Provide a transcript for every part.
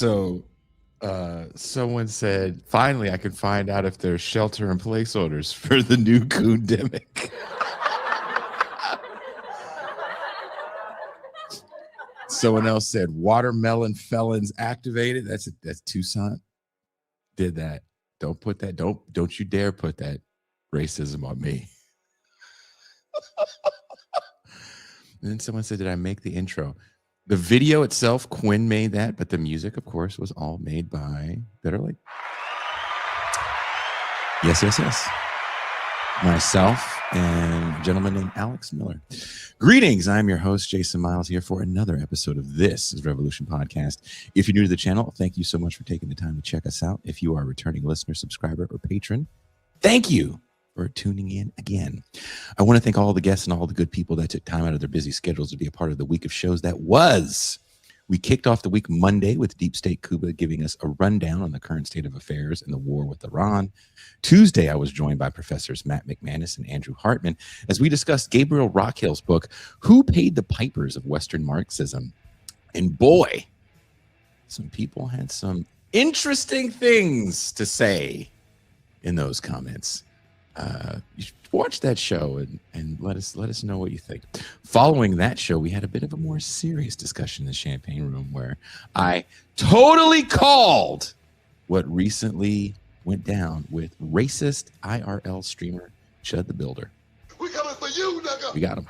So someone said, finally, I can find out if there's shelter in place orders for the new Coon-Demic. Someone else said, watermelon felons activated. That's Tucson. Did that. Don't put that. Don't you dare put that racism on me. And then someone said, did I make the intro? The video itself, Quinn made that, but the music, of course, was all made by Bitterly. Yes. Myself and a gentleman named Alex Miller. Greetings. I'm your host, Jason Miles, here for another episode of This is Revolution Podcast. If you're new to the channel, thank you so much for taking the time to check us out. If you are a returning listener, subscriber, or patron, thank you for tuning in again. I want to thank all the guests and all the good people that took time out of their busy schedules to be a part of the week of shows that was. We kicked off the week Monday with Deep State Cuba giving us a rundown on the current state of affairs and the war with Iran. Tuesday, I was joined by Professors Matt McManus and Andrew Hartman as we discussed Gabriel Rockhill's book, Who Paid the Pipers of Western Marxism? And boy, some people had some interesting things to say in those comments. You should watch that show and let us know what you think. Following that show, we had a bit of a more serious discussion in the Champagne Room where I totally called what recently went down with racist IRL streamer Chudd the Builder. We coming for you, nigga. We got him.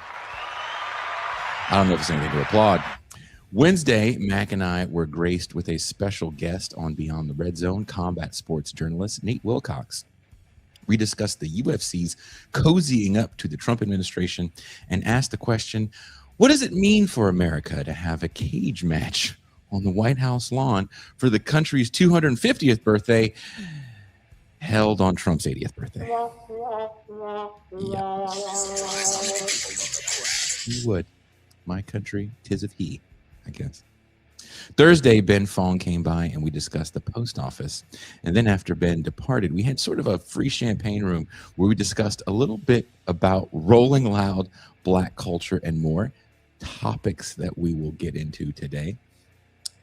I don't know if it's anything to applaud. Wednesday, Mac and I were graced with a special guest on Beyond the Red Zone, combat sports journalist Nate Wilcox. We discussed the UFC's cozying up to the Trump administration and asked the question, what does it mean for America to have a cage match on the White House lawn for the country's 250th birthday held on Trump's 80th birthday? Yeah. You would. My country, 'tis of he, I guess. Thursday, Ben Thong came by and we discussed the post office. And then after Ben departed, we had sort of a free champagne room where we discussed a little bit about Rolling Loud, Black culture, and more topics that we will get into today.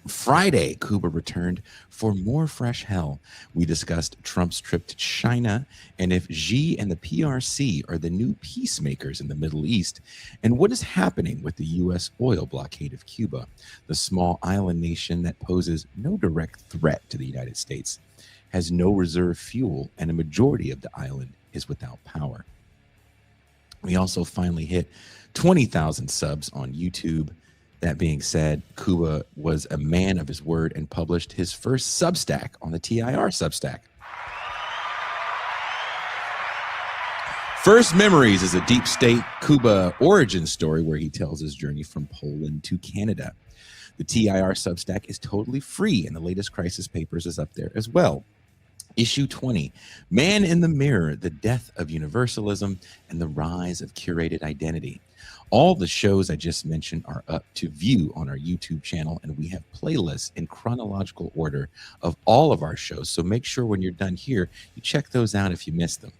Friday, Cuba returned for more fresh hell. We discussed Trump's trip to China and if Xi and the PRC are the new peacemakers in the Middle East, and what is happening with the U.S. oil blockade of Cuba, the small island nation that poses no direct threat to the United States, has no reserve fuel, and a majority of the island is without power. We also finally hit 20,000 subs on YouTube. That being said, Cuba was a man of his word and published his first Substack on the TIR Substack. First Memories is a deep state Cuba origin story where he tells his journey from Poland to Canada. The TIR Substack is totally free, and the latest crisis papers is up there as well. Issue 20, Man in the Mirror, the Death of Universalism and the Rise of Curated Identity. All the shows I just mentioned are up to view on our YouTube channel, and we have playlists in chronological order of all of our shows. So make sure when you're done here, you check those out if you missed them.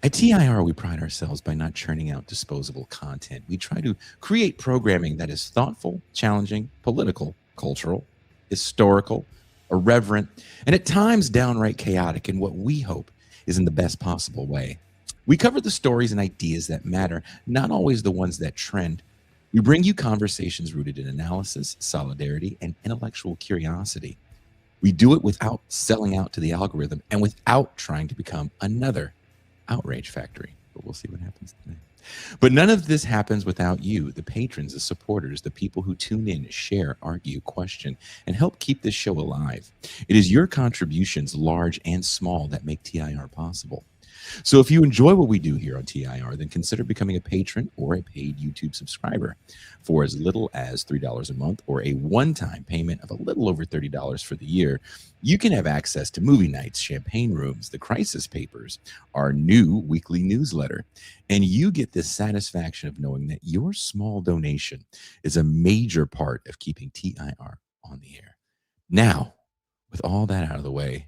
At TIR, we pride ourselves by not churning out disposable content. We try to create programming that is thoughtful, challenging, political, cultural, historical, irreverent, and at times downright chaotic in what we hope is in the best possible way. We cover the stories and ideas that matter, not always the ones that trend. We bring you conversations rooted in analysis, solidarity, and intellectual curiosity. We do it without selling out to the algorithm and without trying to become another outrage factory. But we'll see what happens today. But none of this happens without you, the patrons, the supporters, the people who tune in, share, argue, question, and help keep this show alive. It is your contributions, large and small, that make TIR possible. So if you enjoy what we do here on TIR, then consider becoming a patron or a paid YouTube subscriber for as little as $3 a month or a one-time payment of a little over $30 for the year. You can have access to movie nights, champagne rooms, the crisis papers, our new weekly newsletter, and you get the satisfaction of knowing that your small donation is a major part of keeping TIR on the air. Now, with all that out of the way,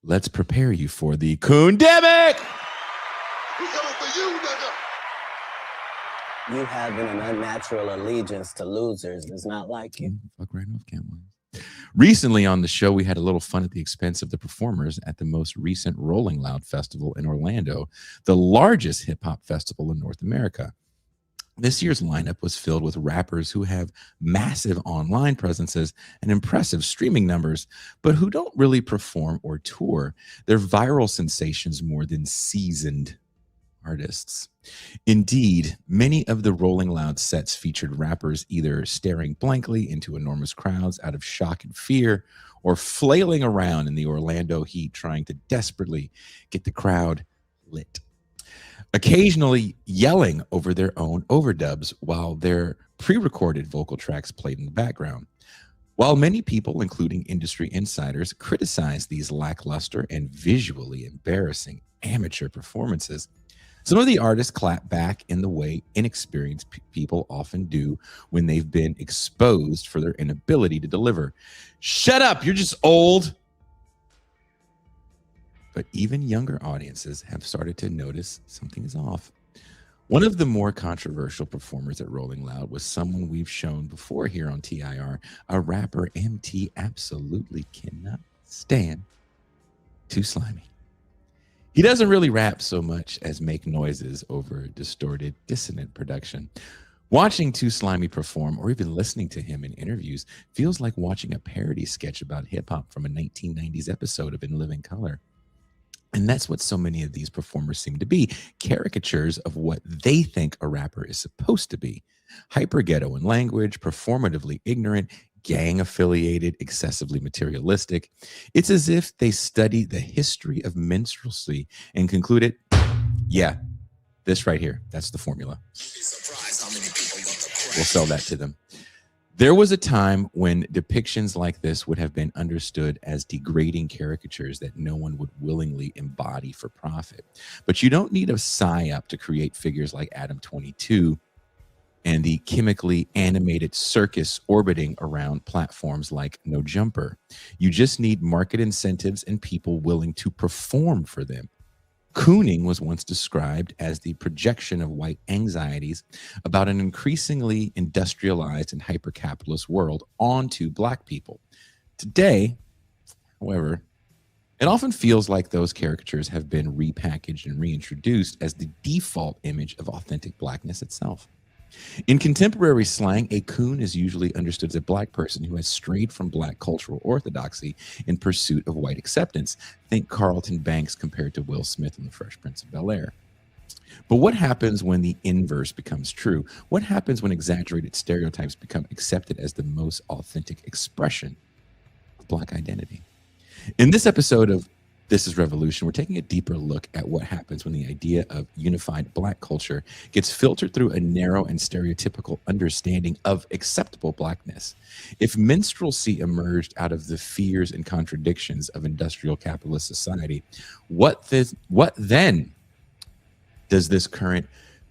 let's prepare you for the Coon-Demic! We coming for you, nigga. You having an unnatural allegiance to losers does not like you. Fuck right off, can't we? Recently on the show, we had a little fun at the expense of the performers at the most recent Rolling Loud Festival in Orlando, the largest hip hop festival in North America. This year's lineup was filled with rappers who have massive online presences and impressive streaming numbers, but who don't really perform or tour. They're viral sensations more than seasoned artists. Indeed, many of the Rolling Loud sets featured rappers either staring blankly into enormous crowds out of shock and fear, or flailing around in the Orlando heat trying to desperately get the crowd lit. Occasionally yelling over their own overdubs while their pre-recorded vocal tracks played in the background. While many people, including industry insiders, criticize these lackluster and visually embarrassing amateur performances, some of the artists clap back in the way inexperienced people often do when they've been exposed for their inability to deliver. Shut up, you're just old. But even younger audiences have started to notice something is off. One of the more controversial performers at Rolling Loud was someone we've shown before here on TIR, a rapper MT absolutely cannot stand, Too Slimey. He doesn't really rap so much as make noises over distorted, dissonant production. Watching Too Slimey perform or even listening to him in interviews feels like watching a parody sketch about hip-hop from a 1990s episode of In Living Color. And that's what so many of these performers seem to be, caricatures of what they think a rapper is supposed to be. Hyper ghetto in language, performatively ignorant, gang affiliated, excessively materialistic. It's as if they studied the history of minstrelsy and concluded, yeah, this right here, that's the formula. We'll sell that to them. There was a time when depictions like this would have been understood as degrading caricatures that no one would willingly embody for profit. But you don't need a psyop to create figures like Adam 22 and the chemically animated circus orbiting around platforms like No Jumper. You just need market incentives and people willing to perform for them. Cooning was once described as the projection of white anxieties about an increasingly industrialized and hyper-capitalist world onto Black people. Today, however, it often feels like those caricatures have been repackaged and reintroduced as the default image of authentic Blackness itself. In contemporary slang, a coon is usually understood as a Black person who has strayed from Black cultural orthodoxy in pursuit of white acceptance. Think Carlton Banks compared to Will Smith in The Fresh Prince of Bel-Air. But what happens when the inverse becomes true? What happens when exaggerated stereotypes become accepted as the most authentic expression of Black identity? In this episode of This is Revolution, we're taking a deeper look at what happens when the idea of unified Black culture gets filtered through a narrow and stereotypical understanding of acceptable Blackness. If minstrelsy emerged out of the fears and contradictions of industrial capitalist society, what then does this current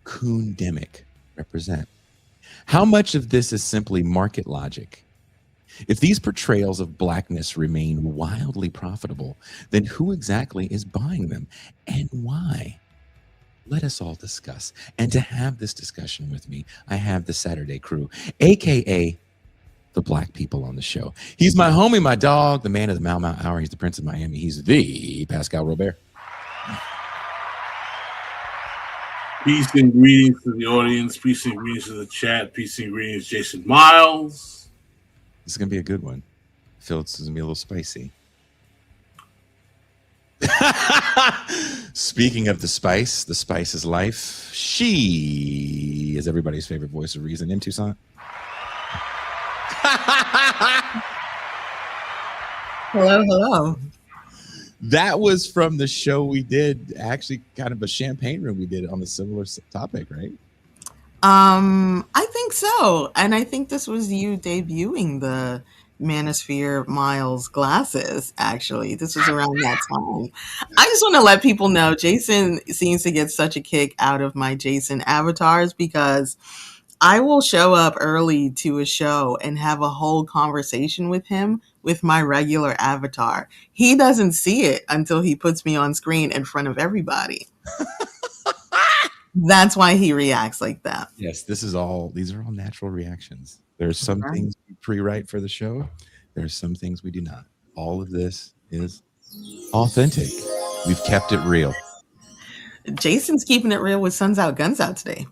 Coon-Demic represent? How much of this is simply market logic? If these portrayals of Blackness remain wildly profitable, then who exactly is buying them and why? Let us all discuss. And to have this discussion with me, I have the Saturday crew, aka the Black people on the show. He's my homie, my dog, the man of the Mau Mau Hour. He's the Prince of Miami. He's the Pascal Robert. Peace and greetings to the audience. Peace and greetings to the chat. Peace and greetings, Jason Miles. This is going to be a good one. I feel it's going to be a little spicy. Speaking of the spice is life. She is everybody's favorite voice of reason in Tucson. Hello. That was from the show we did, actually kind of a champagne room we did on a similar topic, right? I think so. And I think this was you debuting the Manosphere Miles glasses, actually. This was around that time. I just want to let people know Jason seems to get such a kick out of my Jason avatars because I will show up early to a show and have a whole conversation with him with my regular avatar. He doesn't see it until he puts me on screen in front of everybody. That's why he reacts like that. Yes, these are all natural reactions. There's some things we pre-write for the show. There's some things we do not. All of this is authentic. We've kept it real. Jason's keeping it real with Suns Out, Guns Out today.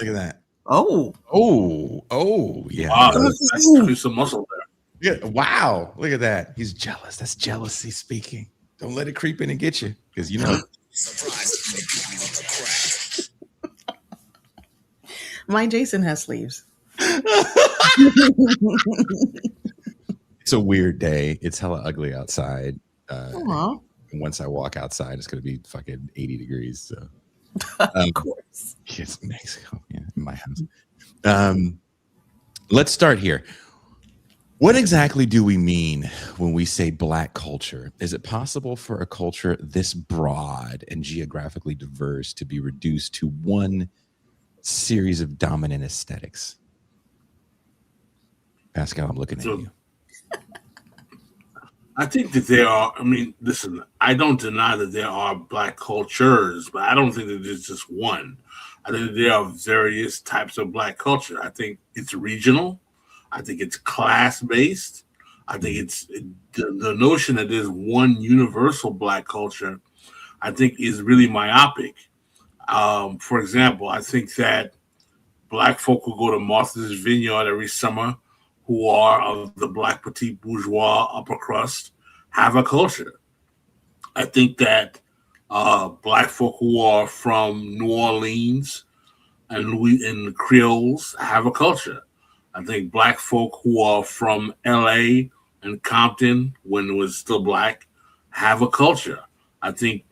Look at that. Oh, Yeah. Wow, that's some muscle there. Yeah. Wow. Look at that. He's jealous. That's jealousy speaking. Don't let it creep in and get you, because you know. my Jason has sleeves. It's a weird day. It's hella ugly outside. Aw. Once I walk outside, it's going to be fucking 80 degrees. So, Of course. it's Mexico. Yeah, in my house. Let's start here. What exactly do we mean when we say Black culture? Is it possible for a culture this broad and geographically diverse to be reduced to one series of dominant aesthetics? Pascal, I'm looking at you. I think that there are, I mean, listen, I don't deny that there are Black cultures, but I don't think that there's just one. I think that there are various types of Black culture. I think it's regional. I think it's class-based. I think it's the notion that there's one universal Black culture, I think is really myopic. For example, I think that Black folk who go to Martha's Vineyard every summer, who are of the Black petite bourgeois upper crust, have a culture. I think that Black folk who are from New Orleans and Creoles have a culture. I think Black folk who are from LA and Compton, when it was still Black, have a culture. I think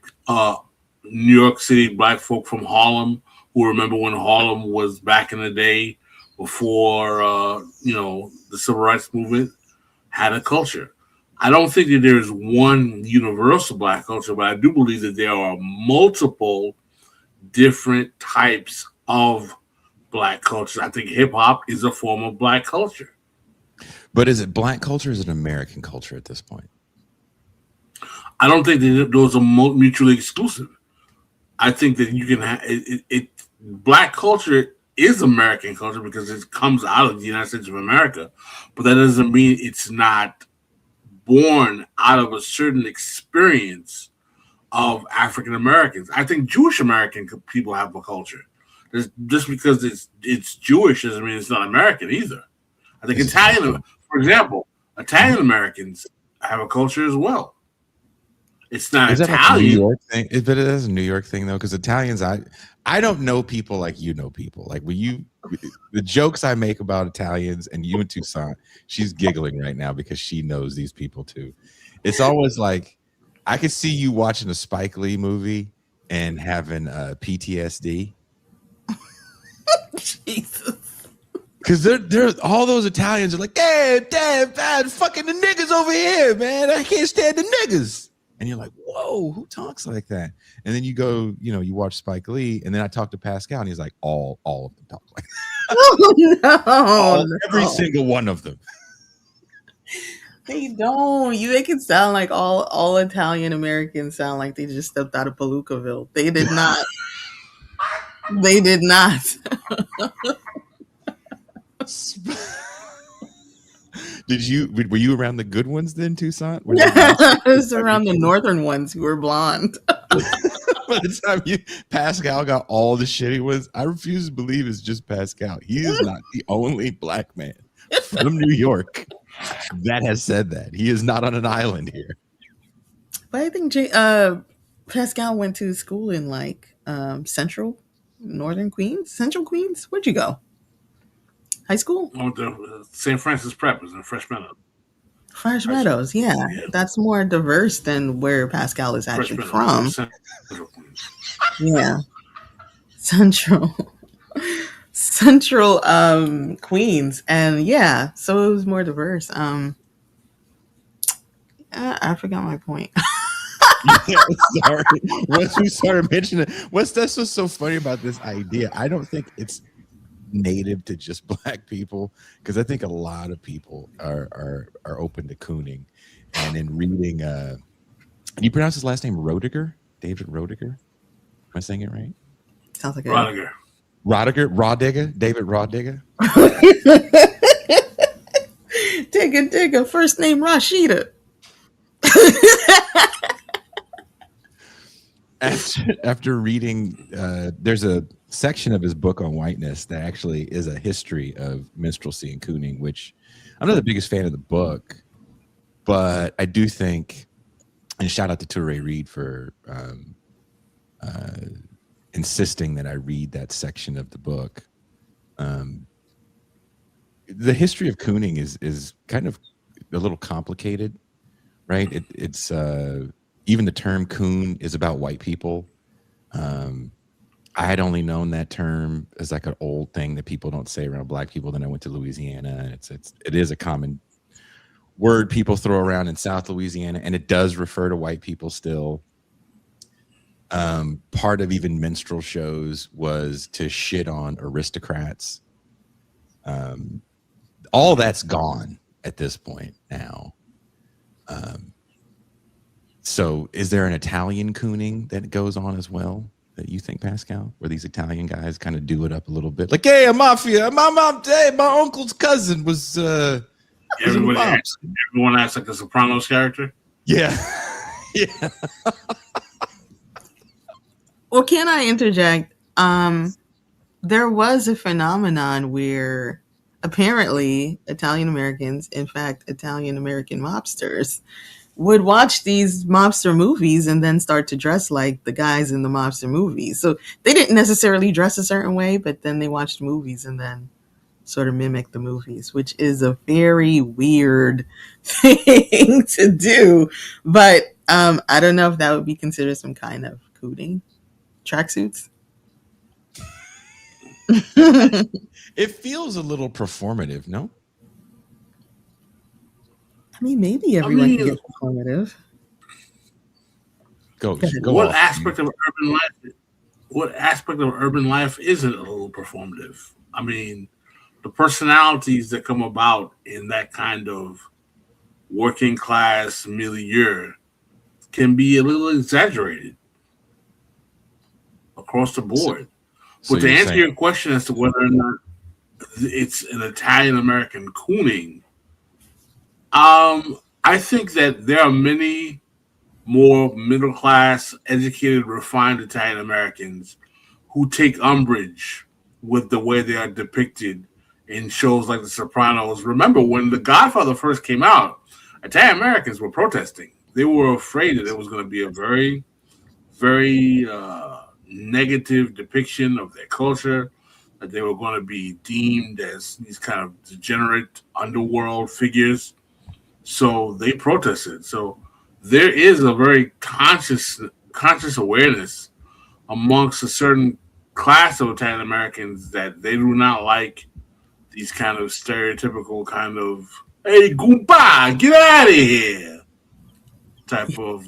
New York City Black folk from Harlem, who remember when Harlem was back in the day before, the Civil Rights Movement, had a culture. I don't think that there is one universal Black culture, but I do believe that there are multiple different types of Black culture. I think hip hop is a form of Black culture. But is it Black culture or is it American culture at this point? I don't think that those are mutually exclusive. I think that you can have it. Black culture is American culture because it comes out of the United States of America, but that doesn't mean it's not born out of a certain experience of African Americans. I think Jewish American people have a culture. Just because it's Jewish doesn't mean it's not American either. I think Italian, for example, Italian Americans have a culture as well. It's not Is that Italian. a New York thing? But it is a New York thing though, because Italians, I don't know people like you know people. Like the jokes I make about Italians and you and Toussaint, she's giggling right now because she knows these people too. It's always like I could see you watching a Spike Lee movie and having PTSD. Jesus. Because they're all those Italians are like, damn, fucking the niggas over here, man. I can't stand the niggas. And you're like, whoa, who talks like that? And then you go, you watch Spike Lee, and then I talk to Pascal, and he's like, all of them talk like that. Oh, no. Every single one of them. They don't. You make it sound like all Italian Americans sound like they just stepped out of Palookaville. They did not. They did not. Were you around the good ones then, Toussaint? I was around the northern ones who were blonde. By the time Pascal got all the shitty ones, I refuse to believe it's just Pascal. He is not the only Black man from New York that has said that. He is not on an island here. But I think Pascal went to school in central Central Queens. Where'd you go? High school? I went to St. Francis Prep in Fresh Meadows. Fresh Meadows, yeah. That's more diverse than where Pascal is actually from. Yeah. Central Queens. And yeah, so it was more diverse. I forgot my point. Yeah, sorry. Once we started mentioning that's what's so funny about this idea. I don't think it's native to just Black people, because I think a lot of people are open to cooning. And in reading, can you pronounce his last name Roediger? David Roediger? Am I saying it right? Sounds like Roediger. David Roediger? digga, first name Rashida. After reading, there's a section of his book on whiteness that actually is a history of minstrelsy and cooning, which I'm not the biggest fan of the book, but I do think, and shout out to Touré Reed for insisting that I read that section of the book. The history of cooning is kind of a little complicated, right? It's even the term coon is about white people. I had only known that term as like an old thing that people don't say around black people. Then I went to Louisiana. It is a common word people throw around in South Louisiana, and it does refer to white people still. Part of even minstrel shows was to shit on aristocrats. All that's gone at this point now. So is there an Italian cooning that goes on as well that you think, Pascal, where these Italian guys kind of do it up a little bit? Like, hey, a mafia, my uncle's cousin was everyone acts like a Sopranos character. Yeah. Yeah. Well, can I interject? There was a phenomenon where apparently Italian Americans, in fact, Italian American mobsters, would watch these mobster movies and then start to dress like the guys in the mobster movies. So they didn't necessarily dress a certain way, but then they watched movies and then sort of mimic the movies, which is a very weird thing to do. But I don't know if that would be considered some kind of cooning. Tracksuits. It feels a little performative, no? I mean, maybe everyone can get performative. Go what off. aspect of urban life? What aspect of urban life isn't a little performative? I mean, the personalities that come about in that kind of working class milieu can be a little exaggerated across the board. But to answer your question as to whether or not it's an Italian American cooning, I think that there are many more middle class, educated, refined Italian Americans who take umbrage with the way they are depicted in shows like The Sopranos. Remember, when The Godfather first came out, Italian Americans were protesting. They were afraid that there was going to be a very, very negative depiction of their culture, that they were going to be deemed as these kind of degenerate underworld figures. So they protested. So there is a very conscious awareness amongst a certain class of Italian Americans that they do not like these kind of stereotypical kind of, hey, Goomba, get out of here type of...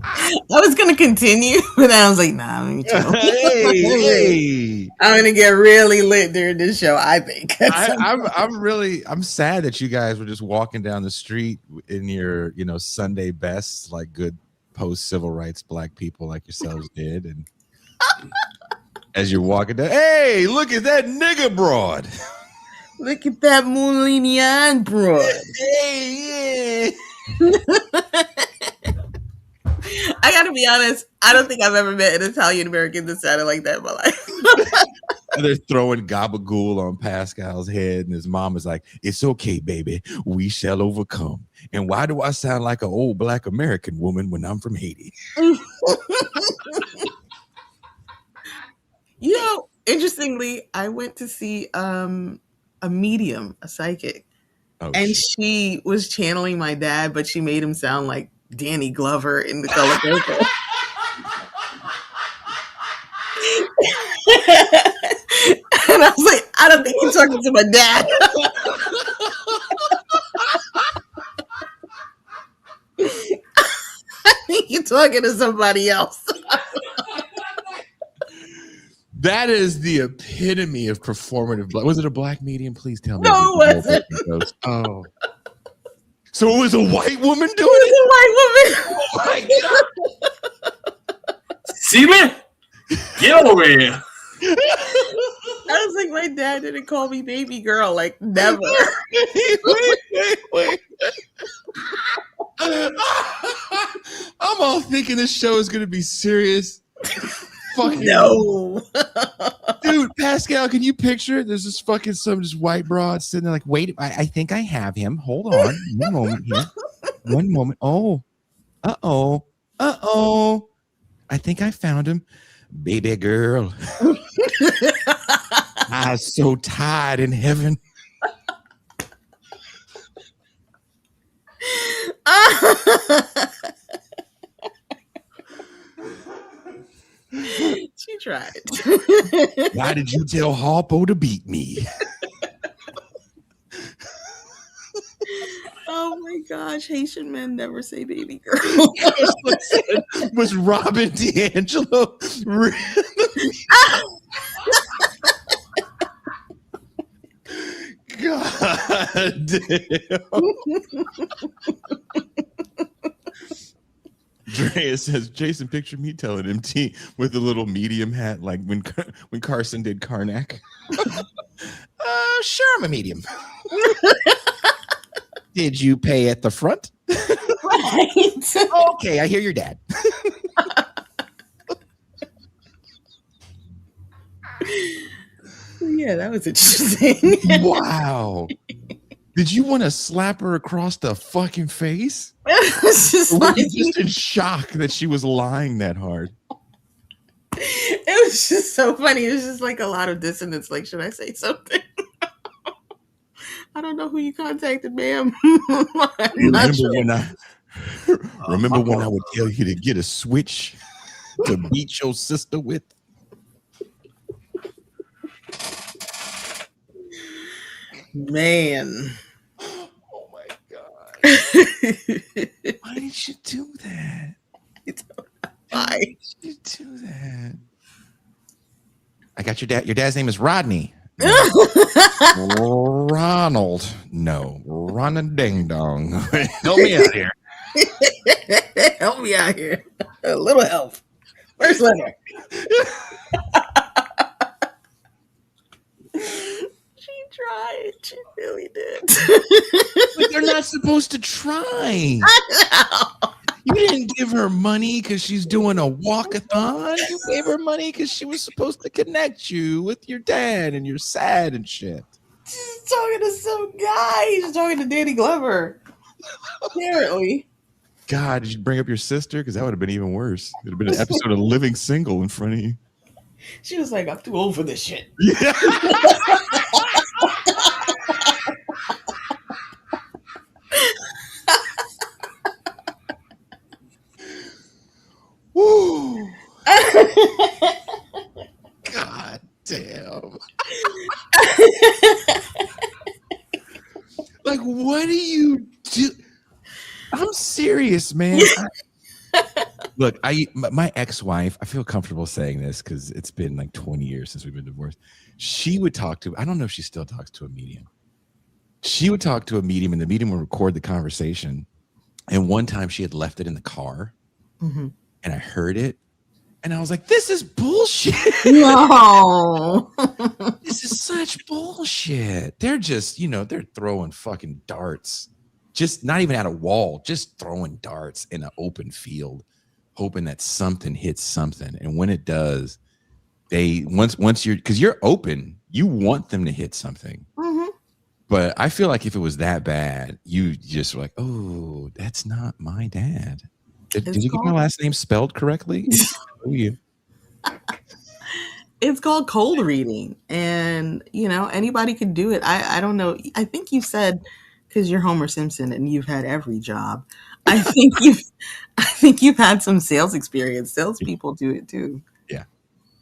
I was going to continue, but then I was like, nah, let me chill. Hey. I'm going to get really lit during this show, I think. I'm sad that you guys were just walking down the street in your, Sunday best, like good post-civil rights black people like yourselves did. And as you're walking down, hey, look at that nigga broad. Look at that Moulinian broad. Hey, yeah. I gotta be honest, I don't think I've ever met an Italian American that sounded like that in my life. And they're throwing gabagool on Pascal's head, and his mom is like, "It's okay, baby. We shall overcome." And why do I sound like an old black American woman when I'm from Haiti? Interestingly, I went to see a medium, a psychic, and she was channeling my dad, but she made him sound like Danny Glover in The Color Purple. And I was like, I don't think you're talking to my dad. I think you're talking to somebody else. That is the epitome of performative. Was it a black medium? Please tell me. No, it wasn't. Oh. So it was a white woman doing it? A white woman. Oh my God. See me? Get over here. I was like, my dad didn't call me baby girl, like never. I'm all thinking this show is gonna be serious. Fucking No. dude, Pascal, can you picture it? There's this fucking some just white broad sitting there like, wait, I think I have him. Hold on, one moment here. One moment. Oh, uh-oh. I think I found him. Baby girl. I'm so tired in heaven. She tried. Why did you tell Harpo to beat me? Oh my gosh, Haitian men never say baby girl. Was Robin D'Angelo really? God damn. Drea says, Jason, picture me telling MT with a little medium hat, like when Carson did Karnak. Sure, I'm a medium. Did you pay at the front? Right. Okay, I hear your dad. Yeah, that was interesting. Wow. Did you want to slap her across the fucking face? It was just Or were you like, just in shock that she was lying that hard? it was just so funny. It was just like a lot of dissonance. Like, should I say something? I don't know who you contacted, ma'am. I'm not sure. Remember when I would tell you to get a switch to beat your sister with? Man. Oh my God. Why did you do that? Why did you do that? I got your dad. Your dad's name is Rodney. No. Ronald. No. Ronald Ding Dong. Help me out here. Help me out here. A little help. Where's Leonard? She tried. She really did. But they're not supposed to try. I know. You didn't give her money because she's doing a walkathon. You gave her money because she was supposed to connect you with your dad and you're sad and shit. She's talking to some guy. She's talking to Danny Glover. Apparently. God, did you bring up your sister? Because that would have been even worse. It would have been an episode of Living Single in front of you. She was like, I'm too old for this shit. Yeah. Woo. God damn. Like, what do you do? I'm serious, man. Look, my ex-wife, I feel comfortable saying this because it's been like 20 years since we've been divorced. She would talk to, I don't know if she still talks to a medium. She would talk to a medium and the medium would record the conversation. And one time she had left it in the car and I heard it. And I was like, this is bullshit. No. This is such bullshit. They're just, they're throwing fucking darts. Just not even at a wall, just throwing darts in an open field, hoping that something hits something. And when it does, they once you're, because you're open, you want them to hit something. But I feel like if it was that bad, you just were like, oh, that's not my dad. Did you get my last name spelled correctly? Who are you? It's called cold reading. And, anybody could do it. I don't know. I think you said, because you're Homer Simpson and you've had every job. I think you've had some sales experience. Salespeople do it too. Yeah.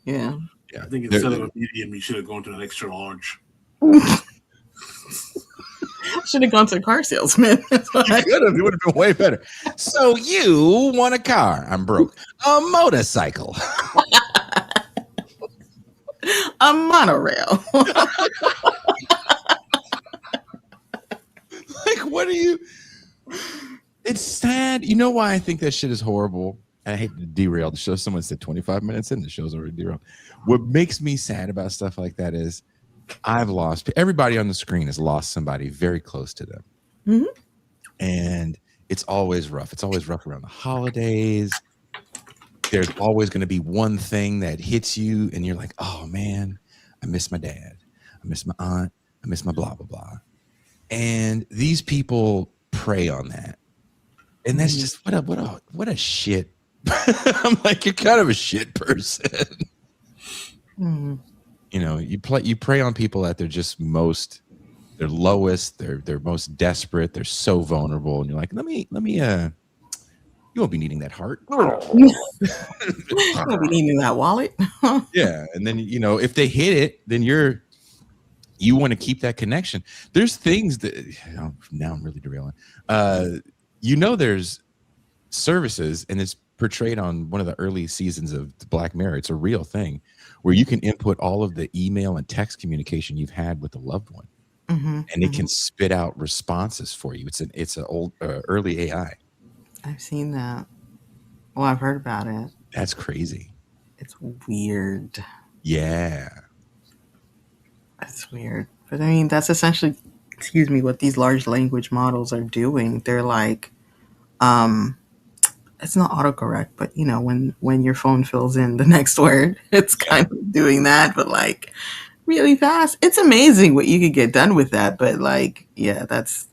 Yeah. I think instead of a medium, you should have gone to an extra large. Should have gone to a car salesman. You could have. It would have been way better. So you want a car? I'm broke. A motorcycle. A monorail. Like, what are you? It's sad. You know why I think that shit is horrible? I hate to derail the show. Someone said 25 minutes in, the show's already derailed. What makes me sad about stuff like that is I've lost, everybody on the screen has lost somebody very close to them. And it's always rough. It's always rough around the holidays. There's always going to be one thing that hits you and you're like, oh man, I miss my dad. I miss my aunt. I miss my blah, blah, blah. And these people prey on that. And that's just what a shit. I'm like, you're kind of a shit person. You know, you prey on people at their just their lowest, they're most desperate, they're so vulnerable, and you're like, let me you won't be needing that heart. You won't be needing that wallet. Yeah. And then, you know, if they hit it, then you want to keep that connection. There's things that now I'm really derailing. You know, there's services, and it's portrayed on one of the early seasons of Black Mirror. It's a real thing where you can input all of the email and text communication you've had with a loved one, and it can spit out responses for you. It's an old early AI. I've seen that. Well, I've heard about it. That's crazy. It's weird. Yeah. That's weird. But I mean, that's essentially, what these large language models are doing. They're like, it's not autocorrect, but you know, when your phone fills in the next word, it's kind of doing that, but like really fast. It's amazing what you could get done with that. But like, yeah, that's,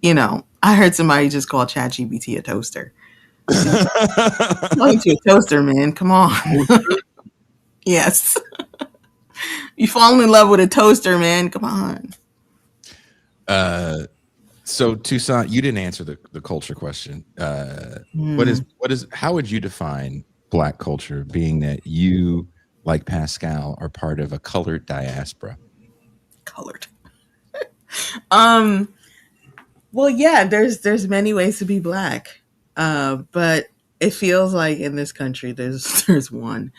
you know, I heard somebody just call ChatGPT a toaster. Going to a toaster, man. Come on. Yes. You fall in love with a toaster, man. Come on. So Toussaint, you didn't answer the culture question. How would you define Black culture, being that you, like Pascal, are part of a colored diaspora? Colored. Well, yeah, there's many ways to be Black. But it feels like in this country there's one.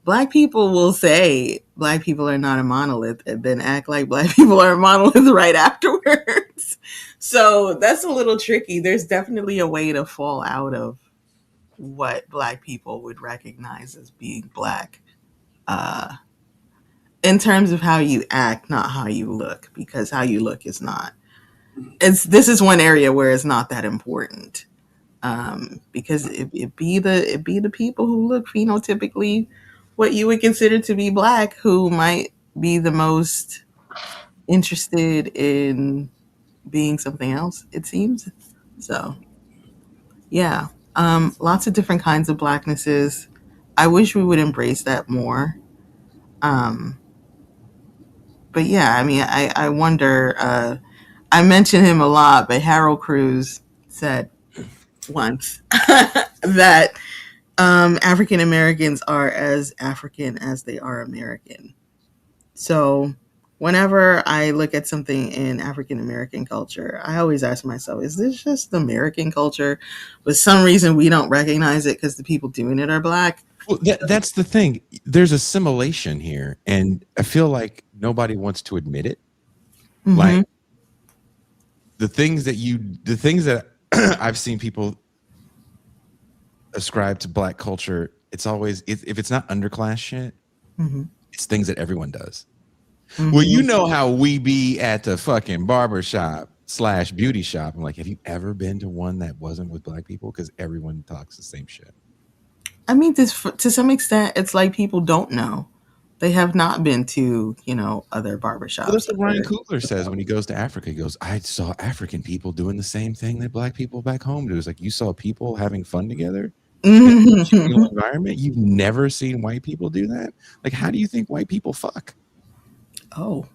Black people will say Black people are not a monolith and then act like Black people are a monolith right afterwards. So that's a little tricky. There's definitely a way to fall out of what Black people would recognize as being Black, in terms of how you act, not how you look, because how you look is not. This is one area where it's not that important, because it be the people who look phenotypically what you would consider to be Black who might be the most interested in being something else, it seems. So yeah, lots of different kinds of Blacknesses. I wish we would embrace that more. But yeah, I mean, I wonder, I mention him a lot, but Harold Cruz said once that African Americans are as African as they are American. So whenever I look at something in African American culture, I always ask myself, is this just American culture? For some reason, we don't recognize it because the people doing it are Black. Well, that's the thing. There's assimilation here, and I feel like nobody wants to admit it. Like the things that I've seen people ascribe to Black culture, it's always, if it's not underclass shit, it's things that everyone does. Well, you know how we be at the fucking barbershop / beauty shop. I'm like, have you ever been to one that wasn't with Black people? Because everyone talks the same shit. I mean, to some extent, it's like people don't know. They have not been to, other barbershops. Well, that's what Ryan Coogler says when he goes to Africa. He goes, I saw African people doing the same thing that Black people back home do. It's like, you saw people having fun together in a communal environment. You've never seen white people do that? Like, how do you think white people fuck? Oh.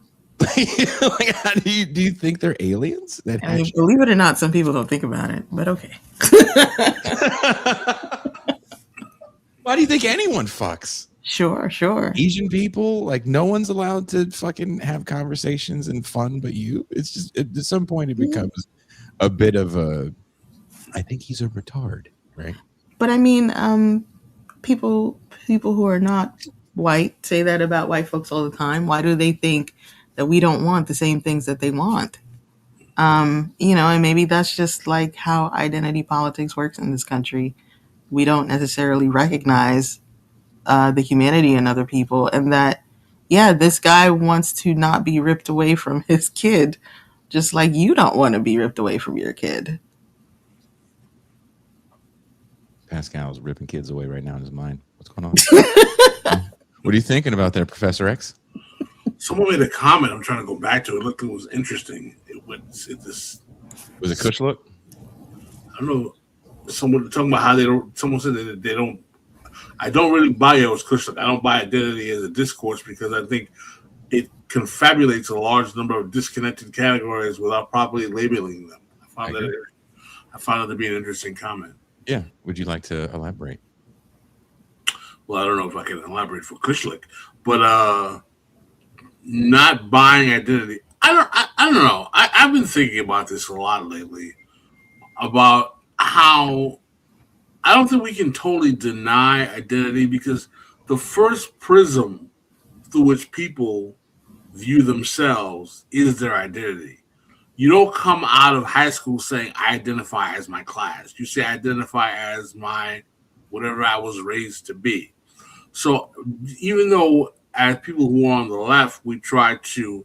Like, how do you think they're aliens? I mean, believe it or not, some people don't think about it, but okay. Why do you think anyone fucks? Sure. Asian people, like, no one's allowed to fucking have conversations and fun but you. It's just, at some point it becomes a bit of I think he's a retard, right? But I mean, people who are not white say that about white folks all the time. Why do they think that we don't want the same things that they want? And maybe that's just like how identity politics works in this country. We don't necessarily recognize the humanity in other people, and that, this guy wants to not be ripped away from his kid, just like you don't want to be ripped away from your kid. Pascal's ripping kids away right now in his mind. What's going on? What are you thinking about there, Professor X? Someone made a comment. I'm trying to go back to it. Look, it was interesting. Was it Kush look? I don't know. Someone talking about how they don't. Someone said that they don't. I don't really buy it as Kush look. I don't buy identity as a discourse because I think it confabulates a large number of disconnected categories without properly labeling them. I found that to be an interesting comment. Yeah. Would you like to elaborate? Well, I don't know if I can elaborate for Kushlik, but not buying identity. I don't know. I've been thinking about this a lot lately about how I don't think we can totally deny identity because the first prism through which people view themselves is their identity. You don't come out of high school saying, I identify as my class. You say, I identify as my whatever I was raised to be. So even though as people who are on the left, we try to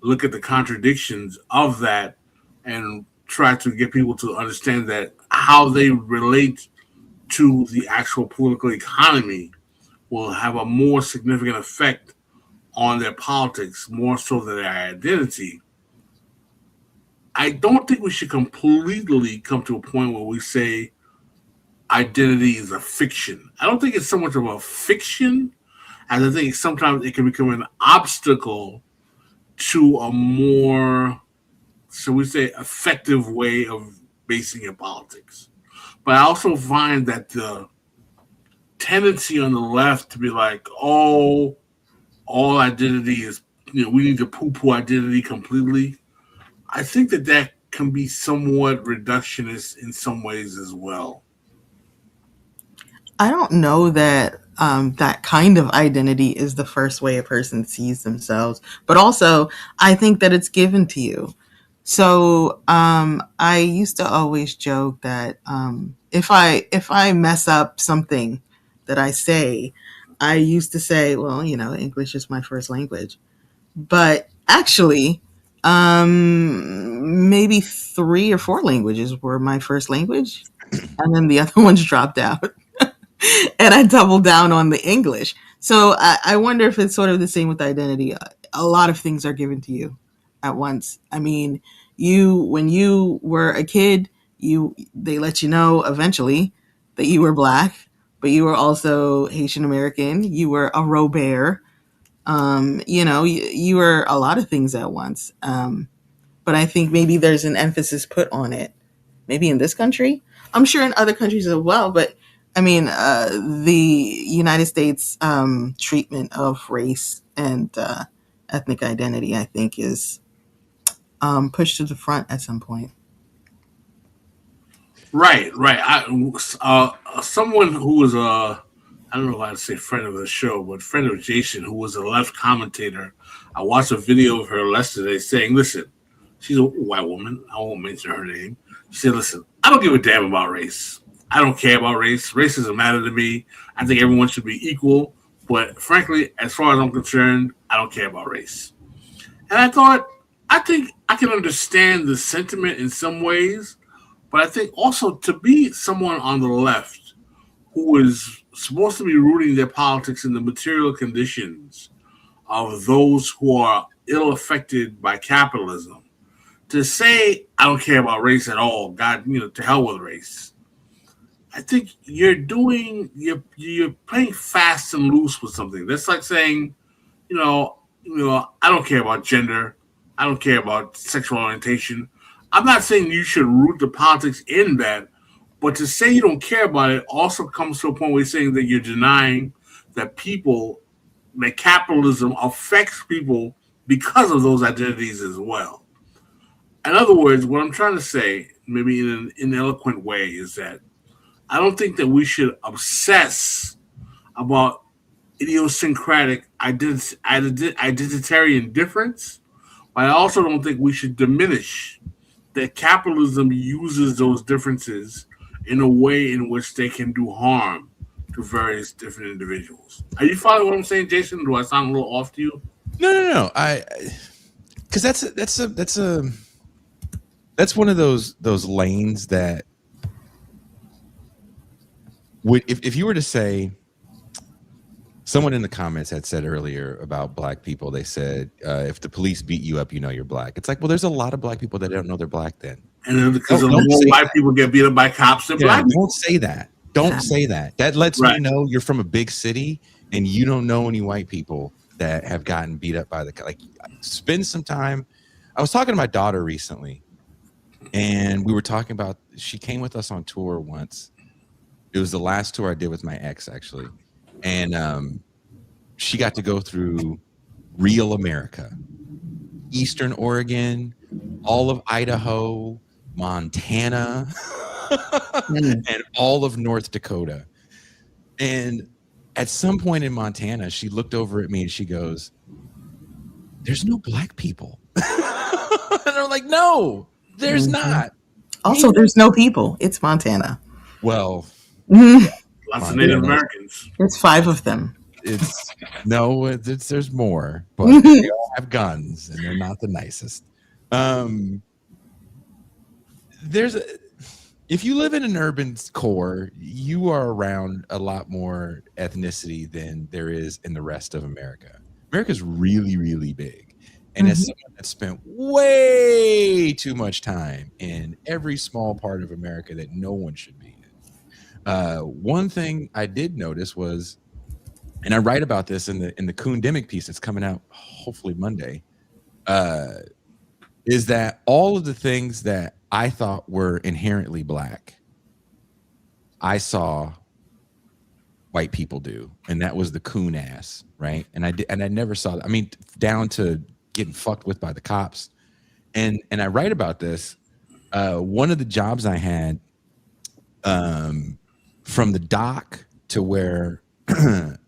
look at the contradictions of that and try to get people to understand that how they relate to the actual political economy will have a more significant effect on their politics, more so than their identity. I don't think we should completely come to a point where we say identity is a fiction. I don't think it's so much of a fiction as I think sometimes it can become an obstacle to a more, shall we say, effective way of basing your politics. But I also find that the tendency on the left to be like, oh, all identity is, we need to poo-poo identity completely. I think that can be somewhat reductionist in some ways as well. I don't know that that kind of identity is the first way a person sees themselves, but also I think that it's given to you. So I used to always joke that if I mess up something that I say, I used to say, well, English is my first language, but actually, maybe 3 or 4 languages were my first language, and then the other ones dropped out. And I doubled down on the English. So I wonder if it's sort of the same with identity. A lot of things are given to you at once. I mean, when you were a kid, they let you know eventually that you were Black, but you were also Haitian American. You were a Robert. You were a lot of things at once. But I think maybe there's an emphasis put on it. Maybe in this country. I'm sure in other countries as well, but I mean, the United States treatment of race and ethnic identity, I think, is pushed to the front at some point. Right. Someone who was I don't know if I'd say friend of the show, but friend of Jason, who was a left commentator. I watched a video of her yesterday saying, listen, she's a white woman. I won't mention her name. She said, listen, I don't give a damn about race. I don't care about race. Race doesn't matter to me. I think everyone should be equal. But frankly, as far as I'm concerned, I don't care about race. And I think I can understand the sentiment in some ways, but I think also to be someone on the left who is supposed to be rooting their politics in the material conditions of those who are ill affected by capitalism, to say, I don't care about race at all, God, to hell with race. I think you're playing fast and loose with something. That's like saying, I don't care about gender. I don't care about sexual orientation. I'm not saying you should root the politics in that, but to say you don't care about it also comes to a point where you're saying that you're denying that capitalism affects people because of those identities as well. In other words, what I'm trying to say, maybe in an eloquent way, is that I don't think that we should obsess about idiosyncratic identitarian difference, but I also don't think we should diminish that capitalism uses those differences in a way in which they can do harm to various different individuals. Are you following what I'm saying, Jason? Do I sound a little off to you? No. Because that's one of those lanes that if you were to say, someone in the comments had said earlier about black people, they said, if the police beat you up, you know you're black. It's like, well, there's a lot of black people that don't know they're black then. And because more white people get beat up by cops than black people. Don't say that. Don't say that. That lets me know you're from a big city and you don't know any white people that have gotten beat up by the, like, spend some time. I was talking to my daughter recently and we were talking about, she came with us on tour once. It was the last tour I did with my ex, actually. And she got to go through real America, Eastern Oregon, all of Idaho, Montana, and all of North Dakota. And at some point in Montana, she looked over at me and she goes, "There's no black people." And I'm like, "No, there's not." Also, there's no people. It's Montana. Well, lots of Native Americans. There's 5 of them. There's more, but they all have guns and they're not the nicest. If you live in an urban core, you are around a lot more ethnicity than there is in the rest of America. America's really, really big. And as someone that spent way too much time in every small part of America that no one should be in, one thing I did notice was, and I write about this in the Coon-Demic piece that's coming out hopefully Monday, is that all of the things that I thought were inherently black, I saw white people do, and that was the coon ass, right? And I never saw that. I mean, down to getting fucked with by the cops. And I write about this. One of the jobs I had, from the dock to where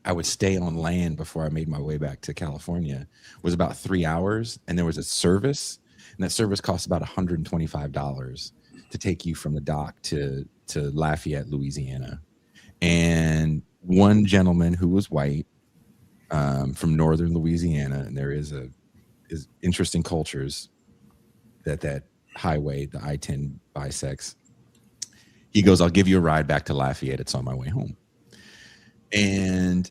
I would stay on land before I made my way back to California, was about 3 hours, and there was a service, and that service cost about $125 to take you from the dock to Lafayette, Louisiana. And one gentleman who was white, from northern Louisiana, and there is interesting cultures that highway, the I-10 bisects. He goes, "I'll give you a ride back to Lafayette. It's on my way home." And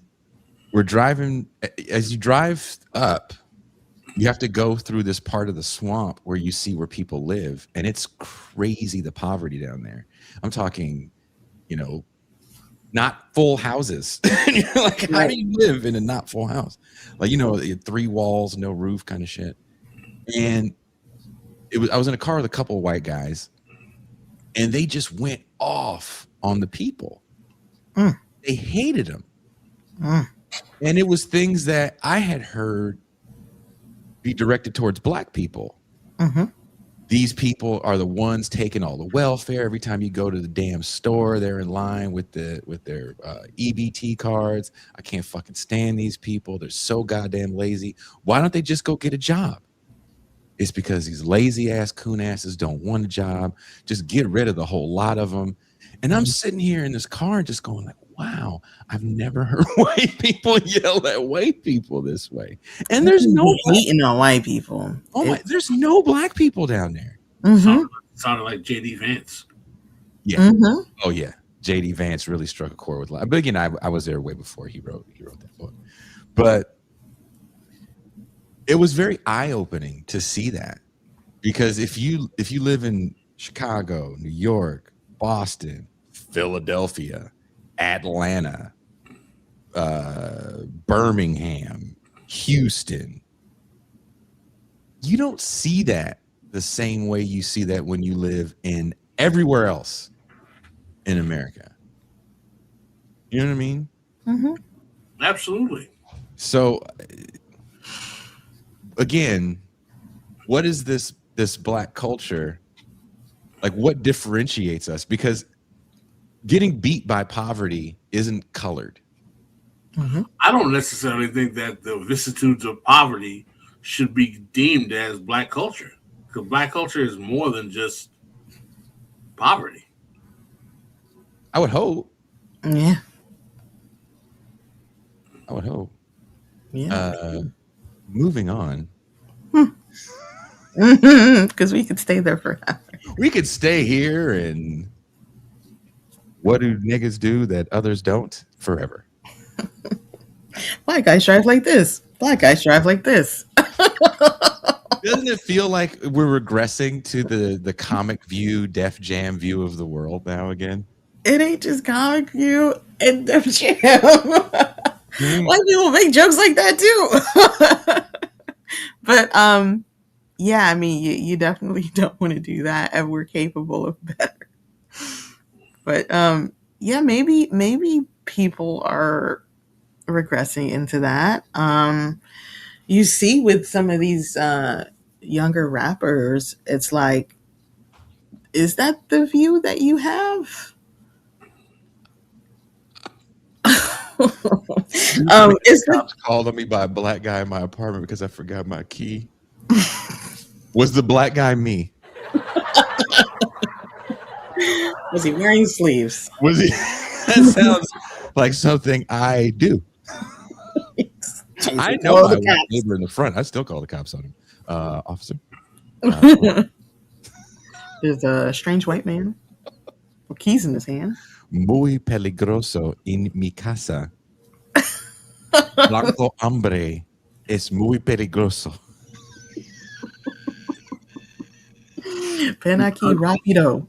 we're driving. As you drive up, you have to go through this part of the swamp where you see where people live, and it's crazy, the poverty down there. I'm talking, not full houses. And you're like, how do you live in a not full house? Like, 3 walls, no roof kind of shit. And I was in a car with a couple of white guys, and they just went off on the people. They hated them. And it was things that I had heard be directed towards black people. These people are the ones taking all the welfare. Every time you go to the damn store, they're in line with their EBT cards. I can't fucking stand these people. They're so goddamn lazy. Why don't they just go get a job? It's because these lazy ass coon asses don't want a job. Just get rid of the whole lot of them. And I'm sitting here in this car just going like, wow, I've never heard white people yell at white people this way. And there's no hating on white people. There's no black people down there. Sounded like JD Vance. Yeah. Oh yeah. JD Vance really struck a chord with life. But again, I was there way before he wrote that book. But it was very eye-opening to see that, because if you live in Chicago, New York, Boston, Philadelphia, Atlanta, Birmingham, Houston, you don't see that the same way you see that when you live in everywhere else in America. You know what I mean? Absolutely. So again, what is this black culture? Like, what differentiates us? Because getting beat by poverty isn't colored. I don't necessarily think that the vicissitudes of poverty should be deemed as black culture, because black culture is more than just poverty. I would hope. Yeah. I would hope. Yeah. Moving on. Because we could stay there forever. We could stay here and What do niggas do that others don't? Forever. Black guys drive like this. Black guys drive like this. Doesn't it feel like we're regressing to the comic view, Def Jam view of the world now again? It ain't just comic view and Def Jam. White people make jokes like that too. But yeah, I mean, you definitely don't want to do that, and we're capable of better. But yeah, maybe people are regressing into that. You see with some of these younger rappers, it's like, is that the view that you have? Cops called on me by a black guy in my apartment because I forgot my key. Was the black guy me? Was he wearing sleeves? Was he? That sounds like something I do. I know I was neighbor in the front. I still call the cops on him. Officer. There's a strange white man with keys in his hand. Muy peligroso en mi casa. Blanco hombre es muy peligroso. Ven aquí rápido.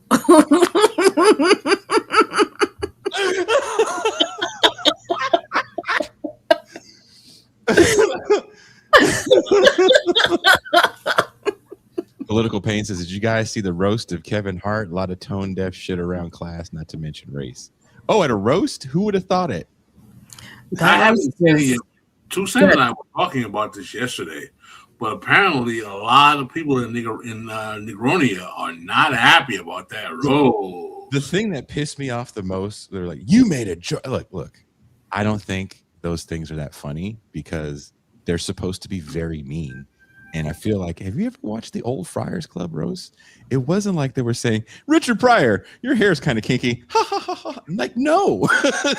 Political Pain says, did you guys see the roast of Kevin Hart? A lot of tone deaf shit around class, not to mention race. Oh, at a roast? Who would have thought it? I haven't seen it. Two Cent and I were talking about this yesterday, but apparently a lot of people in Negronia are not happy about that roast. The thing that pissed me off the most, they're like, you made a joke. Look, I don't think those things are that funny because they're supposed to be very mean. And I feel like, have you ever watched the old Friars Club roast? It wasn't like they were saying, Richard Pryor, your hair's kind of kinky. Ha ha ha ha. I'm like, no,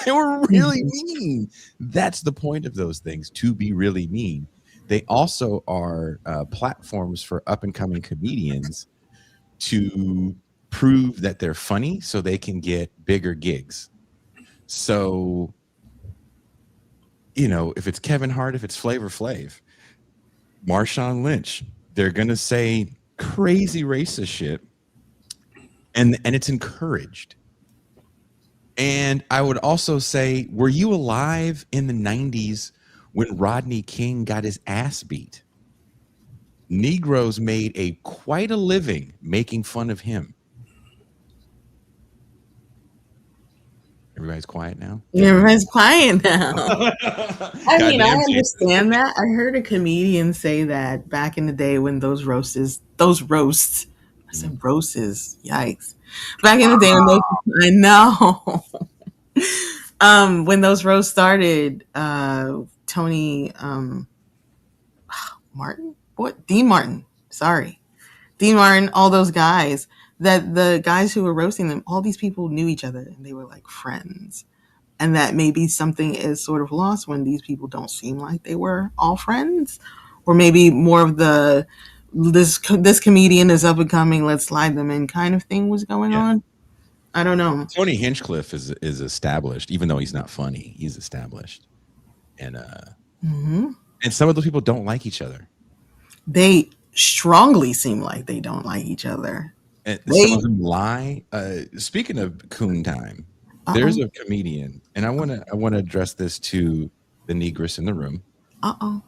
they were really mean. That's the point of those things, to be really mean. They also are platforms for up and coming comedians to prove that they're funny so they can get bigger gigs. So, you know, if it's Kevin Hart, if it's Flavor Flav, Marshawn Lynch, they're going to say crazy racist shit, and it's encouraged. And I would also say, were you alive in the 90s when Rodney King got his ass beat? Negroes made quite a living making fun of him. Everybody's quiet now? Everybody's quiet now. I mean, I understand that. I heard a comedian say that back in the day when those roasts, I said roasts, yikes. Back in the day when I know. When those roasts started, Tony Martin? What? Dean Martin. Sorry. Dean Martin, all those guys. That the guys who were roasting them, all these people knew each other and they were like friends. And that maybe something is sort of lost when these people don't seem like they were all friends. Or maybe more of this comedian is up and coming, let's slide them in kind of thing was going on. I don't know. Tony Hinchcliffe is established, even though he's not funny. He's established. And and some of those people don't like each other. They strongly seem like they don't like each other. And some of them lie. Speaking of Coon time, there's a comedian, and I want to address this to the negress in the room. What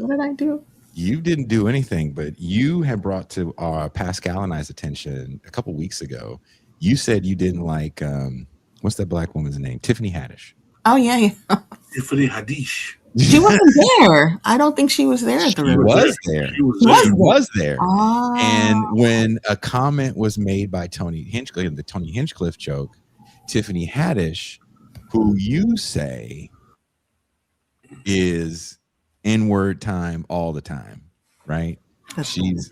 did I do? You didn't do anything, but you had brought to Pascal and I's attention a couple weeks ago. You said you didn't like what's that black woman's name? Tiffany Haddish. Oh yeah. Tiffany Haddish. She wasn't there. I don't think she was there at the room. She was there. Oh. And when a comment was made by Tony Hinchcliffe, the Tony Hinchcliffe joke, Tiffany Haddish, who you say is N-word time all the time, right? She's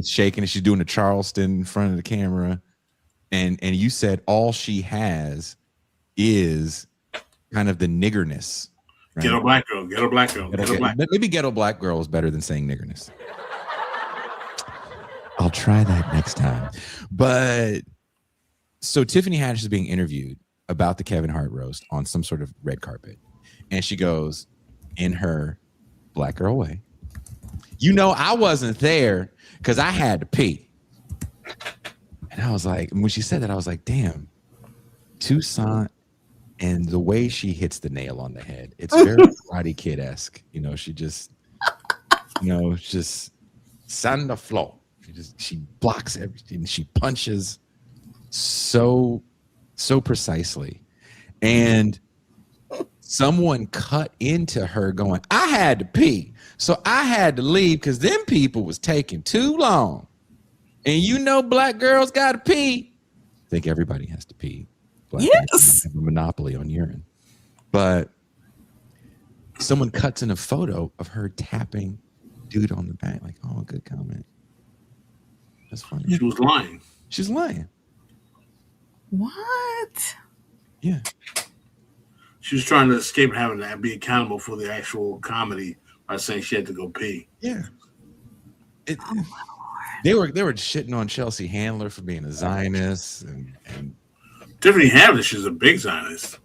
shaking and she's doing a Charleston in front of the camera. And you said all she has is kind of the niggerness. Right? Ghetto black girl, ghetto black girl, ghetto black girl. Maybe ghetto black girl is better than saying niggerness. I'll try that next time. But So Tiffany Haddish is being interviewed about the Kevin Hart roast on some sort of red carpet. And she goes, in her black girl way, I wasn't there because I had to pee. And I was like, when she said that, I was like, damn, Toussaint, and the way she hits the nail on the head, it's very Karate Kid-esque. She just, just sand the floor. She blocks everything. She punches so precisely. And someone cut into her going, I had to pee. So I had to leave because them people was taking too long. And black girls got to pee. I think everybody has to pee. Black yes. Have a monopoly on urine. But someone cuts in a photo of her tapping dude on the back. Like, oh, good comment. That's funny. She was lying. She's lying. What? Yeah. She was trying to escape having to be accountable for the actual comedy by saying she had to go pee. Yeah. They were shitting on Chelsea Handler for being a Zionist, and Tiffany Haddish is a big Zionist.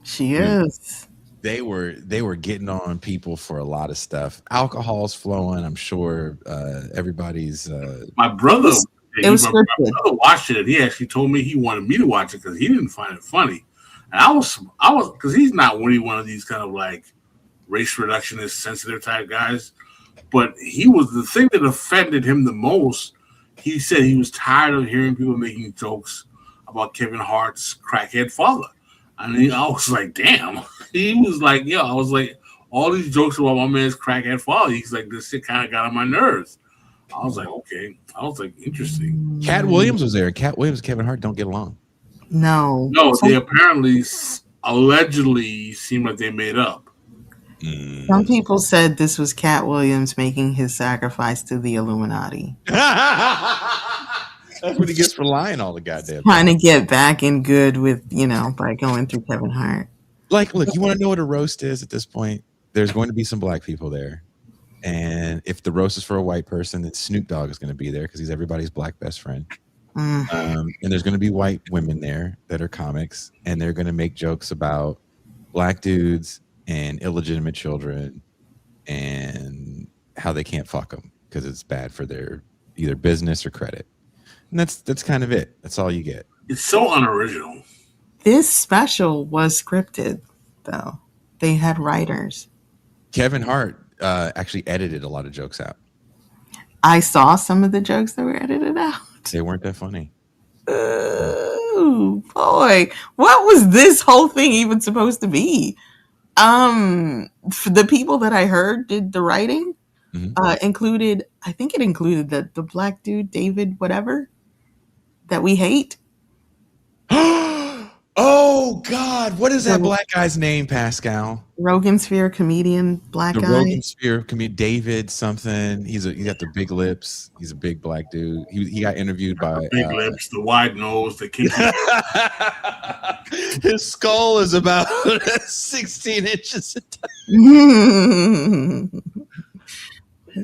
She is. They were getting on people for a lot of stuff. Alcohol's flowing. I'm sure everybody's. My brother. My brother watched it, and he actually told me he wanted me to watch it because he didn't find it funny. And I was because he's not really one of these kind of like race reductionist, sensitive type guys. But he was the thing that offended him the most. He said he was tired of hearing people making jokes about Kevin Hart's crackhead father. I mean, I was like, damn. He was like, I was like, all these jokes about my man's crackhead father. He's like, this shit kind of got on my nerves. I was like, okay. I was like, interesting. Cat Williams was there. Cat Williams and Kevin Hart don't get along. No. They apparently, allegedly seem like they made up. Some people said this was Cat Williams making his sacrifice to the Illuminati. That's what he gets for lying all the goddamn time. Trying to get back in good with, by going through Kevin Hart. Like, look, you want to know what a roast is at this point? There's going to be some black people there. And if the roast is for a white person, then Snoop Dogg is going to be there because he's everybody's black best friend. And there's going to be white women there that are comics, and they're going to make jokes about black dudes and illegitimate children and how they can't fuck them because it's bad for their either business or credit. And that's kind of it. That's all you get. It's so unoriginal. This special was scripted, though. They had writers. Kevin Hart actually edited a lot of jokes out. I saw some of the jokes that were edited out. They weren't that funny. Oh, boy. What was this whole thing even supposed to be? For the people that I heard did the writing, included the black dude, David, whatever, that we hate. Oh God, what is that black guy's name, Pascal? Rogansphere comedian, black guy. Rogansphere comedian, David something. He got the big lips. He's a big black dude. He got interviewed by big lips, the wide nose, the kinky. His skull is about 16 inches.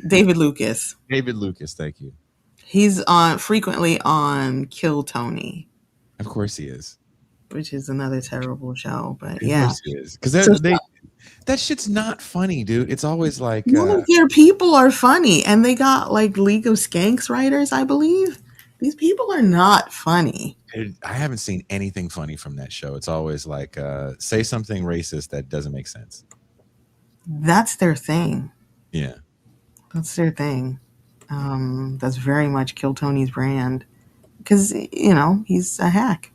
David Lucas. David Lucas, thank you. He's frequently on Kill Tony. Of course he is. Which is another terrible show, but of course he is. Because that shit's not funny, dude. It's always like their people are funny, and they got like League of Skanks writers, I believe. These people are not funny. I haven't seen anything funny from that show. It's always like say something racist that doesn't make sense. That's their thing. Yeah. That's their thing. That's very much Kill Tony's brand. Because, he's a hack.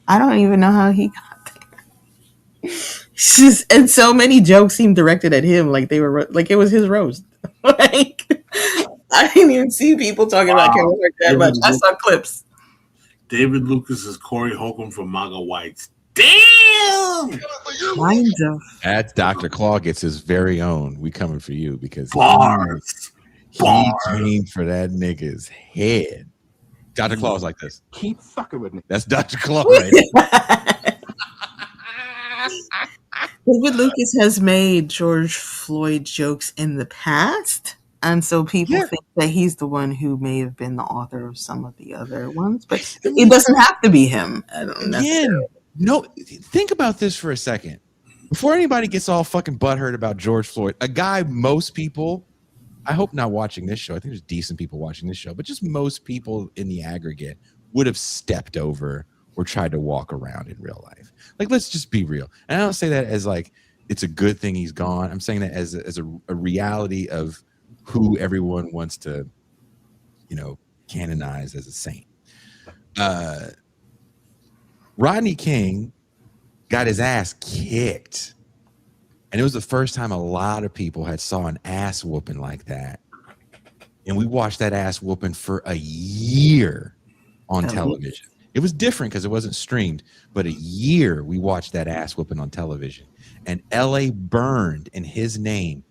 I don't even know how he got there. And so many jokes seemed directed at him, like they were like it was his roast. Like I didn't even see people talking about Kevin Hart that much. I saw clips. David Lucas is Corey Holcomb from MAGA Whites. Damn! Kind of. That's Dr. Claw gets his very own. We coming for you because he came for that nigga's head. Dr. Claw is like this. Keep fucking with me. That's Dr. Claw right there. David Lucas has made George Floyd jokes in the past. And so people Yeah. think that he's the one who may have been the author of some of the other ones, but I it mean, doesn't have to be him. I don't necessarily. again, no, think about this for a second. Before anybody gets all fucking butthurt about George Floyd, a guy most people, I hope not watching this show, I think there's decent people watching this show, but just most people in the aggregate would have stepped over or tried to walk around in real life. Like, let's just be real. And I don't say that as like, it's a good thing he's gone. I'm saying that as a reality of who everyone wants to, you know, canonize as a saint. Rodney King got his ass kicked. And it was the first time a lot of people had saw an ass whooping like that. And we watched that ass whooping for a year on television. It was different because it wasn't streamed, but a year we watched that ass whooping on television. And LA burned in his name.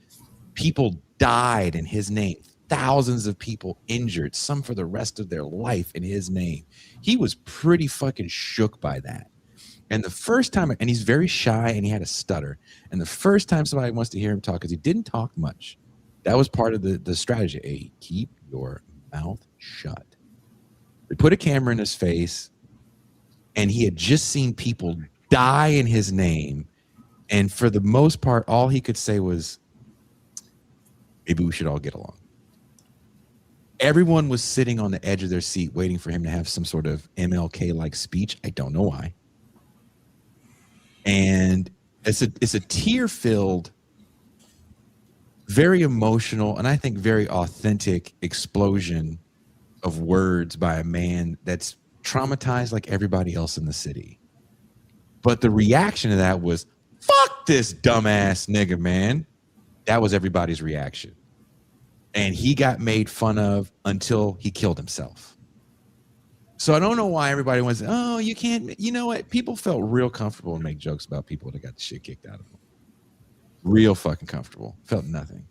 People died in his name. Thousands of people injured, some for the rest of their life in his name. He was pretty fucking shook by that. And the first time, and he's very shy and he had a stutter. And the first time somebody wants to hear him talk, because he didn't talk much, that was part of the strategy. Hey, keep your mouth shut. They put a camera in his face, and he had just seen people die in his name. And for the most part, all he could say was, maybe we should all get along. Everyone was sitting on the edge of their seat waiting for him to have some sort of MLK-like speech. I don't know why. And it's a tear-filled, very emotional, and I think very authentic explosion of words by a man that's traumatized like everybody else in the city. But the reaction to that was, fuck this dumbass nigga, man. That was everybody's reaction. And he got made fun of until he killed himself. So I don't know why everybody wants, oh, you can't, you know what? People felt real comfortable to make jokes about people that got the shit kicked out of them. Real fucking comfortable. Felt nothing.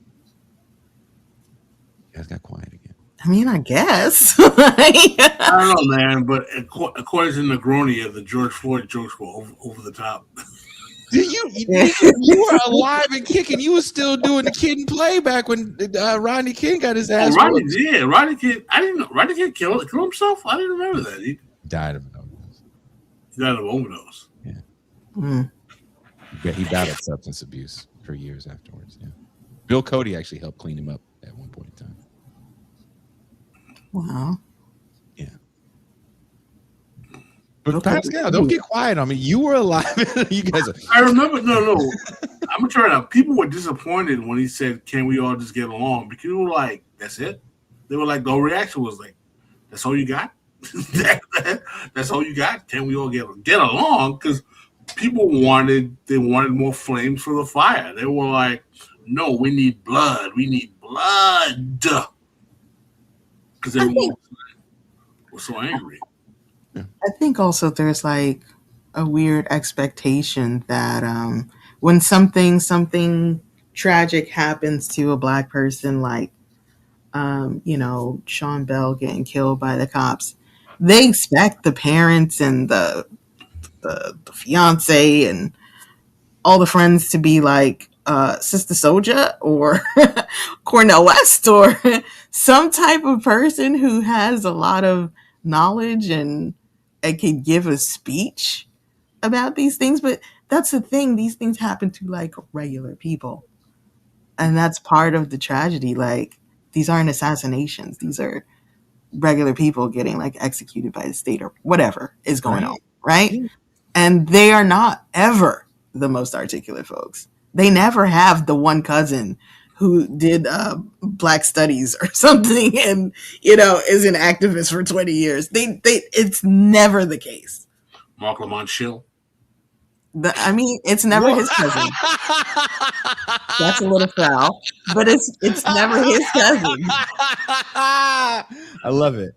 You guys got quiet again. I mean, I guess. I don't know, man, but according to Negroni, the George Floyd jokes were over the top. You were alive and kicking. You were still doing the kid and play back when Rodney King got his ass. Rodney King. I didn't know. Rodney King kill himself. I didn't remember that. He died of an overdose. He died of overdose. Yeah. Mm. He battled substance abuse for years afterwards. Yeah. Bill Cody actually helped clean him up at one point in time. Wow. Yeah. But Pascal, don't get quiet on me. You were alive. You guys are. I remember. No. I'm gonna try it out. People were disappointed when he said, "Can we all just get along?" Because people were like, "That's it." They were like, the whole reaction was like, "That's all you got? That's all you got? Can we all get along?" Because people wanted more flames for the fire. They were like, "No, we need blood. We need blood." Because everyone was so angry. I think also there's like a weird expectation that when something tragic happens to a Black person, like Sean Bell getting killed by the cops, they expect the parents and the fiance and all the friends to be like Sister Soulja or Cornel West or some type of person who has a lot of knowledge and can give a speech about these things. But that's the thing. These things happen to like regular people. And that's part of the tragedy. Like, these aren't assassinations. These are regular people getting like executed by the state or whatever is going on. Right. And they are not ever the most articulate folks. They never have the one cousin who did Black studies or something and, is an activist for 20 years. It's never the case. Mark Lamont Schill. It's never his cousin. That's a little foul, but it's never his cousin. I love it.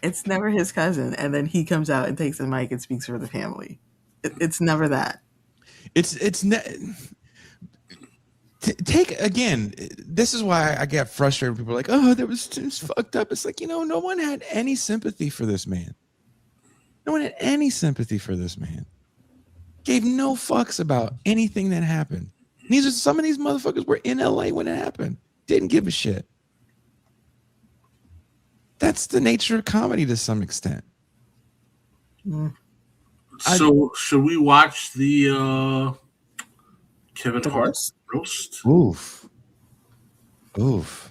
It's never his cousin. And then he comes out and takes the mic and speaks for the family. It's never that. Take again. This is why I get frustrated. People are like, "Oh, it's fucked up." It's like, no one had any sympathy for this man. No one had any sympathy for this man. Gave no fucks about anything that happened. Some of these motherfuckers were in LA when it happened. didn't give a shit. That's the nature of comedy to some extent. So should we watch the Kevin Hart roast? Oof.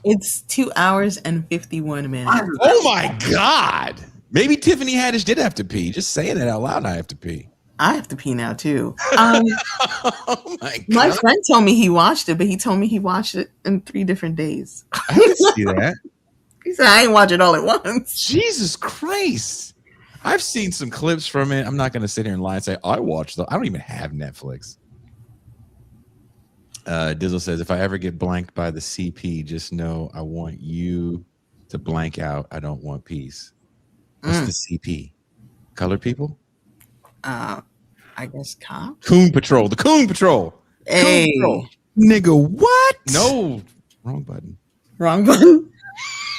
It's 2 hours and 51 minutes. Oh my God. Maybe Tiffany Haddish did have to pee. Just saying it out loud, I have to pee. I have to pee now too. Oh my God. My friend told me he watched it, but he told me he watched it in 3 different days. I can see that. He said I ain't watch it all at once. Jesus Christ. I've seen some clips from it. I'm not going to sit here and lie and say I watched them. I don't even have Netflix. Dizzle says, if I ever get blanked by the CP, just know I want you to blank out. I don't want peace. What's the CP? Colored people? I guess cop. Coon Patrol. The Coon Patrol. Hey. Coon Patrol. Nigga, what? No. Wrong button. Wrong button.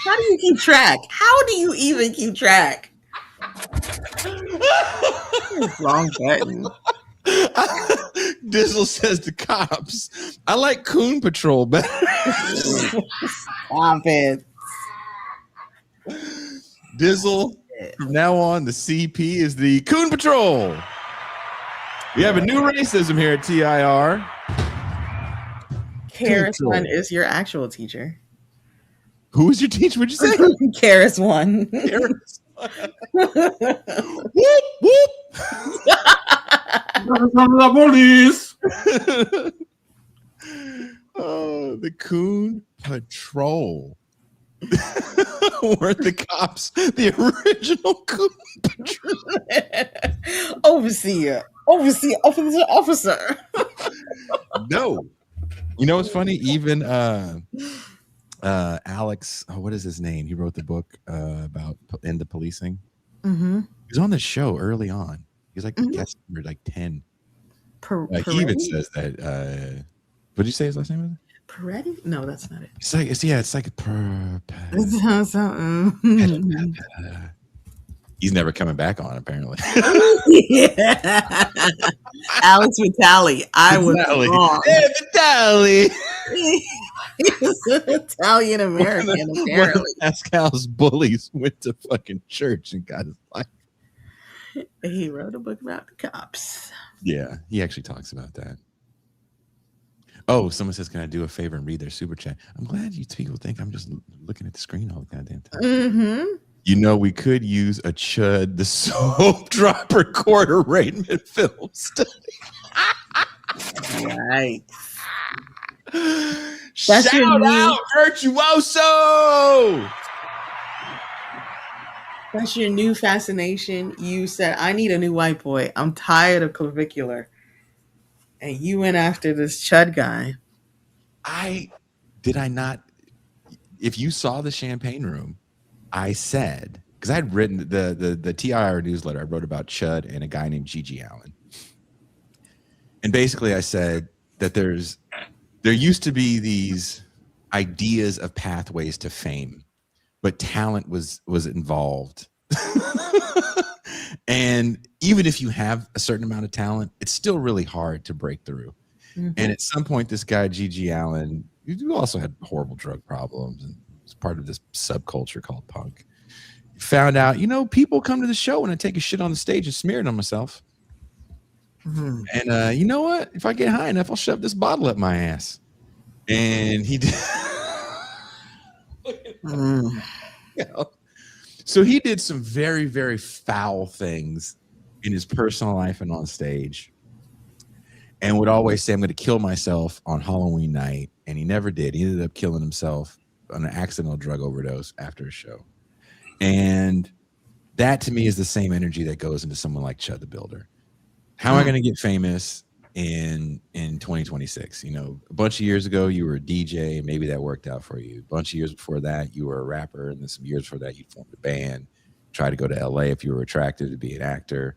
How do you keep track? How do you even keep track? Wrong button. Dizzle says the cops. I like Coon Patrol better. Stop it. Dizzle, from now on, the CP is the Coon Patrol. We have a new racism here at TIR. Karis one is your actual teacher. Who is your teacher? What'd you say? Karis one. Whoop, whoop. The police. Oh, the Coon Patrol. Weren't the cops the original Coon Patrol? Overseer, officer. No. You know what's funny? Even Alex, what is his name? He wrote the book about end of policing. Mm-hmm. He was on the show early on. He was like guest number like 10. He even says that. What did you say his last name was? Peretti? No, that's not it. It's like it's like he's never coming back on apparently. Yeah. Alex Vitale. I was wrong. Hey, Vitale. He was an Italian American, apparently. One of Pascal's bullies went to fucking church and got his life. He wrote a book about the cops. Yeah, he actually talks about that. Oh, someone says, can I do a favor and read their super chat? I'm glad you people think I'm just looking at the screen all the goddamn time. Mm-hmm. You know, we could use a Chudd, the soap dropper quarter Raymond film study. Right. Shout out Virtuoso! That's your new fascination. You said, I need a new white boy. I'm tired of clavicular. And you went after this Chudd guy. Did I not? If you saw the Champagne Room, I said, because I had written the TIR newsletter, I wrote about Chudd and a guy named Gigi Allen. And basically I said that there used to be these ideas of pathways to fame, but talent was involved. And even if you have a certain amount of talent, it's still really hard to break through. Mm-hmm. And at some point, this guy, Gigi Allen, who also had horrible drug problems and was part of this subculture called punk, found out, people come to the show and I take a shit on the stage and smear it on myself. Mm-hmm. And you know what? If I get high enough, I'll shove this bottle up my ass. And he did. So he did some very, very foul things in his personal life and on stage, and would always say, I'm going to kill myself on Halloween night. And he never did. He ended up killing himself on an accidental drug overdose after a show. And that to me is the same energy that goes into someone like Chudd the Builder. How am I going to get famous in 2026? A bunch of years ago, you were a DJ. Maybe that worked out for you. A bunch of years before that, you were a rapper. And then some years before that, you formed a band, try to go to LA if you were attractive to be an actor.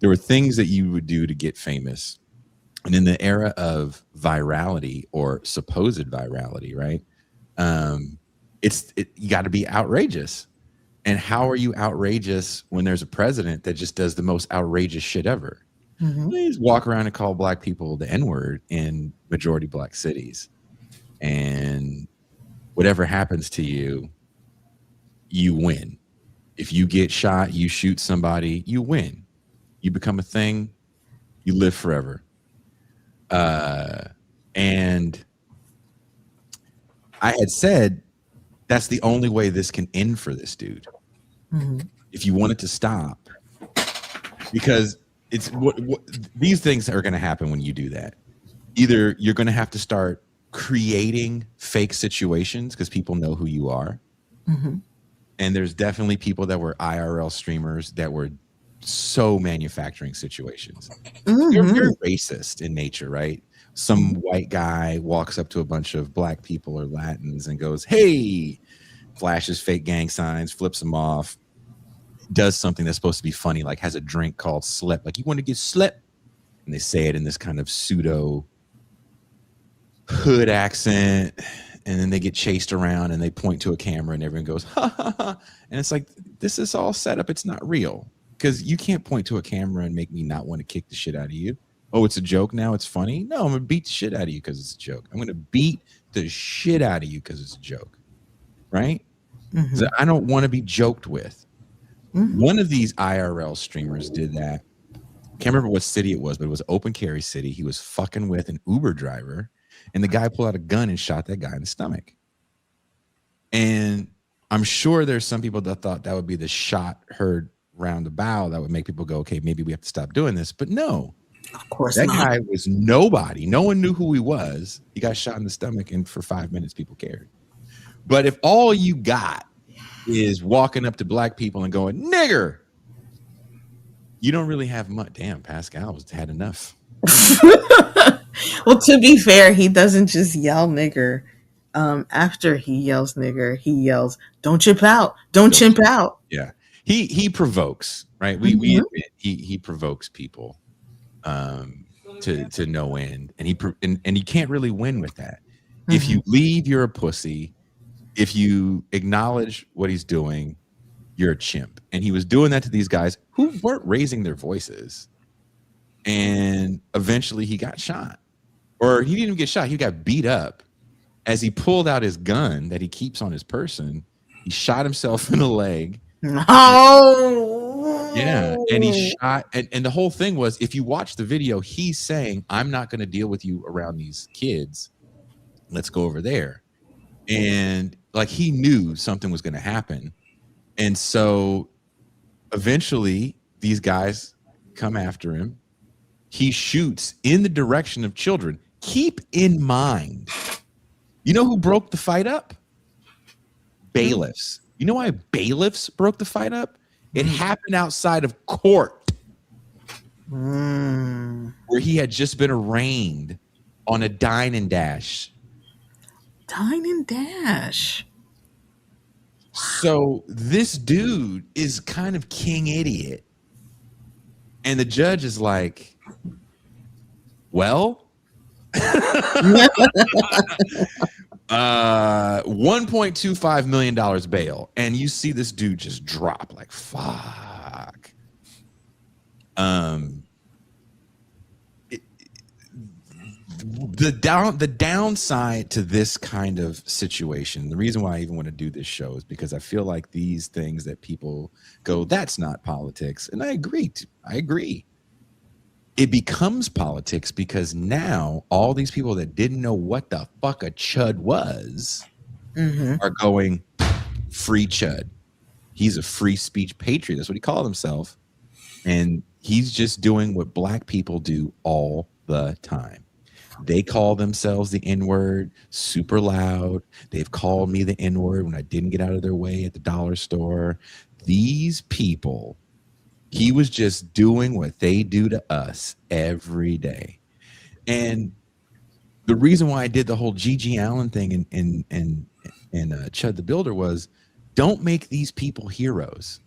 There were things that you would do to get famous. And in the era of virality or supposed virality, right? You got to be outrageous. And how are you outrageous when there's a president that just does the most outrageous shit ever? Mm-hmm. They just walk around and call black people the N-word in majority black cities. And whatever happens to you, you win. If you get shot, you shoot somebody, you win. You become a thing, you live forever. And I had said that's the only way this can end for this dude. If you want it to stop, because it's what these things are going to happen when you do that. Either you're going to have to start creating fake situations because people know who you are. And there's definitely people that were IRL streamers that were so manufacturing situations. They're very racist in nature, right? Some white guy walks up to a bunch of black people or Latins and goes, hey, flashes fake gang signs, flips them off, does something that's supposed to be funny, like has a drink called slip. Like, you want to get slip? And they say it in this kind of pseudo hood accent. And then they get chased around and they point to a camera and everyone goes, ha, ha, ha. And it's like, this is all set up. It's not real. Because you can't point to a camera and make me not want to kick the shit out of you. Oh, it's a joke now? It's funny? No, I'm going to beat the shit out of you because it's a joke. I'm going to beat the shit out of you because it's a joke. Right? So I don't want to be joked with. One of these IRL streamers did that. Can't remember what city it was, but it was open carry city. He was fucking with an Uber driver. And the guy pulled out a gun and shot that guy in the stomach. And I'm sure there's some people that thought that would be the shot heard round the bow that would make people go, okay, maybe we have to stop doing this. But no, Of course that not. guy was nobody. No one knew who he was. He got shot in the stomach, and for 5 minutes, people cared. But if all you got is walking up to black people and going, nigger, you don't really have much. Damn, Pascal had enough. Well, to be fair, he doesn't just yell nigger. After he yells nigger, he yells, don't chimp out. Don't chimp out. Yeah. He provokes, right? We admit he provokes people to no end. And you can't really win with that. If you leave, you're a pussy. If you acknowledge what he's doing, you're a chimp. And he was doing that to these guys who weren't raising their voices. And eventually he got shot. Or he didn't even get shot. He got beat up. As he pulled out his gun that he keeps on his person, he shot himself in the leg. No. Yeah. And he shot. And the whole thing was, if you watch the video, he's saying, I'm not going to deal with you around these kids. Let's go over there. And like, he knew something was going to happen. And so eventually these guys come after him. He shoots in the direction of children. Keep in mind, you know who broke the fight up? Bailiffs. You know why bailiffs broke the fight up? It happened outside of court where he had just been arraigned on a dine and dash. Dine and dash. So this dude is kind of king idiot. And the judge is like, well, $1.25 million bail. And you see this dude just drop like, fuck. The downside to this kind of situation, the reason why I even want to do this show is because I feel like these things that people go, that's not politics. And I agree. It becomes politics because now all these people that didn't know what the fuck a Chudd was are going, free Chudd. He's a free speech patriot. That's what he called himself. And he's just doing what black people do all the time. They call themselves the N-word super loud. They've called me the N-word when I didn't get out of their way at the dollar store. These people, he was just doing what they do to us every day. And the reason why I did the whole ALin thing and Chudd the Builder was, don't make these people heroes.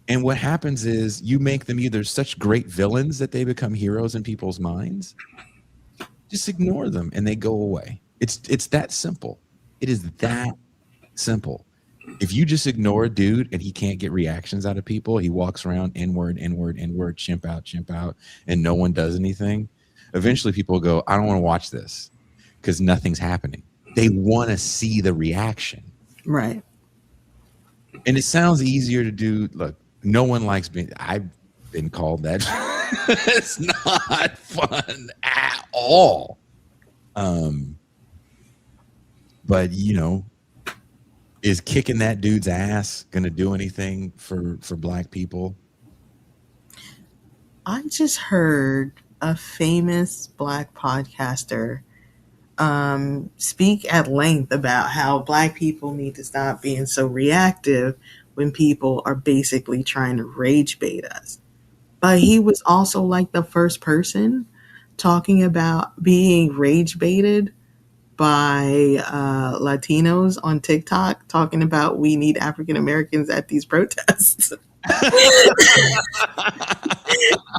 And what happens is you make them either such great villains that they become heroes in people's minds. Just ignore them and they go away. It's that simple. It is that simple. If you just ignore a dude and he can't get reactions out of people, he walks around N-word, N-word, N-word, chimp out, and no one does anything. Eventually people go, I don't want to watch this because nothing's happening. They want to see the reaction. Right. And it sounds easier to do. Look, no one likes being, I've been called that. It's not fun at all. But is kicking that dude's ass gonna do anything for black people? I just heard a famous black podcaster speak at length about how black people need to stop being so reactive when people are basically trying to rage bait us. But he was also like the first person talking about being rage baited by Latinos on TikTok, talking about we need African Americans at these protests.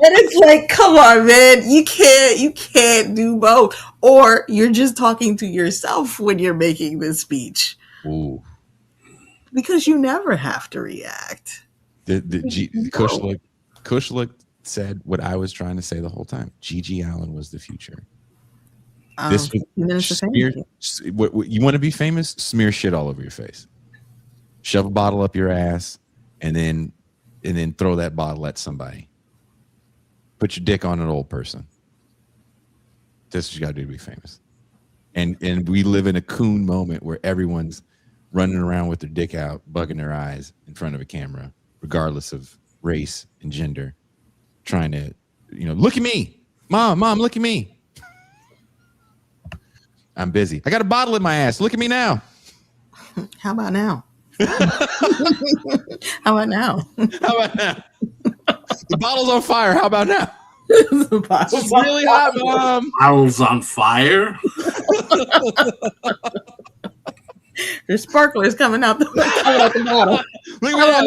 And it's like, come on, man, you can't do both. Or you're just talking to yourself when you're making this speech. Ooh. Because you never have to react. Kush said what I was trying to say the whole time. Gigi Allen was the future. This was what you want to be famous? Smear shit all over your face. Shove a bottle up your ass, and then throw that bottle at somebody. Put your dick on an old person. That's what you got to do to be famous. And we live in a coon moment where everyone's running around with their dick out, bugging their eyes in front of a camera, regardless of race and gender, trying to, look at me, mom, look at me. I'm busy. I got a bottle in my ass. Look at me now. How about now? How about now? How about now? The bottle's on fire. How about now? It's really hot, Mom. Bottle's on fire. There's sparklers coming out the bottle. Look at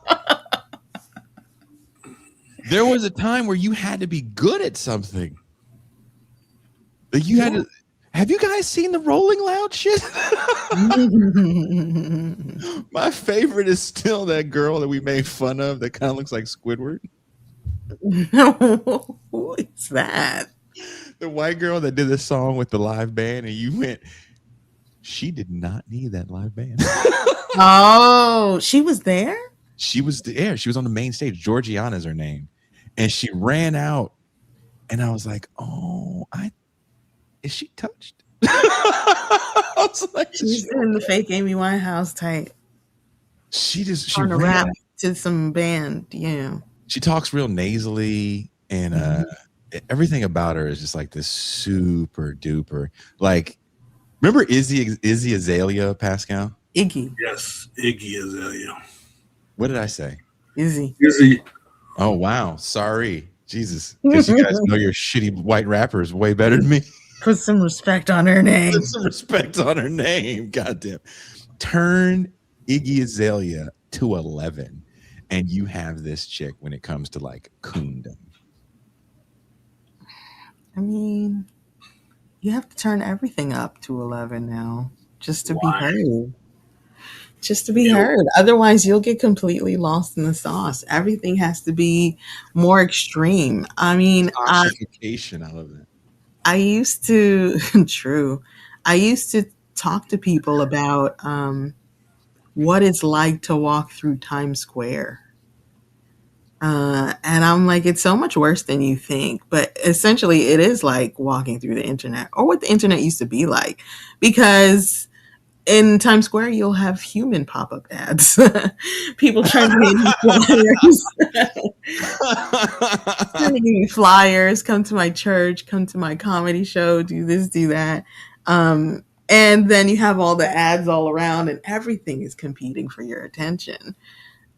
that. There was a time where you had to be good at something. Like you had to. Have you guys seen the Rolling Loud shit? My favorite is still that girl that we made fun of that kind of looks like Squidward. No, who is that? The white girl that did the song with the live band, and you went, she did not need that live band. Oh, she was there? She was there. She was on the main stage. Georgiana is her name. And she ran out, and I was like, oh, is she touched? I was like, she's in the fake Amy Winehouse type. She on a rap to some band, yeah. She talks real nasally, and everything about her is just like this super duper. Like, remember Izzy Azalea, Pascal? Iggy. Yes, Iggy Azalea. What did I say? Izzy. Oh wow, sorry, Jesus, because you guys know your shitty white rappers way better than me. Put some respect on her name. Put some respect on her name. Goddamn. Turn Iggy Azalea to 11, and you have this chick when it comes to like Coon-Demic. I mean, you have to turn everything up to 11 now just to be heard. Just to be heard. Otherwise, you'll get completely lost in the sauce. Everything has to be more extreme. I mean, I love that. I used to, true. I used to talk to people about what it's like to walk through Times Square. And I'm like, it's so much worse than you think. But essentially, it is like walking through the internet, or what the internet used to be like. Because in Times Square, you'll have human pop-up ads. People trying to make me flyers, come to my church, come to my comedy show, do this, do that. And then you have all the ads all around, and everything is competing for your attention.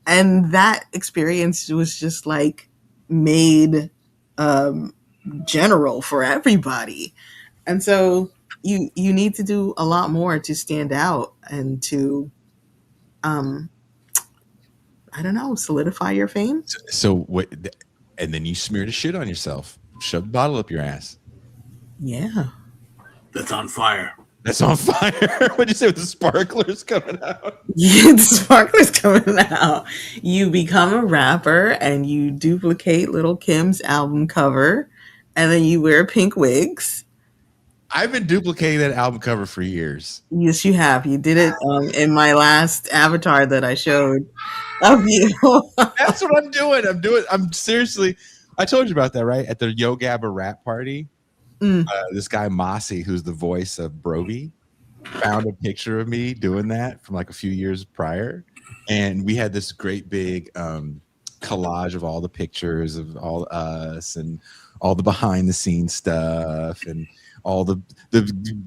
And that experience was just like made general for everybody. And so you need to do a lot more to stand out and to, I don't know, solidify your fame. So what? And then you smear the shit on yourself. Shove the bottle up your ass. Yeah. That's on fire. That's on fire. What'd you say with the sparklers coming out? Yeah, the sparklers coming out. You become a rapper and you duplicate Lil' Kim's album cover, and then you wear pink wigs. I've been duplicating that album cover for years. Yes, you have. You did it in my last avatar that I showed of you. That's what I'm doing. I'm seriously. I told you about that, right? At the Yo Gabba rap party, this guy Mossy, who's the voice of Brovy, found a picture of me doing that from like a few years prior, and we had this great big collage of all the pictures of all us and all the behind the scenes stuff and all the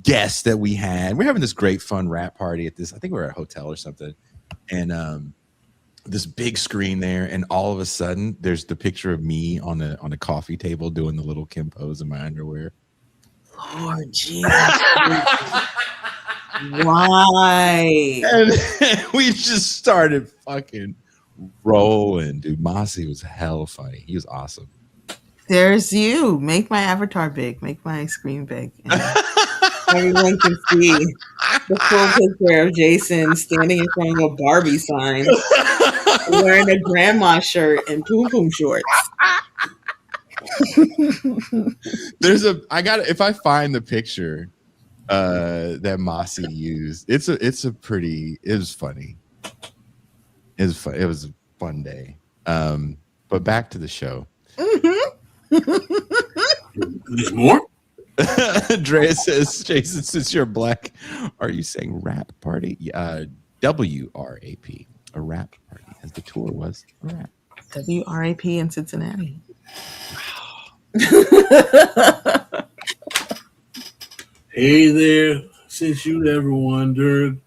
guests that we had. We're having this great fun rap party at this. I think we were at a hotel or something, and this big screen there, and all of a sudden there's the picture of me on a coffee table doing the little Kim pose in my underwear. Lord Jesus. Why? And we just started fucking rolling, dude. Mossy was hella funny. He was awesome. There's you. Make my avatar big. Make my screen big. And everyone can see the full picture of Jason standing in front of a Barbie sign, wearing a grandma shirt and poom poom shorts. If I find the picture that Mossy used, it was funny. It was a fun day. But back to the show. There's more? Andrea says, Jason, since you're black, are you saying rap party? WRAP, a rap party, as the tour was a rap. WRAP in Cincinnati. Hey there, since you never wondered.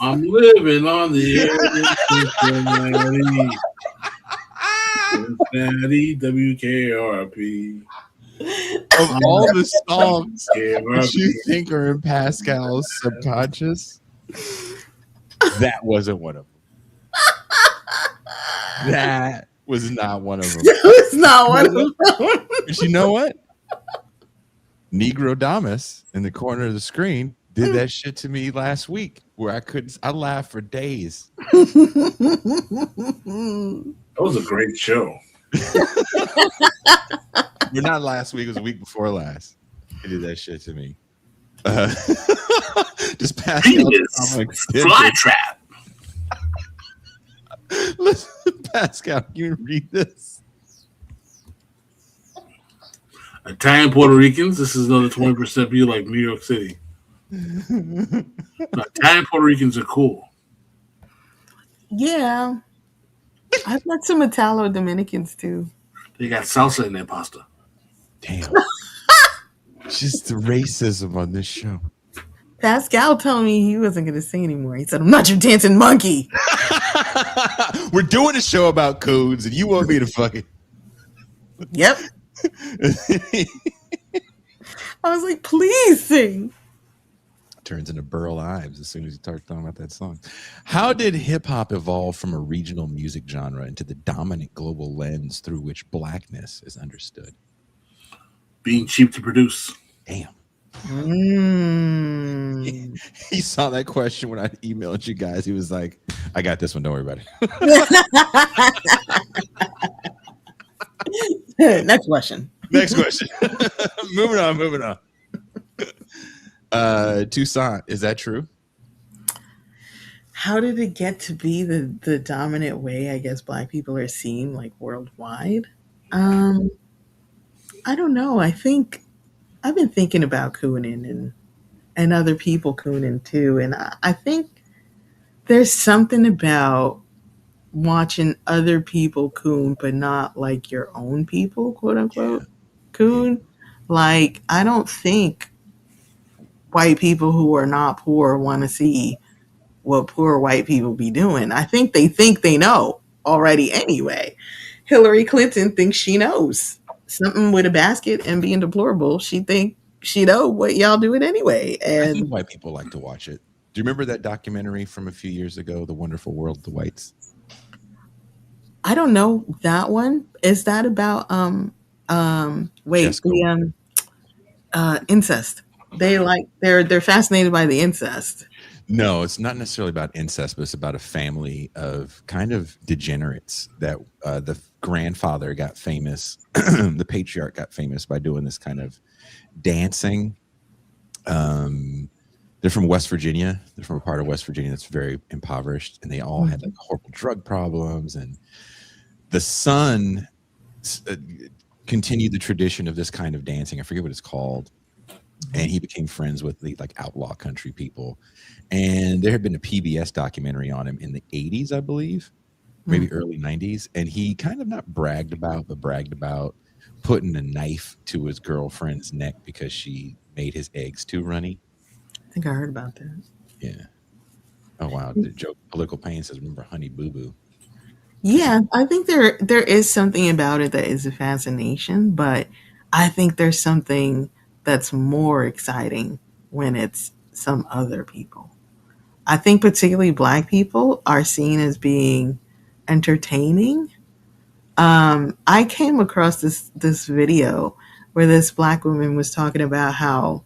I'm living on the edge of Cincinnati. Cincinnati, WKRP. Of all the songs that you think are in Pascal's subconscious, that wasn't one of them. That was not one of them. It's not one of them. But you know what? Negro Damas in the corner of the screen did that shit to me last week where I laughed for days. That was a great show. But not last week, it was a week before last. He did that shit to me. Just Pascal. Fly trap. Listen, Pascal, can you read this? Italian Puerto Ricans, this is another 20% view like New York City. Italian Puerto Ricans are cool. Yeah. I've met some Italo Dominicans too. They got salsa in their pasta. Damn. Just the racism on this show. Pascal told me he wasn't going to sing anymore. He said, I'm not your dancing monkey. We're doing a show about Coons, and you want me to fucking... Yep. I was like, please sing. Turns into Burl Ives as soon as you start talking about that song. How did hip-hop evolve from a regional music genre into the dominant global lens through which blackness is understood? Being cheap to produce. Damn. He saw that question when I emailed you guys. He was like, I got this one. Don't worry about it. Next question. Moving on. Toussaint, is that true? How did it get to be the dominant way, I guess, black people are seen like worldwide? I don't know. I think I've been thinking about cooning and other people cooning too. And I think there's something about watching other people coon, but not like your own people, quote unquote, coon. Like, I don't think white people who are not poor want to see what poor white people be doing. I think they know already anyway. Hillary Clinton thinks she knows something with a basket and being deplorable. She think she know what y'all doing anyway. And I think white people like to watch it. Do you remember that documentary from a few years ago, The Wonderful World of the Whites? I don't know that one. Is that about incest? They're fascinated by the incest. No, it's not necessarily about incest, but it's about a family of kind of degenerates that the grandfather got famous, the patriarch got famous by doing this kind of dancing. They're from West Virginia. They're from a part of West Virginia that's very impoverished, and they all had like horrible drug problems. And the son continued the tradition of this kind of dancing. I forget what it's called. And he became friends with the like outlaw country people. And there had been a PBS documentary on him in the 80s, I believe, maybe early 90s. And he kind of not bragged about, but bragged about putting a knife to his girlfriend's neck because she made his eggs too runny. I think I heard about that. Yeah. Oh, wow. The joke, Political Pain says, remember Honey Boo Boo. Yeah, I think there is something about it that is a fascination, but I think there's something that's more exciting when it's some other people. I think particularly Black people are seen as being entertaining. I came across this video where this Black woman was talking about how,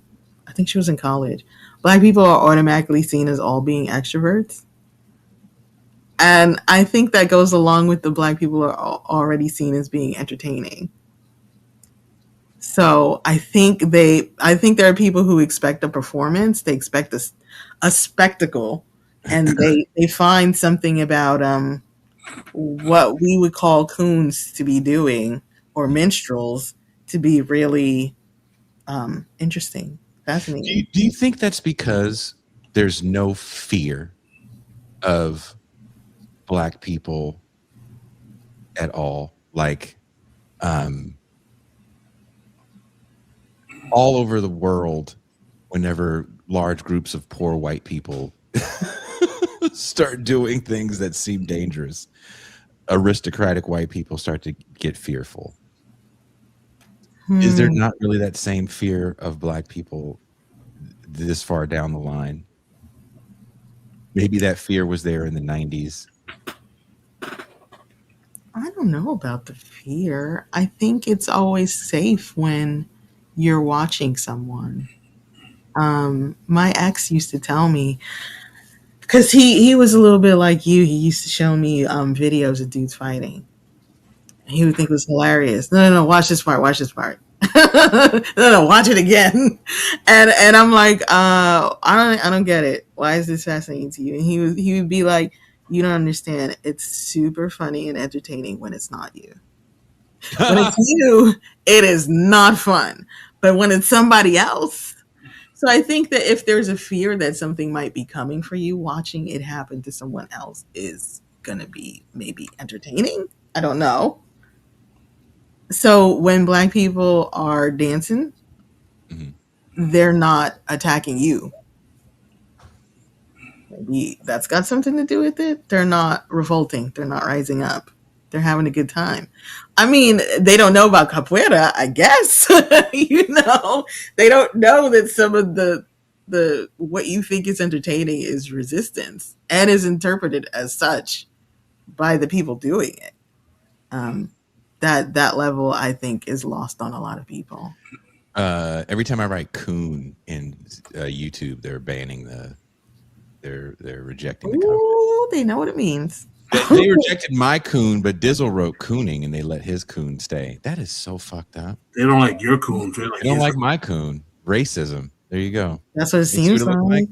I think she was in college, Black people are automatically seen as all being extroverts. And I think that goes along with the Black people are already seen as being entertaining. So I think there are people who expect a performance, they expect a spectacle, and they find something about what we would call coons to be doing, or minstrels to be really interesting, fascinating. Do you think that's because there's no fear of Black people at all? Like, all over the world, whenever large groups of poor white people start doing things that seem dangerous, aristocratic white people start to get fearful. Is there not really that same fear of Black people this far down the line? Maybe that fear was there in the 90s. I don't know about the fear. I think it's always safe when you're watching someone. My ex used to tell me, because he was a little bit like you, he used to show me videos of dudes fighting. He would think it was hilarious. No, watch this part. No, watch it again. And I'm like, I don't get it. Why is this fascinating to you? And he would be like, you don't understand. It's super funny and entertaining when it's not you. When it's you, it is not fun. But when it's somebody else, so I think that if there's a fear that something might be coming for you, watching it happen to someone else is gonna be maybe entertaining. I don't know. So when Black people are dancing, they're not attacking you. Maybe that's got something to do with it. They're not revolting. They're not rising up. They're having a good time. I mean, they don't know about capoeira, I guess. They don't know that some of the what you think is entertaining is resistance and is interpreted as such by the people doing it. That level, I think, is lost on a lot of people. Every time I write coon in YouTube, they're banning they're rejecting the comment. Ooh, they know what it means. They rejected my coon, but Dizzle wrote cooning and they let his coon stay. That is so fucked up. They don't like your coon. They don't like my coon. Racism. There you go. That's what it seems like. You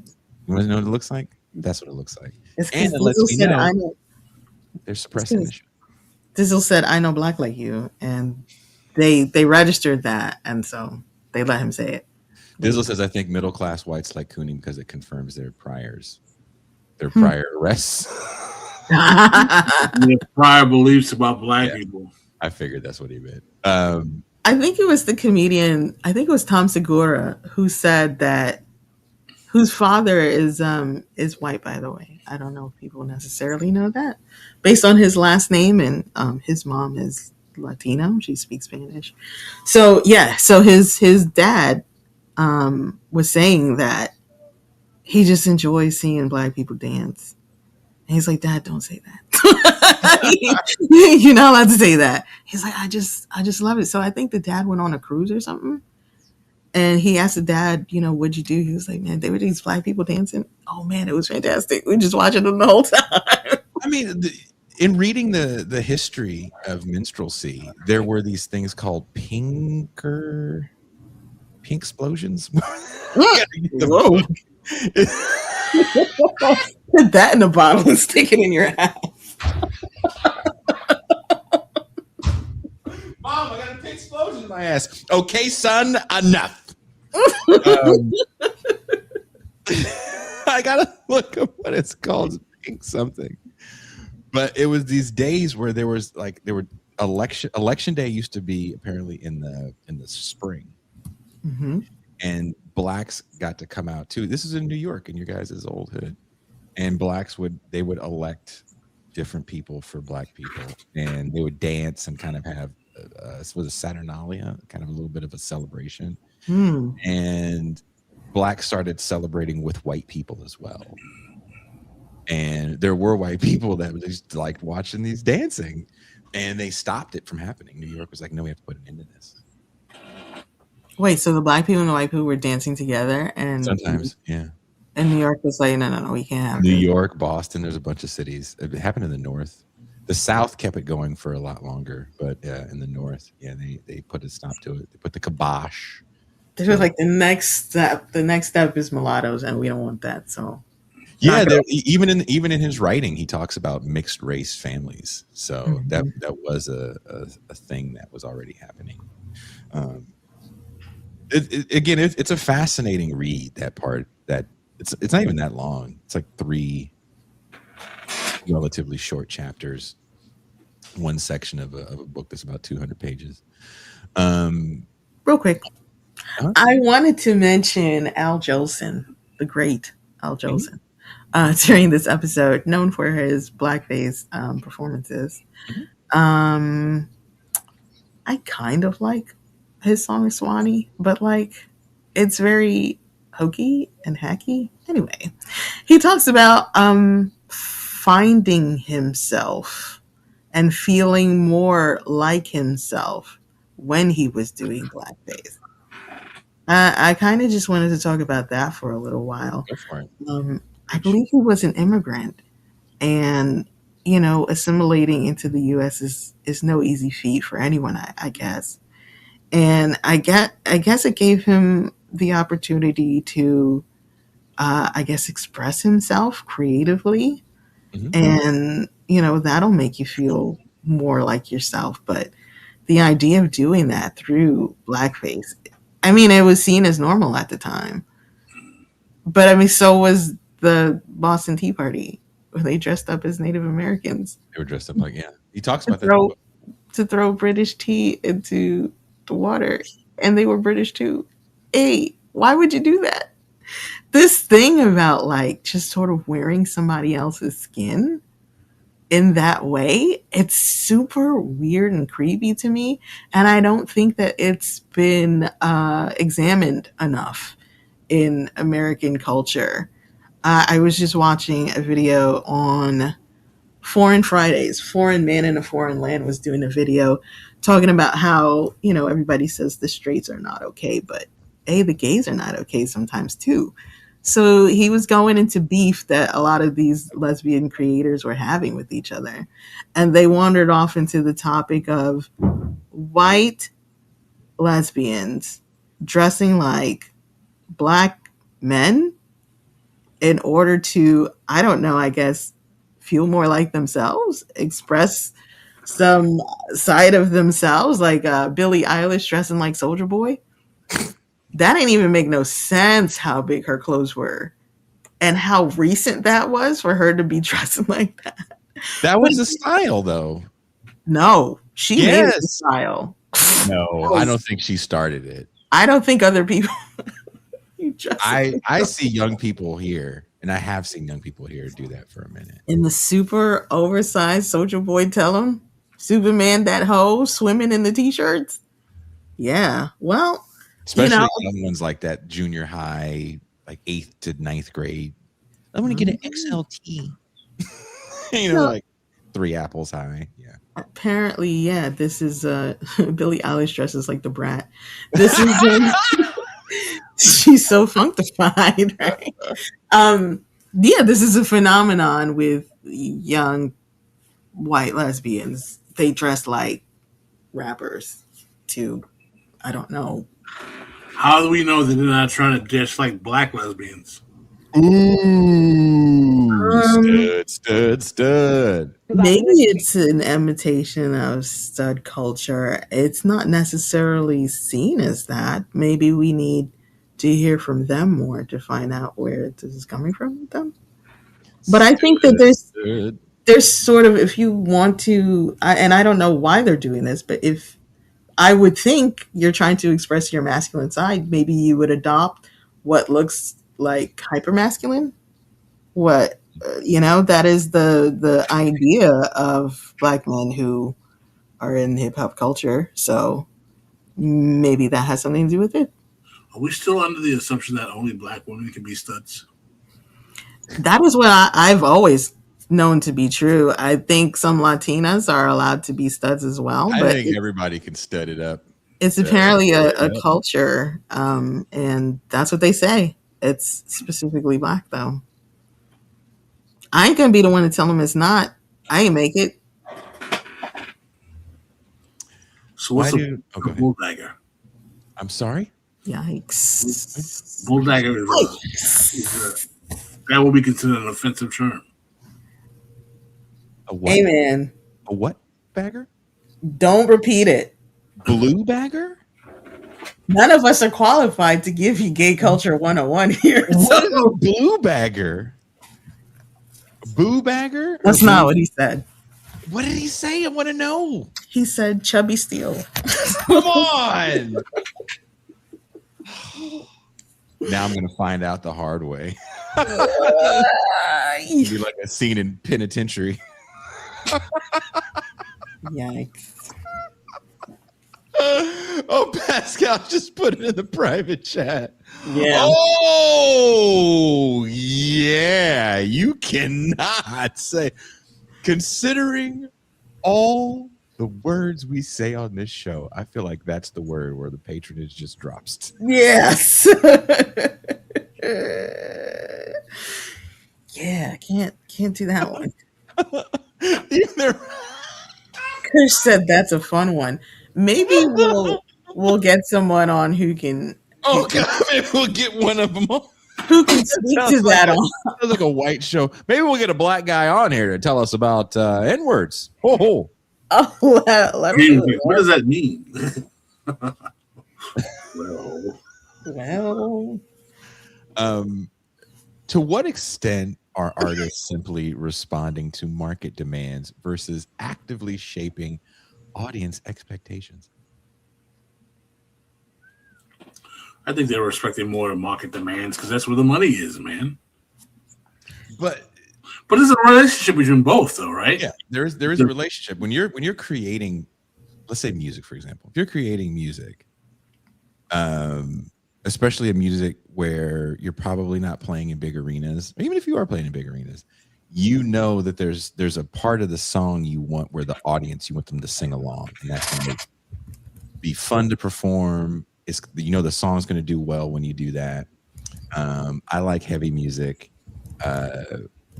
want to know what it looks like? That's what it looks like. It's and it lets me know they're suppressing this. Dizzle said, I know Black like you. And they registered that. And so they let him say it. Dizzle says, I think middle-class whites like cooning because it confirms their prior arrests. Their prior beliefs about Black people. I figured that's what he meant. I think it was the comedian, I think it was Tom Segura, who said that, whose father is white, by the way. I don't know if people necessarily know that. Based on his last name, and his mom is Latino. She speaks Spanish. So, yeah, so his dad was saying that he just enjoys seeing Black people dance. And he's like, Dad, don't say that. You're not allowed to say that. He's like, I just love it. So I think the dad went on a cruise or something. And he asked the dad, what'd you do? He was like, man, they were these black people dancing. Oh man, it was fantastic. We just watching them the whole time. I mean, in reading the history of minstrelsy, there were these things called pink explosions. Whoa. Put that in a bottle and stick it in your house. Mom, I got a pink explosion in my ass. Okay, son, enough. I gotta look up what it's called. Pink something. But it was these days where there were election day used to be apparently in the spring, Mm-hmm. and blacks got to come out too. This is in New York, in your guys' old hood, and blacks would elect different people for black people, and they would dance and kind of have was a Saturnalia, kind of a little bit of a celebration, and blacks started celebrating with white people as well. And there were white people that just liked watching these dancing, and they stopped it from happening. New York was like, no, we have to put an end to this. Wait, so the black people and the white people were dancing together, and Sometimes, yeah. And New York was like, no, we can't have New this. York, Boston, there's a bunch of cities. It happened in the North. The South kept it going for a lot longer, but in the North, yeah, they put a stop to it. They put the kibosh. They were like, the next step is mulattoes, and we don't want that. So yeah, even in his writing, he talks about mixed race families. So that was a thing that was already happening. It's a fascinating read. That part that it's not even that long. It's like 3 relatively short chapters, one section of a book that's about 200 pages. Real quick, I wanted to mention Al Jolsen, the great Al Jolsen, during this episode, known for his blackface performances. I kind of like his song Swanee, but it's very hokey and hacky. Anyway, he talks about finding himself and feeling more like himself when he was doing blackface. I kind of just wanted to talk about that for a little while. Go for it. I believe he was an immigrant, and assimilating into the U.S. is no easy feat for anyone, I guess. And I guess it gave him the opportunity to, express himself creatively, and that'll make you feel more like yourself. But the idea of doing that through blackface, it was seen as normal at the time. But so was the Boston Tea Party, where they dressed up as Native Americans. They were dressed up he talks about that. To throw British tea into the water, and they were British too. Hey, why would you do that? This thing about just sort of wearing somebody else's skin in that way, it's super weird and creepy to me, and I don't think that it's been examined enough in American culture. I was just watching a video on Foreign Fridays. Foreign Man in a Foreign Land was doing a video talking about how, everybody says the straights are not okay, but the gays are not okay sometimes too. So he was going into beef that a lot of these lesbian creators were having with each other. And they wandered off into the topic of white lesbians dressing like black men in order to, I don't know, I guess, feel more like themselves, express some side of themselves, like Billie Eilish dressing like Soulja Boy. That didn't even make no sense how big her clothes were and how recent that was for her to be dressing like that. That was the style, though. No, she made the style. No, I don't think she started it. I don't think other people. I see young people here, and I have seen young people here do that for a minute. In the super oversized Soulja Boy, tell him Superman that hoe swimming in the t-shirts. Yeah, well, especially young ones like that, junior high, like 8th to 9th grade. I want to get an XLT. Like 3 apples high. Yeah. Apparently, yeah. This is Billie Eilish dresses like the brat. This is She's so funkified, right? Yeah, this is a phenomenon with young white lesbians. They dress like rappers to, I don't know. How do we know that they're not trying to dress like black lesbians? Ooh, Um, stud. Maybe it's an imitation of stud culture. It's not necessarily seen as that. Maybe we need to hear from them more to find out where this is coming from with them. But I think that Stud. there's sort of, if you want to, and I don't know why they're doing this, but if I would think you're trying to express your masculine side, maybe you would adopt what looks like hypermasculine. What that is the idea of black men who are in hip hop culture. So maybe that has something to do with it. Are we still under the assumption that only black women can be studs? That is what I've always known to be true. I think some Latinas are allowed to be studs as well, I but think everybody can stud it up. it's apparently a culture, and that's what they say. It's specifically black, though. I ain't gonna be the one to tell them it's not. I ain't make it. So what's Why a bulldagger? I'm sorry? Yikes. Bulldagger that will be considered an offensive term. A what? Amen. A what bagger? Don't repeat it. Blue bagger? None of us are qualified to give you gay culture 101 here. What is a blue bagger? Boo bagger? That's not what he said. What did he say? I want to know. He said chubby steel. Come on. Now I'm going to find out the hard way. It'd be like a scene in Penitentiary. Yikes. Oh, Pascal just put it in the private chat. Yeah. Oh, yeah. You cannot say, considering all the words we say on this show, I feel like that's the word where the patronage just drops. Yes. Yeah, can't do that one. Kush said that's a fun one. Maybe we'll get someone on who can. Oh God, maybe we'll get one of them on. Who can speak to that on? Sounds like a white show. Maybe we'll get a black guy on here to tell us about N-words. Oh, what does that mean? Well. To what extent are artists simply responding to market demands versus actively shaping audience expectations? I think they're respecting more of market demands because that's where the money is, man. But there's a relationship between both, though, right? Yeah, there is a relationship when you're creating, let's say music, for example. If you're creating music, especially a music where you're probably not playing in big arenas, or even if you are playing in big arenas, you know that there's a part of the song you want where the audience, you want them to sing along, and that's going to be fun to perform. It's, the song's going to do well when you do that. I like heavy music.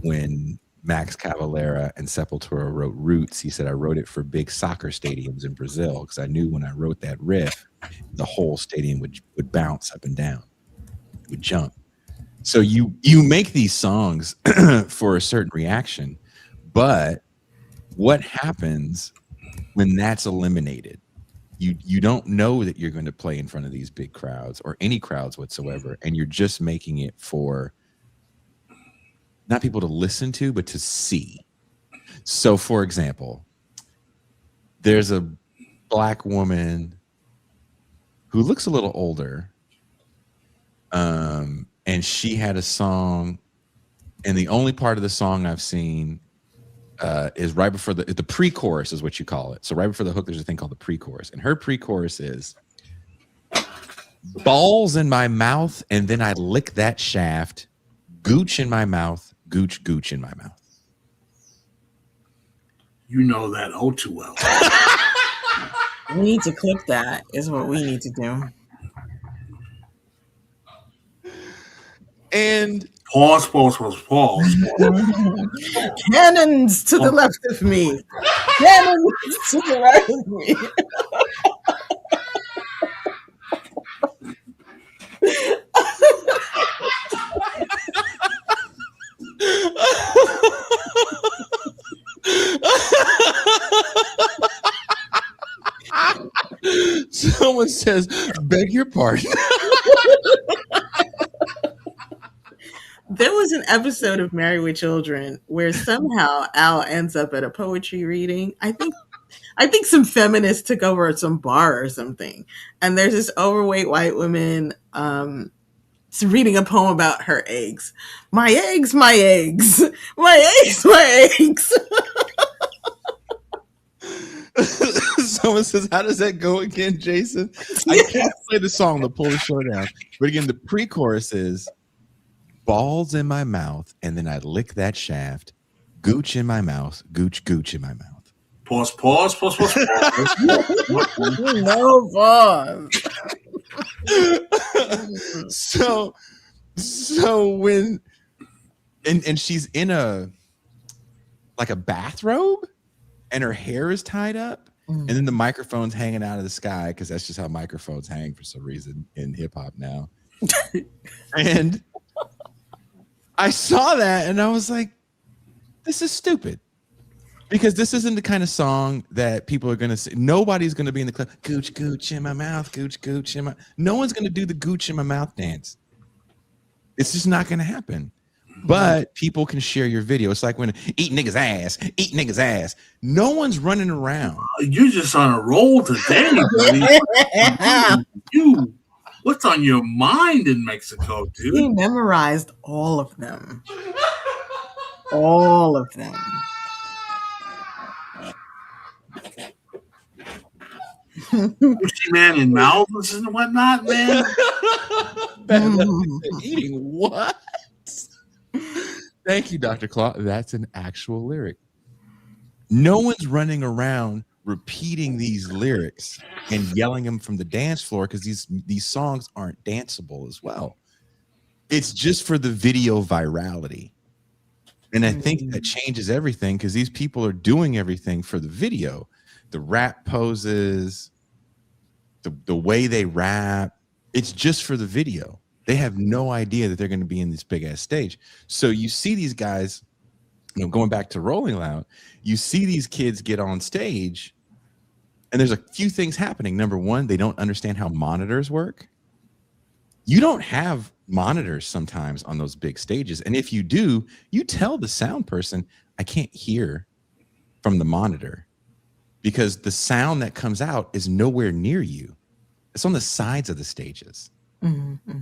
When Max Cavalera and Sepultura wrote Roots, he said, I wrote it for big soccer stadiums in Brazil because I knew when I wrote that riff, the whole stadium would bounce up and down, would jump. So you make these songs for a certain reaction, but what happens when that's eliminated? You don't know that you're going to play in front of these big crowds or any crowds whatsoever, and you're just making it for not people to listen to, but to see. So, for example, there's a black woman who looks a little older, and she had a song, and the only part of the song I've seen is right before the pre-chorus is what you call it. So right before the hook, there's a thing called the pre-chorus, and her pre-chorus is balls in my mouth, and then I lick that shaft, gooch in my mouth, gooch, gooch in my mouth. You know that all too well. We need to clip that is what we need to do. And Pause. Cannons to the left of me. Cannons to the right of me. someone says, beg your pardon. There was an episode of Married with Children where somehow Al ends up at a poetry reading. I think some feminists took over at some bar or something. And there's this overweight white woman reading a poem about her eggs. My eggs, my eggs. My eggs, my eggs. Someone says, how does that go again, Jason? I can't play the song to pull the show down. But again, the pre-chorus is balls in my mouth, and then I lick that shaft. Gooch in my mouth, gooch, gooch in my mouth. Pause. No pause. So when and she's in a bathrobe and her hair is tied up and then the microphone's hanging out of the sky because that's just how microphones hang for some reason in hip hop now. And I saw that and I was like, this is stupid. Because this isn't the kind of song that people are going to say. Nobody's going to be in the club, gooch, gooch in my mouth, gooch, gooch in my... No one's going to do the gooch in my mouth dance. It's just not going to happen. But people can share your video. It's like when eat niggas ass. No one's running around. You're just on a roll today, buddy. What's on your mind in Mexico, dude? He memorized all of them. All of them. Gucci man in mouths and whatnot, man. Eating what? Thank you, Dr. Claw. That's an actual lyric. No one's running around repeating these lyrics and yelling them from the dance floor because these songs aren't danceable as well. It's just for the video virality. And I think that changes everything because these people are doing everything for the video. The rap poses, the way they rap, it's just for the video. They have no idea that they're going to be in this big ass stage. So you see these guys, going back to Rolling Loud, you see these kids get on stage and there's a few things happening. Number one, they don't understand how monitors work. You don't have monitors sometimes on those big stages. And if you do, you tell the sound person, I can't hear from the monitor because the sound that comes out is nowhere near you. It's on the sides of the stages.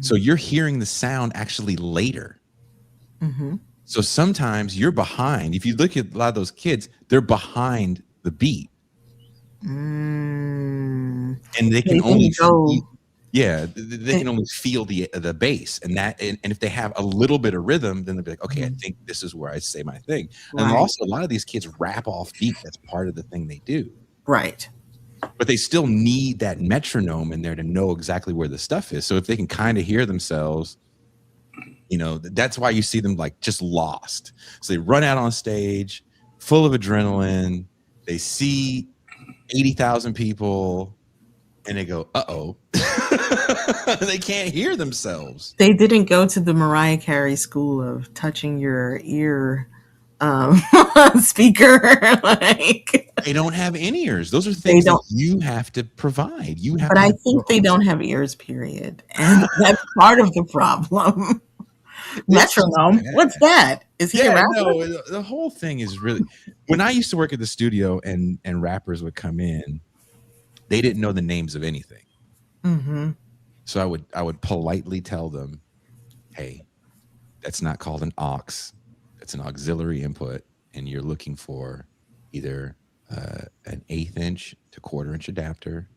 So you're hearing the sound actually later. So sometimes you're behind. If you look at a lot of those kids, they're behind the beat. And they can only they can only feel the bass and if they have a little bit of rhythm, then they'll be like, okay, I think this is where I say my thing. Right. And also a lot of these kids rap off beat. That's part of the thing they do. Right. But they still need that metronome in there to know exactly where the stuff is. So if they can kind of hear themselves, that's why you see them like just lost. So they run out on stage full of adrenaline. They see 80,000 people and they go, uh-oh. They can't hear themselves. They didn't go to the Mariah Carey school of touching your ear speaker. They don't have in-ears. Those are things that you have to provide. But I think they don't have ears, period. And that's part of the problem. Metronome? What's that? Is he a rapper? No, the whole thing is really... When I used to work at the studio and rappers would come in, they didn't know the names of anything. So I would politely tell them, hey, that's not called an aux. It's an auxiliary input, and you're looking for either an 1/8 inch to 1/4 inch adapter,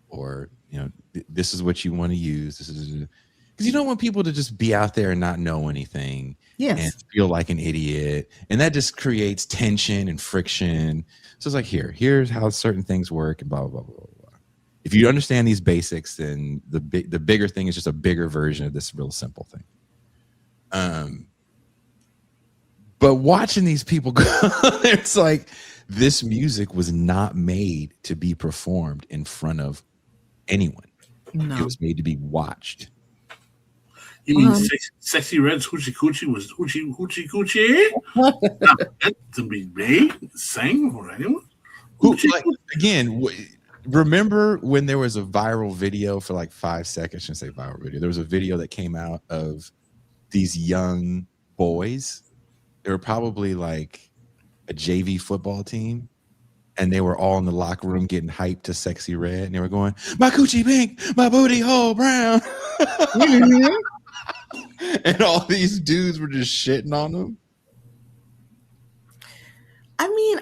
or this is what you want to use. This is because you don't want people to just be out there and not know anything, and feel like an idiot, and that just creates tension and friction. So it's like here's how certain things work, and blah blah blah blah blah. If you understand these basics, then the bigger thing is just a bigger version of this real simple thing. But watching these people go, it's like this music was not made to be performed in front of anyone. No. It was made to be watched. You mean Sexy Red's Hoochie Coochie was Hoochie Coochie? Not meant to be made, sang for anyone? Remember when there was a viral video for like 5 seconds? I shouldn't say viral video. There was a video that came out of these young boys. They were probably like a JV football team. And they were all in the locker room getting hyped to Sexy Red. And they were going, my coochie pink, my booty hole brown. And all these dudes were just shitting on them. I mean,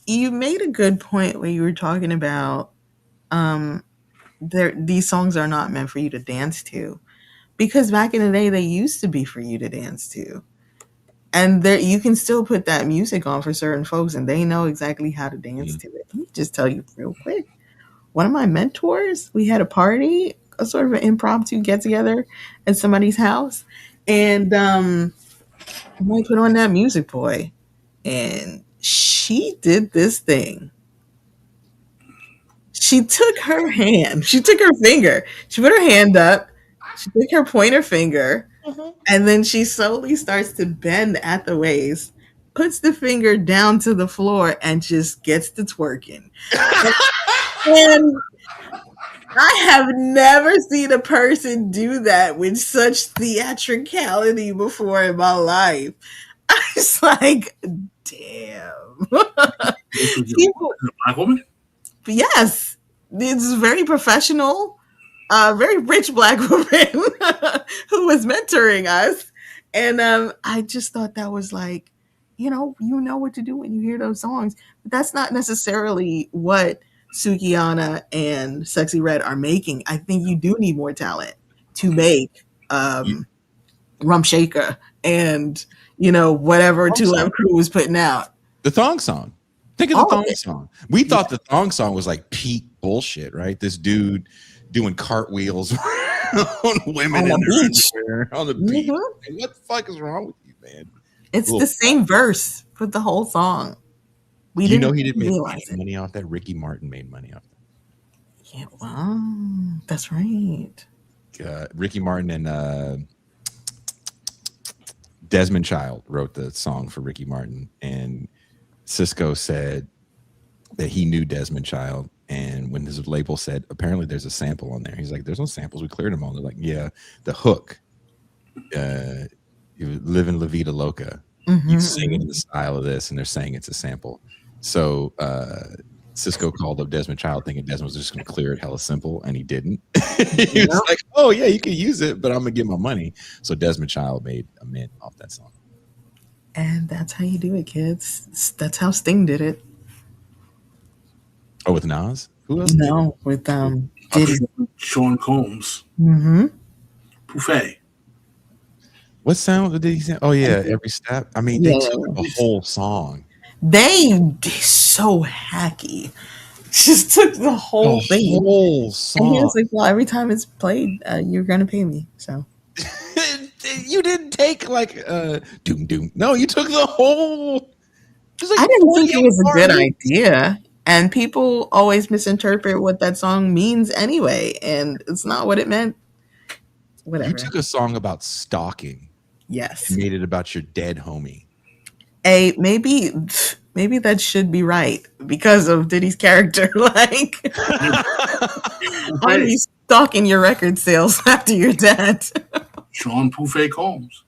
you made a good point when you were talking about these songs are not meant for you to dance to, because back in the day they used to be for you to dance to, and you can still put that music on for certain folks and they know exactly how to dance to it. Let me just tell you real quick, one of my mentors, we had a party, a sort of an impromptu get together at somebody's house, and I put on that Music Boy, and she did this thing. She took her hand, she took her finger, she put her hand up, she took her pointer finger, and then she slowly starts to bend at the waist, puts the finger down to the floor, and just gets to twerking. And I have never seen a person do that with such theatricality before in my life. I was like, damn. People, a black woman? Yes. It's very professional, very rich black woman who was mentoring us. And I just thought that was like, you know what to do when you hear those songs. But that's not necessarily what Sukihana and Sexy Red are making. I think you do need more talent to make Rum Shaker and whatever Two Live Crew was putting out. The Thong song. Think of the Thong song. We thought the Thong song was like peak bullshit, right? This dude doing cartwheels on women on the beach. Mm-hmm. What the fuck is wrong with you, man? It's the same verse for the whole song. He didn't make money off that? Ricky Martin made money off that. Yeah, wow, that's right. Ricky Martin and Desmond Child wrote the song for Ricky Martin, and Cisco said that he knew Desmond Child, and when his label said apparently there's a sample on there, he's like, there's no samples, we cleared them all. They're like, yeah, the hook, you live in La Vida Loca, you sing it in the style of this, and they're saying it's a sample. So Cisco called up Desmond Child thinking Desmond was just going to clear it hella simple, and he didn't. He was like, oh yeah, you can use it, but I'm going to get my money. So Desmond Child made a mint off that song. And that's how you do it, kids. That's how Sting did it. Oh, with Nas? Who else? No, with Diddy. Sean Combs. Mm-hmm. Buffet. What sound did he say? Oh yeah, Every Step. I mean, they took the whole song. They so hacky. Just took the whole thing. Whole song. And he was like, well, every time it's played, you're gonna pay me. So you didn't take like doom doom. No, you took the whole. Like I didn't think it was a good idea. And people always misinterpret what that song means anyway, and it's not what it meant. Whatever. You took a song about stalking. Yes. And made it about your dead homie. Hey, maybe that should be right because of Diddy's character. Like, I'm stalking your record sales after you're dead. Sean Buffet Combs.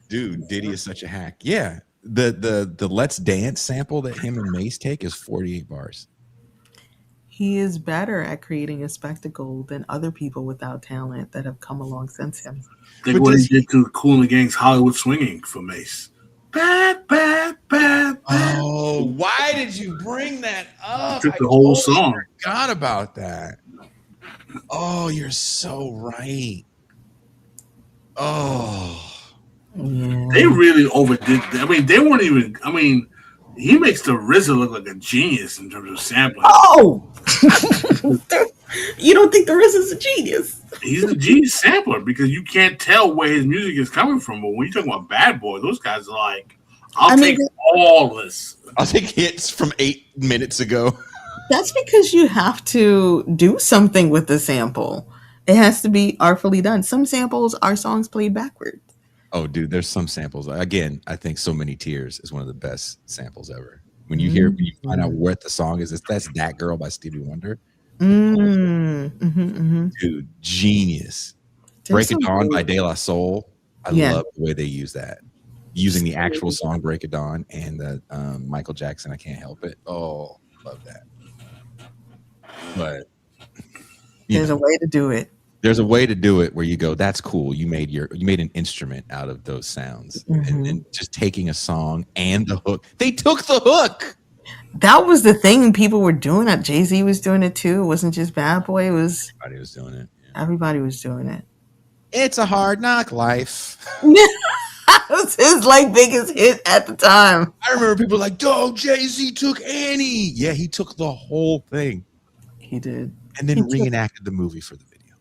Dude, Diddy is such a hack. Yeah. The Let's Dance sample that him and Mace take is 48 bars. He is better at creating a spectacle than other people without talent that have come along since him. Think what he did to Kool and the Gang's Hollywood Swinging for Mace. Bad. Oh, why did you bring that up? Took the whole song. Forgot about that. Oh, you're so right. Oh. Yeah. They really overdid. I mean, they weren't even. I mean, He makes the RZA look like a genius in terms of sampling. Oh, you don't think the RZA's a genius? He's a genius sampler because you can't tell where his music is coming from. But when you talk about Bad Boy, those guys are like, I'll take all this. I'll take hits from 8 minutes ago. That's because you have to do something with the sample. It has to be artfully done. Some samples are songs played backwards. Oh, dude, there's some samples. Again, I think So Many Tears is one of the best samples ever. When you hear, when you find out what the song is, that's That Girl by Stevie Wonder. Dude, genius. Break It Dawn by De La Soul. I love the way they use that. Using the actual song Break It Dawn and the Michael Jackson, I Can't Help It. Oh, love that. But there's a way to do it. There's a way to do it where you go, that's cool. You made an instrument out of those sounds. And just taking a song and the hook. They took the hook. That was the thing people were doing. Jay-Z was doing it too. It wasn't just Bad Boy. It was everybody was doing it. Yeah. Everybody was doing it. It's a hard knock life. That was his biggest hit at the time. I remember people like, "Oh, Jay-Z took Annie." Yeah, he took the whole thing. He did. And then reenacted the movie for the video.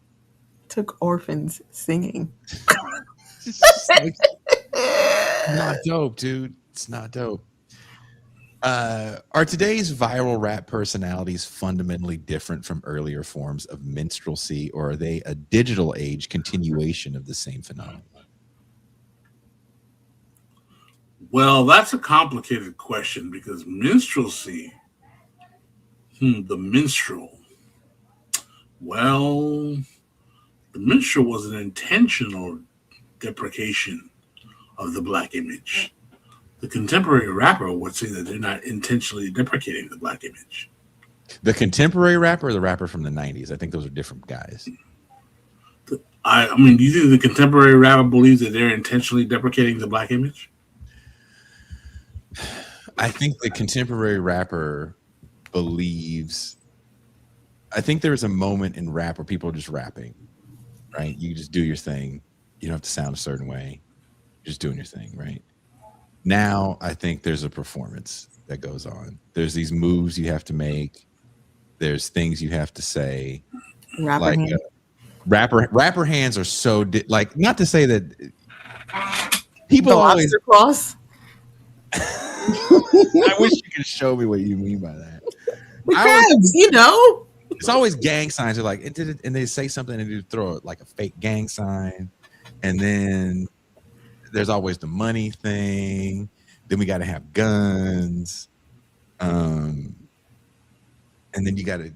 Took orphans singing. Not dope, dude. It's not dope. Are today's viral rap personalities fundamentally different from earlier forms of minstrelsy, or are they a digital age continuation of the same phenomenon? Well, that's a complicated question because minstrelsy, the minstrel. Well, the minstrel was an intentional deprecation of the black image. The contemporary rapper would say that they're not intentionally deprecating the black image. The contemporary rapper or the rapper from the 90s? I think those are different guys. I mean, do you think the contemporary rapper believes that they're intentionally deprecating the black image? I think the contemporary rapper believes... I think there's a moment in rap where people are just rapping, right? You just do your thing. You don't have to sound a certain way. You're just doing your thing, right? Now, I think there's a performance that goes on. There's these moves you have to make. There's things you have to say. Rapper hands are so not to say that people always cross. I wish you could show me what you mean by that. It's always gang signs. They're like, and they say something and they throw a fake gang sign, and then there's always the money thing. Then we got to have guns, and then you got to,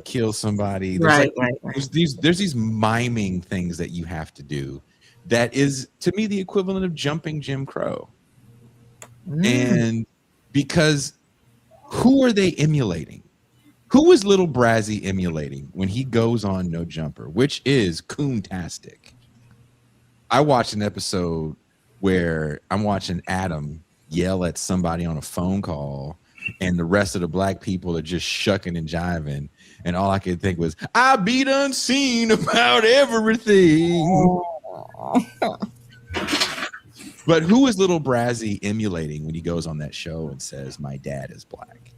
kill somebody. There's There's these miming things that you have to do. That is, to me, the equivalent of jumping Jim Crow. And because who are they emulating? Who is Little Brazzy emulating when he goes on No Jumper, which is Coon-tastic? I watched an episode where I'm watching Adam yell at somebody on a phone call, and the rest of the black people are just shucking and jiving. And all I could think was, I be done seen about everything. But who is Little Brazzy emulating when he goes on that show and says, my dad is black?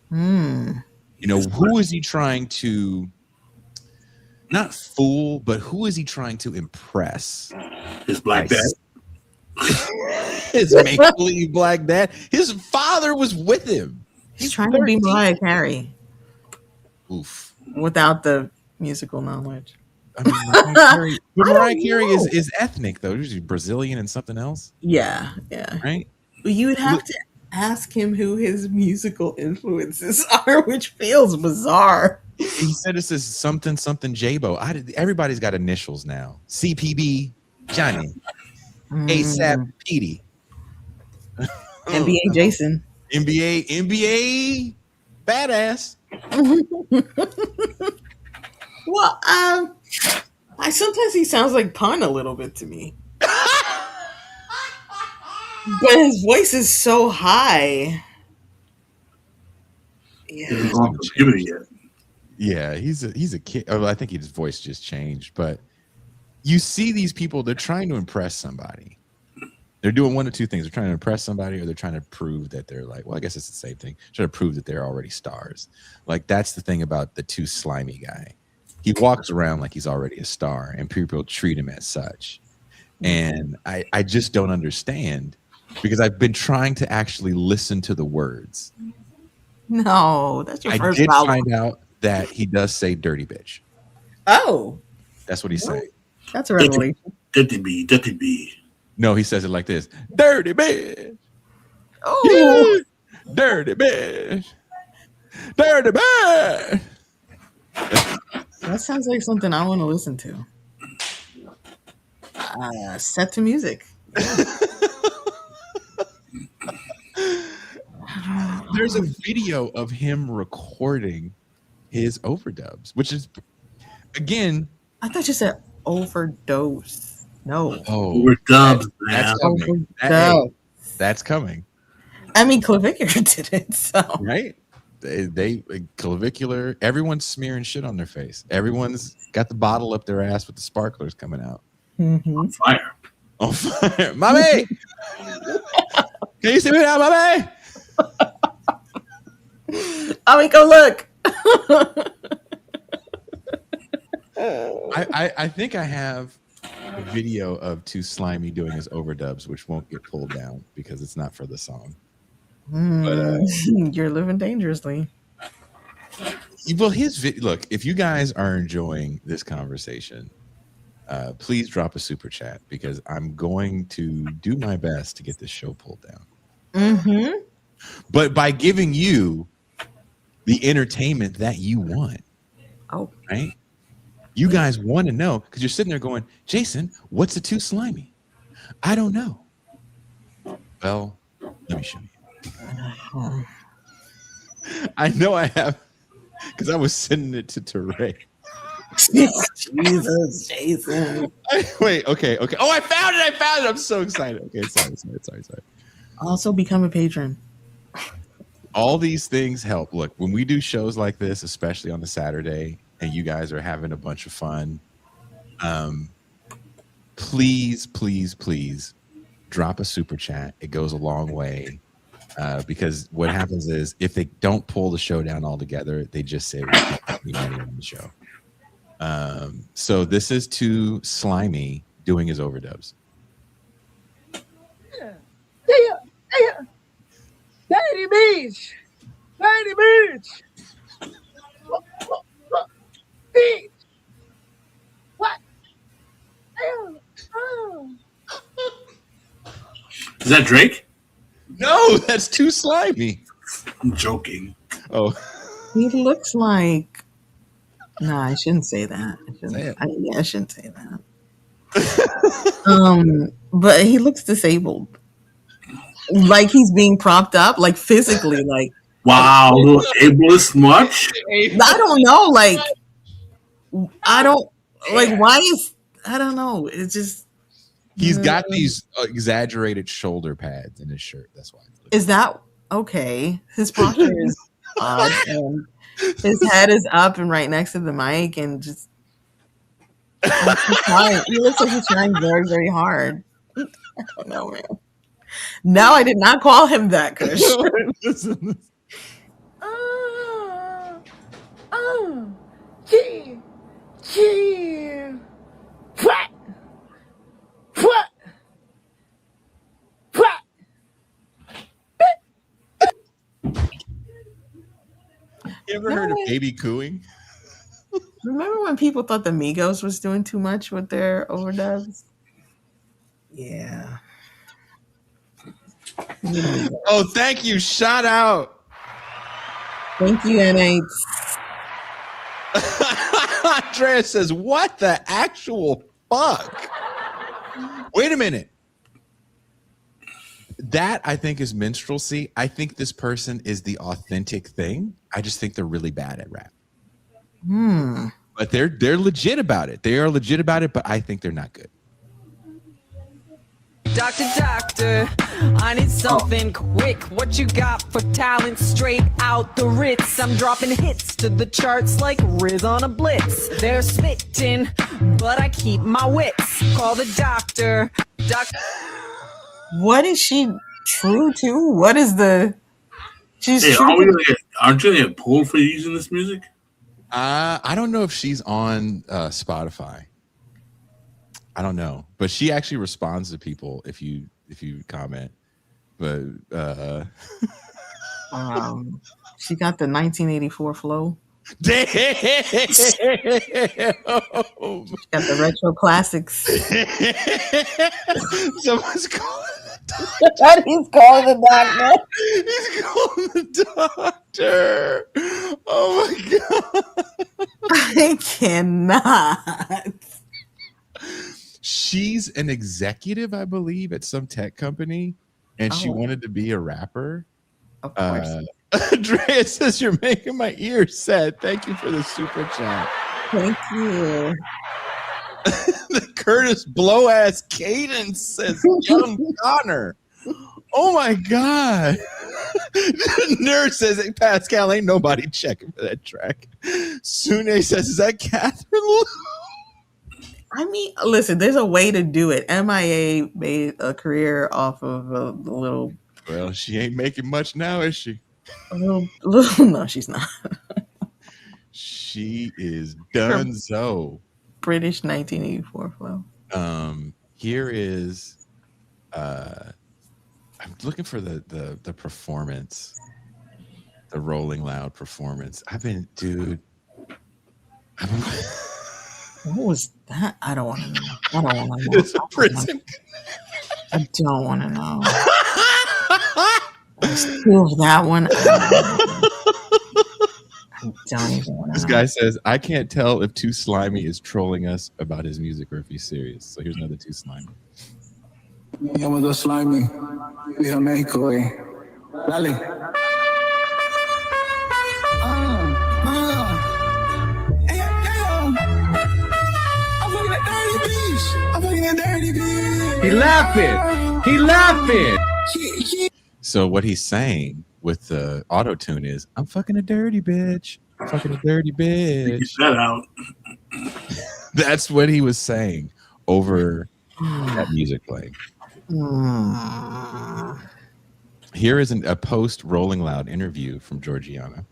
Who is he trying to not fool, but who is he trying to impress? His black dad. His make-believe black dad. His father was with him. He's trying to be Mariah Carey. Oof. Without the musical knowledge. I mean, Mariah Carey is ethnic, though. She's Brazilian and something else. Yeah. Right? You would have to ask him who his musical influences are, which feels bizarre. He said this is something J-Bo. Everybody's got initials now. CPB, Johnny. ASAP, Petey. NBA Jason. NBA, badass. Well, sometimes he sounds like Pun a little bit to me. But his voice is so high. Yeah, he's a kid. I think his voice just changed. But you see these people, they're trying to impress somebody. They're doing one of two things. They're trying to impress somebody, or they're trying to prove that they're like, well, I guess it's the same thing. Trying to prove that they're already stars. Like, that's the thing about the Too Slimy guy. He walks around like he's already a star, and people treat him as such. And I just don't understand, because I've been trying to actually listen to the words. No, that's your first I did album. find out that he does say dirty bitch. Oh. That's what he's saying. That's a revelation. Dirty B. No, he says it like this. Dirty bitch. Oh. Yeah. Dirty bitch. Dirty bitch. That sounds like something I want to listen to. Set to music. There's a video of him recording his overdubs, which is, again, I thought you said overdose. No. Oh, overdubs, that's man. coming. That's coming. I mean, Clavicular did it, so. Right? They Clavicular, everyone's smearing shit on their face. Everyone's got the bottle up their ass with the sparklers coming out. Mm-hmm. On fire. On fire. Mommy! Can you see me now, mommy? I mean, go look. I think I have a video of Too Slimy doing his overdubs, which won't get pulled down because it's not for the song. But you're living dangerously. Well, look, if you guys are enjoying this conversation, please drop a super chat, because I'm going to do my best to get this show pulled down. Mm-hmm. But by giving you the entertainment that you want. Oh, right? You guys want to know, because you're sitting there going, Jason, what's a Too Slimy? I don't know. Well, let me show you. I know I have, because I was sending it to Teray. Jesus, Jason. Wait, okay. Oh, I found it. I'm so excited. Okay, sorry. Also become a patron. All these things help. Look, when we do shows like this, especially on a Saturday, and you guys are having a bunch of fun, please drop a super chat. It goes a long way, because what happens is, if they don't pull the show down altogether, they just say we can't have any money on the show. So this is Too Slimy doing his overdubs. Dirty Beach! Dirty Beach! Beach! What? Is that Drake? No, that's Too Slimy. I'm joking. Oh, He looks like. No, I shouldn't say that. Say it. I shouldn't say that. But he looks disabled. Like he's being propped up, like physically, like. Wow, little ableist much? I don't know, like. I don't like. Why is I don't know. It's just. he's got these exaggerated shoulder pads in his shirt. That's why. Is that okay? His posture is odd, and his head is up and right next to the mic, and just he looks like he's trying very, very hard. I don't know, man. No, I did not call him that, Kush. What? You ever heard of baby cooing? Remember when people thought the Migos was doing too much with their overdubs? Yeah. Oh, thank you. Shout out. Thank you, N8. Andrea says, what the actual fuck? Wait a minute. That, I think, is minstrelsy. I think this person is the authentic thing. I just think they're really bad at rap. But they're legit about it. They are legit about it, but I think they're not good. Doctor, I need something quick. What you got for talent straight out the Ritz? I'm dropping hits to the charts like Riz on a blitz. They're spitting, but I keep my wits. Call the doctor. What is she true to? What is the? She's Hey, true to. aren't you gonna get pulled for using this music? I don't know if she's on Spotify. I don't know, but she actually responds to people if you comment. But She got the 1984 flow. damn, Got the retro classics. someone's calling. He's calling the doctor. He's calling the doctor. Oh my god. I cannot. She's an executive, I believe, at some tech company, and she wanted to be a rapper. Of course. Andrea says you're making my ears sad. Thank you for the super chat. Thank you. The Curtis blow ass cadence says young Connor. Oh my god. Nerd says, hey, Pascal, ain't nobody checking for that track. Sune says, is that Catherine Lou? I mean, listen, there's a way to do it. MIA made a career off of a little. Well, she ain't making much now, is she? A little no, she's not. She is donezo. British 1984 flow. Here is I'm looking for the performance, the Rolling Loud performance. What was that? I don't want to know. I don't want to know. It's a prison. I don't want to know. Still that one. I don't even want to This know. guy says, I can't tell if Too Slimey is trolling us about his music or if he's serious. So here's another Too Slimey. Llamado Slimey, Viejo México, Dale. I'm fucking a dirty bitch. He laughing. So what he's saying with the auto tune is, I'm fucking a dirty bitch. I'm fucking a dirty bitch. Get that out. That's what he was saying over that music playing. Here is a post Rolling Loud interview from Georgiana.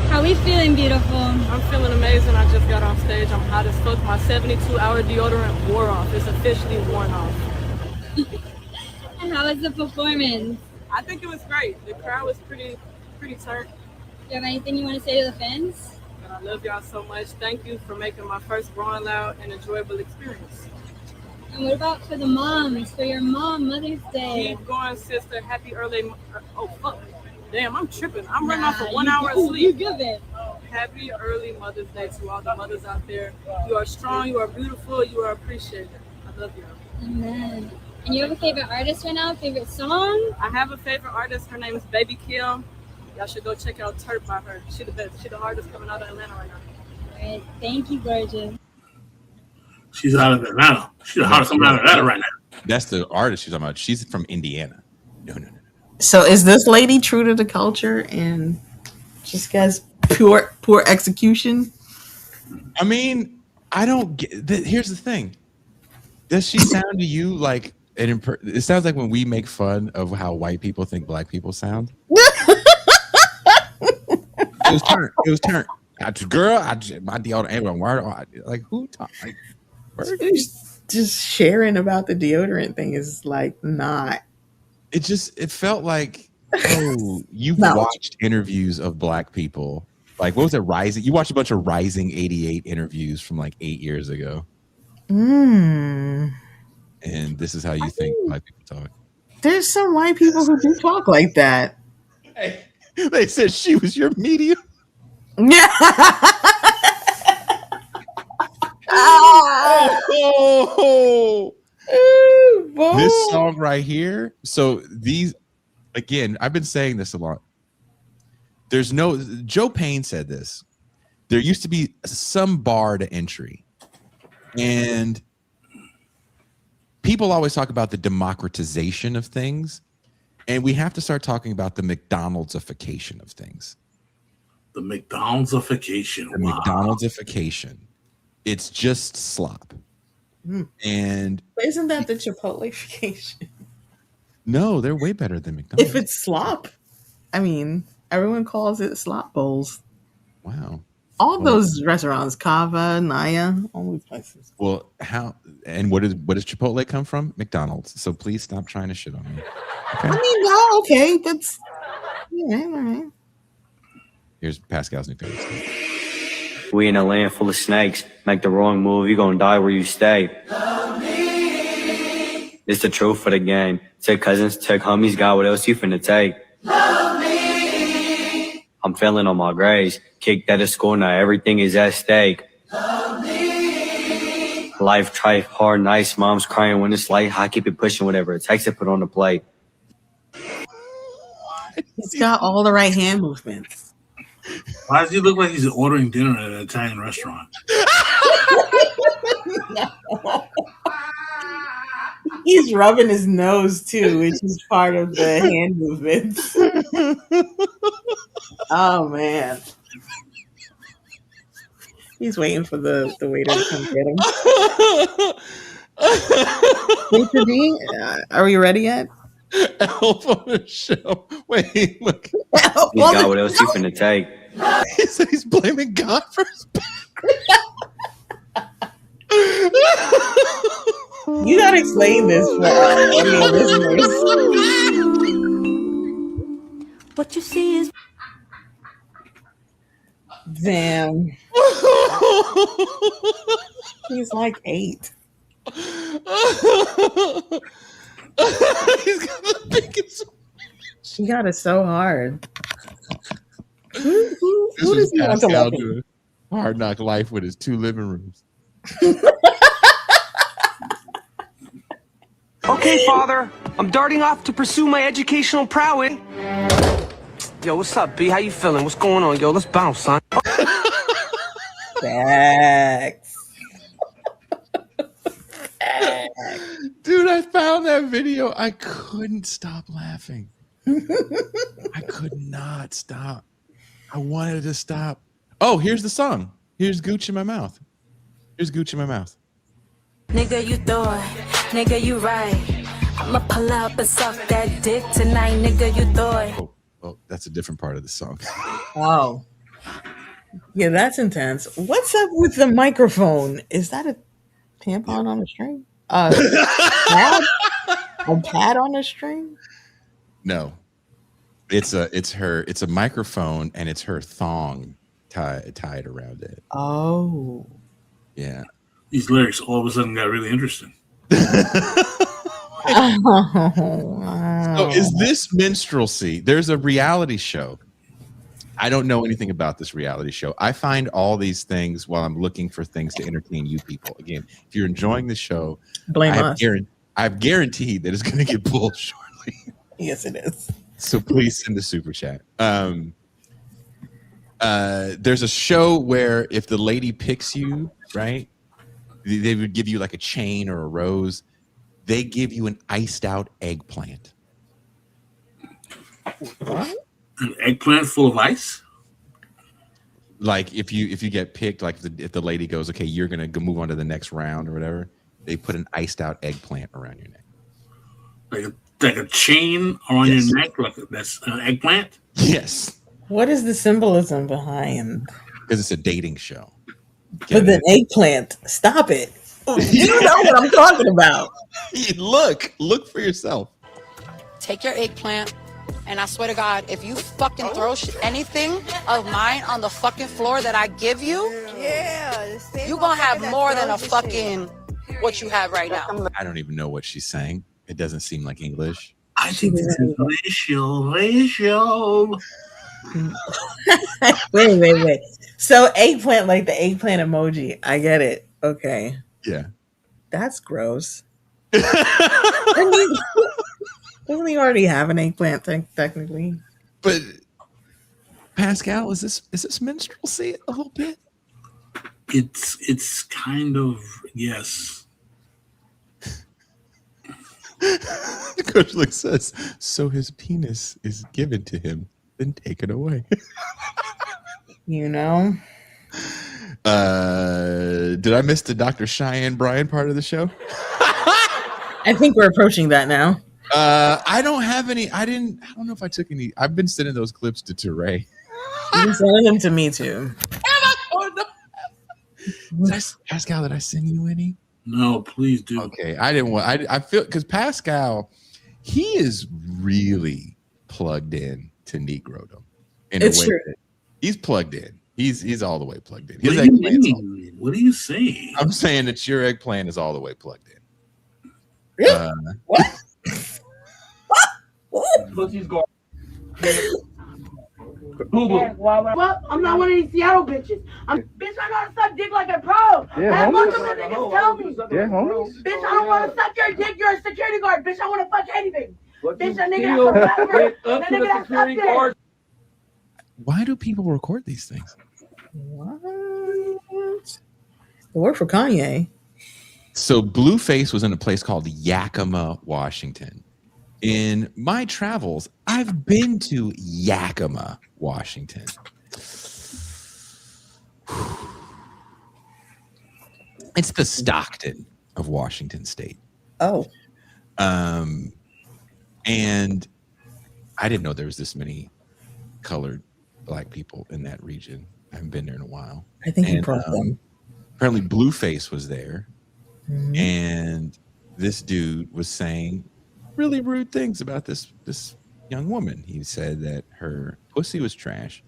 How we feeling, beautiful? I'm feeling amazing. I just got off stage. I'm hot as fuck. My 72-hour deodorant wore off. It's officially worn off. And how was the performance? I think it was great. The crowd was pretty turned. Do you have anything you want to say to the fans? And I love y'all so much. Thank you for making my first Rolling Loud an enjoyable experience. And what about for the moms, for your mom, Mother's Day? Keep going, sister. Happy early. Oh, fuck. Damn, I'm tripping. I'm running off of 1 hour of sleep. You good. Happy early Mother's Day to all the mothers out there. You are strong. You are beautiful. You are appreciated. I love you. Amen. And you have a favorite artist right now? Favorite song? I have a favorite artist. Her name is Baby Kim. Y'all should go check out Turp by her. She the best. She the hardest coming out of Atlanta right now. All right. Thank you, gorgeous. She's out of Atlanta. She's the hardest coming out of Atlanta right now. That's the artist she's talking about. She's from Indiana. No. So is this lady true to the culture and just has poor execution? I mean, I don't get. Here's the thing. Does she sound to you like it sounds like when we make fun of how white people think black people sound? It was turned. Girl, my deodorant. Everyone, like who talk? Like, just sharing about the deodorant thing is like not. It felt like, oh, you've watched interviews of black people. Like, what was it, Rising? You watched a bunch of Rising 88 interviews from like 8 years ago. And this is how you think black people talk. There's some white people who do talk like that. Hey, they said she was your medium. Yeah. This song right here. So these, again, I've been saying this a lot. There's no, Joe Payne said this. There used to be some bar to entry. And people always talk about the democratization of things. And we have to start talking about the McDonald'sification of things. The McDonald'sification. The McDonald'sification. It's just slop. And But isn't that the Chipotleification? no, they're way better than McDonald's. If it's slop, I mean, everyone calls it slop bowls. Wow. All those restaurants, Kava, Naya, all these places. Well, how and what does Chipotle come from? McDonald's. So please stop trying to shit on me. Okay? I mean, no, okay, that's all right. Here's Pascal's new favorite. We in a land full of snakes. Make the wrong move, you gonna die where you stay. It's the truth for the game. Take cousins, take homies, God, what else you finna take? I'm failing on my grades. Kicked out of school, now everything is at stake. Life, trife, hard, nice. Mom's crying when it's light. I keep it pushing, whatever it takes to put on the plate. He's got all the right hand movements. Why does he look like he's ordering dinner at an Italian restaurant? He's rubbing his nose too, which is part of the hand movements. Oh man. He's waiting for the waiter to come get him. Tiffany, are we ready yet? Elf on the shelf. Wait, look. God, what else you finna take? He said he's blaming God for his You gotta explain this for our audio listeners. What you see is Damn. He's like 8. He's got the biggest. She got it so hard. Who does he want to Pascal love him? doing Hard Knock Life with his 2 living rooms. Okay, Father, I'm darting off to pursue my educational prowess. Yo, what's up, B? How you feeling? What's going on? Yo, let's bounce, son. Facts. Dude, I found that video. I couldn't stop laughing. I could not stop. I wanted to stop. Oh, here's the song. Here's Gooch in my mouth. Here's Gooch in my mouth. nigga, you thought, nigga, you right. I'ma pull up and suck that dick tonight, nigga, you thought. Oh, that's a different part of the song. Oh. Yeah, that's intense. What's up with the microphone? Is that a tampon on a string? Pad? A pad on a string? No. It's a microphone and it's her thong tied around it. Oh. Yeah. These lyrics all of a sudden got really interesting. Oh, So is this minstrelsy? There's a reality show. I don't know anything about this reality show. I find all these things while I'm looking for things to entertain you people. Again, if you're enjoying the show, blame us. I've guaranteed that it's going to get pulled shortly. Yes, it is. So please send a super chat. There's a show where if the lady picks you, right, they would give you like a chain or a rose. They give you an iced out eggplant. What? An eggplant full of ice? Like if you get picked, like if the lady goes, okay, you're gonna go move on to the next round or whatever, they put an iced out eggplant around your neck. Like a chain around your neck, like that's an eggplant? Yes. What is the symbolism behind? Because it's a dating show. But the eggplant, stop it. You know what I'm talking about. Look for yourself. Take your eggplant, and I swear to God, if you fucking throw anything of mine on the fucking floor that I give you, you gonna have more than a fucking what you have right now. I don't even know what she's saying. It doesn't seem like English. I think this is racial. Wait. So eggplant, like the eggplant emoji. I get it. Okay. Yeah. That's gross. Doesn't he already have an eggplant technically? But Pascal, is this minstrelsy a little bit? It's kind of, yes. Coach Lick says, so his penis is given to him, then taken away. You know? Did I miss the Dr. Cheyenne Bryan part of the show? I think we're approaching that now. I don't have any. I don't know if I took any. I've been sending those clips to Teray. You've been sending them to me too. Pascal, did I send you any? No, please do. Okay, I didn't want. I feel because Pascal, he is really plugged in to Negrodom. It's true. He's plugged in. He's all the way plugged in. What do you mean? What are you saying? I'm saying that your eggplant is all the way plugged in. Really? What? Pussy's going. Well, I'm not one of these Seattle bitches. Bitch, I know how to suck dick like a pro. Yeah, As much homies. of the niggas tell me. Yeah, homies. Bitch, I don't want to suck your dick. You're a security guard. Bitch, I want to fuck anything. Bitch, that nigga that's a rapper. That nigga that's up there. Why do people record these things? What? It worked for Kanye. So Blueface was in a place called Yakima, Washington. In my travels, I've been to Yakima, Washington. It's the Stockton of Washington State. Oh. And I didn't know there was this many colored black people in that region. I haven't been there in a while. I think you brought them. Apparently Blueface was there. Mm-hmm. And this dude was saying really rude things about this young woman. He said that her pussy was trash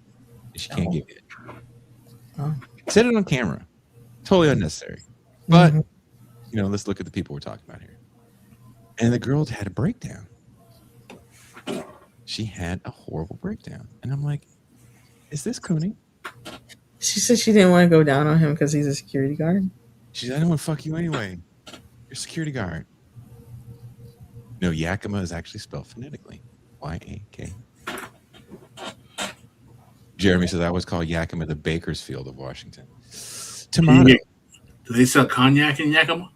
and she can't get it. Oh. Said it on camera. Totally unnecessary. But, let's look at the people we're talking about here. And the girl had a breakdown. She had a horrible breakdown. And I'm like, is this cooning? She said she didn't want to go down on him because he's a security guard. She said, I don't want to fuck you anyway. You're a security guard. No, Yakima is actually spelled phonetically. Y-A-K. Jeremy says, I always call Yakima the Bakersfield of Washington. Tomato. Do they sell cognac in Yakima?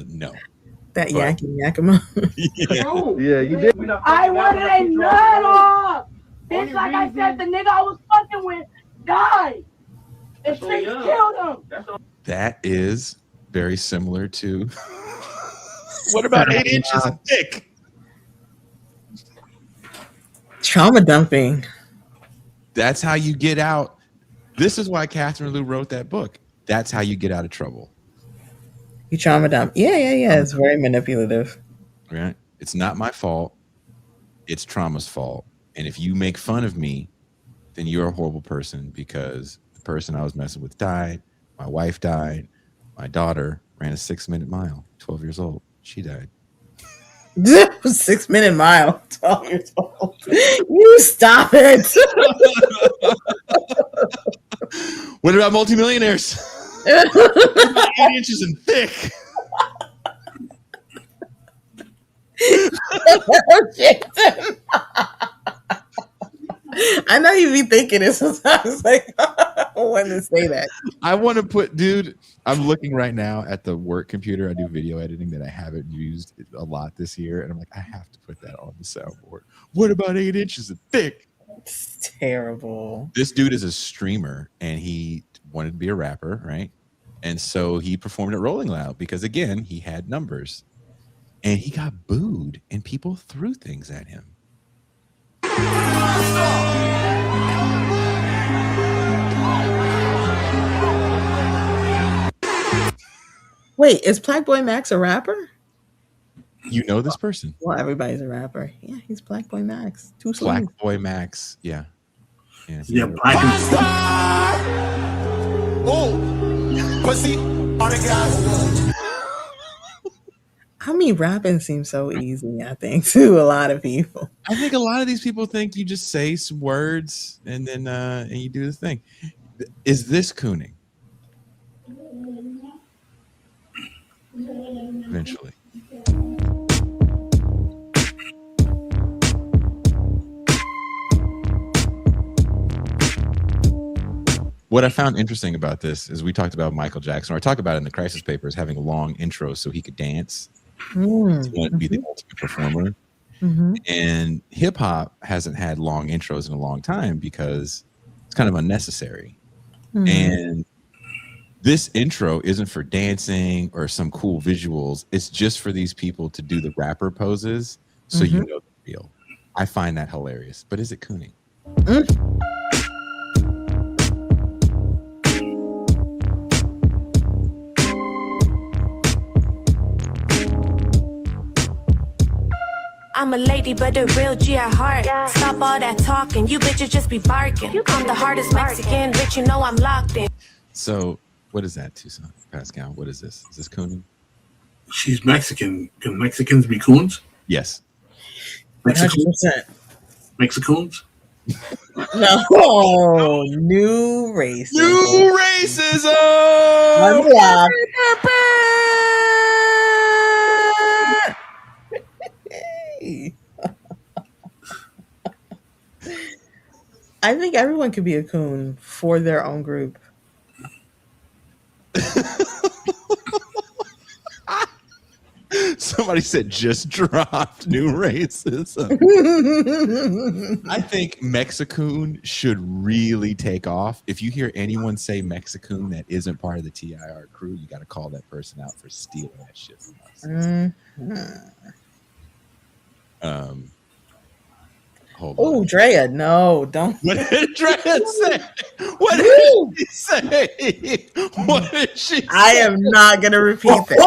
No. That Yakima. Yeah, you did. I wanted a nut off. Bitch, like I said, the nigga I was fucking with died. The streets killed him. That is very similar to what about 8 inches thick? Trauma dumping. That's how you get out. This is why Catherine Lou wrote that book. That's how you get out of trouble. You trauma dump. Yeah. It's very manipulative. Right? It's not my fault. It's trauma's fault. And if you make fun of me, then you're a horrible person because the person I was messing with died. My wife died. My daughter ran a 6-minute mile, 12 years old. She died. 6-minute mile, 12 years old. You stop it. What about multimillionaires? 8 inches and thick. I know you be thinking it sometimes. Like, I want to say that. I want to put, dude, I'm looking right now at the work computer. I do video editing that I haven't used a lot this year. And I'm like, I have to put that on the soundboard. What about 8 inches of thick? It's terrible. This dude is a streamer and he wanted to be a rapper, right? And so he performed at Rolling Loud because, again, he had numbers. And he got booed and people threw things at him. Wait, is Black Boy Max a rapper? You know this person? Well, everybody's a rapper. Yeah, he's Black Boy Max. Black Boy Max. Yeah. Black. Oh, pussy, all the guys. I mean, rapping seems so easy, I think, to a lot of people. I think a lot of these people think you just say some words and then and you do the thing. Is this cooning? Eventually. What I found interesting about this is we talked about Michael Jackson, or I talked about it in the Crisis Papers, having long intros so he could dance. He wanted to be the ultimate performer. And hip hop hasn't had long intros in a long time because It's kind of unnecessary. Mhm. And this intro isn't for dancing or some cool visuals. It's just for these people to do the rapper poses so you know the real. I find that hilarious. But is it cooning? I'm a lady, but a real G at heart. Stop all that talking, you bitches just be barking. I'm the hardest Mexican, bitch, you know I'm locked in. So what is that, Tucson? Pascal, what is this? Is this cooning? She's Mexican. Can Mexicans be coons? Yes. 100%. Mexicoons? No, new racism. New racism. Unblocked. I think everyone could be a coon for their own group. Somebody said just dropped new racism. I think Mexicoon should really take off. If you hear anyone say Mexicoon that isn't part of the TIR crew, you got to call that person out for stealing that shit from us. Hold on. Oh, Drea, no, don't. What did Drea say? What did she say? What did she say? I am not going to repeat that.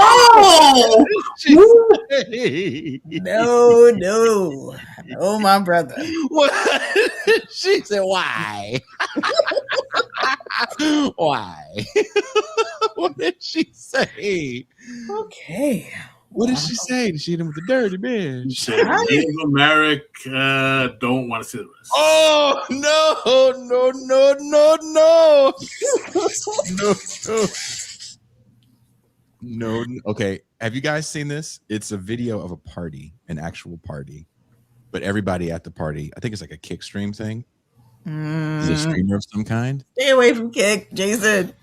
What did she say? No. Oh, my brother. What did she say? Why? Why? What did she say? Okay. What did she say? She hit him with the dirty bitch. She said Native America don't want to see the rest. Oh, no. Okay. Have you guys seen this? It's a video of a party, an actual party. But everybody at the party, I think it's like a kick stream thing. Is it a streamer of some kind? Stay away from kick, Jason.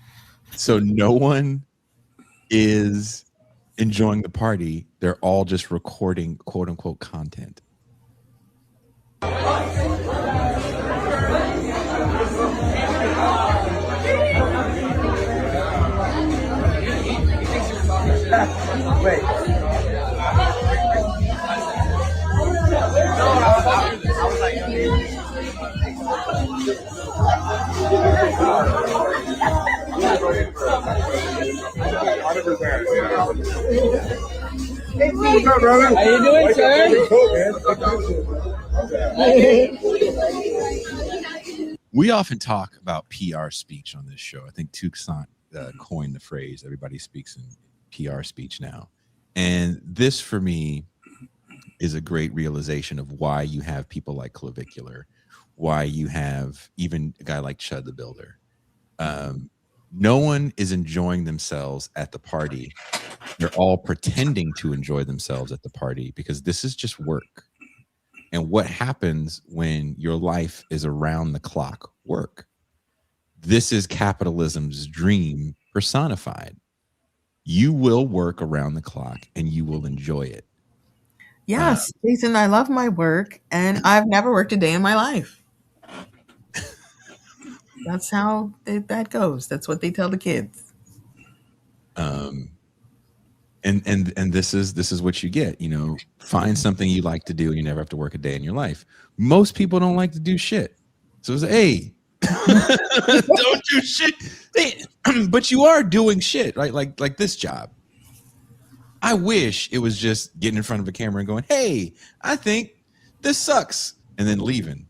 So no one is enjoying the party. They're all just recording quote unquote content. Wait. How you doing, sir? We often talk about PR speech on this show. I think Tucson coined the phrase, everybody speaks in PR speech now. And this, for me, is a great realization of why you have people like Clavicular, why you have even a guy like Chudd the Builder. No one is enjoying themselves at the party. They're all pretending to enjoy themselves at the party because this is just work. And what happens when your life is around the clock work? This is capitalism's dream personified. You will work around the clock and you will enjoy it. Yes, Jason, I love my work and I've never worked a day in my life. That's how that goes. That's what they tell the kids. And this is what you get, you know, find something you like to do and you never have to work a day in your life. Most people don't like to do shit. So it's hey, don't do shit. But you are doing shit, right? Like this job. I wish it was just getting in front of a camera and going, hey, I think this sucks. And then leaving.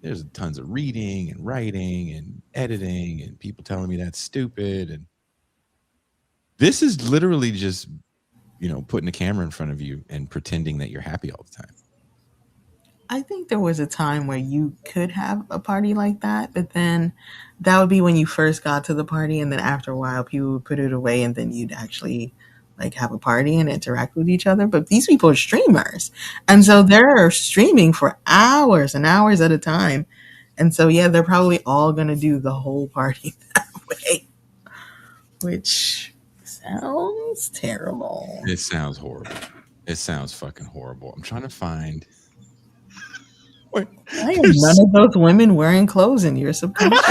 There's tons of reading and writing and editing and people telling me that's stupid. And this is literally just, you know, putting a camera in front of you and pretending that you're happy all the time. I think there was a time where you could have a party like that, but then that would be when you first got to the party. And then after a while, people would put it away and then you'd actually like have a party and interact with each other. But these people are streamers. And so they're streaming for hours and hours at a time. And so, yeah, they're probably all going to do the whole party that way, which sounds terrible. It sounds horrible. It sounds fucking horrible. I'm trying to find. I am none of those women wearing clothes in your subconscious.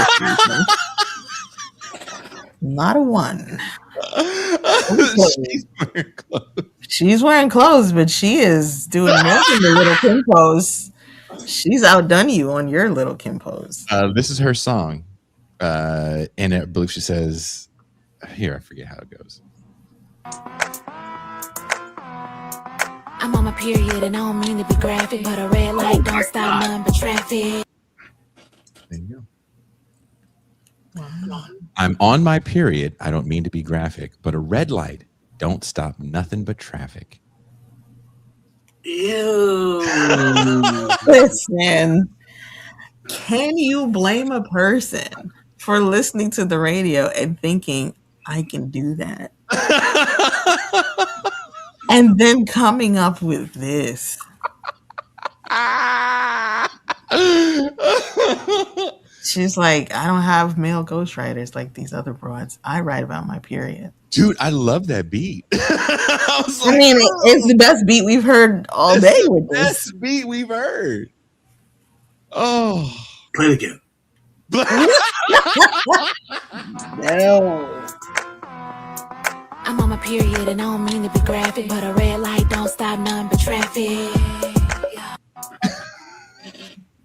Not a one. She's wearing clothes. She's wearing clothes, but she is doing more than the little Kim pose. She's outdone you on your little Kim pose. This is her song. And I believe she says, here, I forget how it goes. I'm on my period and I don't mean to be graphic, but a red light don't stop none but traffic. There you go. Wow. I'm on my period. I don't mean to be graphic, but a red light don't stop nothing but traffic. Ew. Listen, can you blame a person for listening to the radio and thinking, I can do that? And then coming up with this. She's like, I don't have male ghostwriters like these other broads. I write about my period. Dude, I love that beat. I mean, it's the best beat we've heard all day with this. Best beat we've heard. Oh. Play it again. No. I'm on my period and I don't mean to be graphic, but a red light don't stop none but traffic.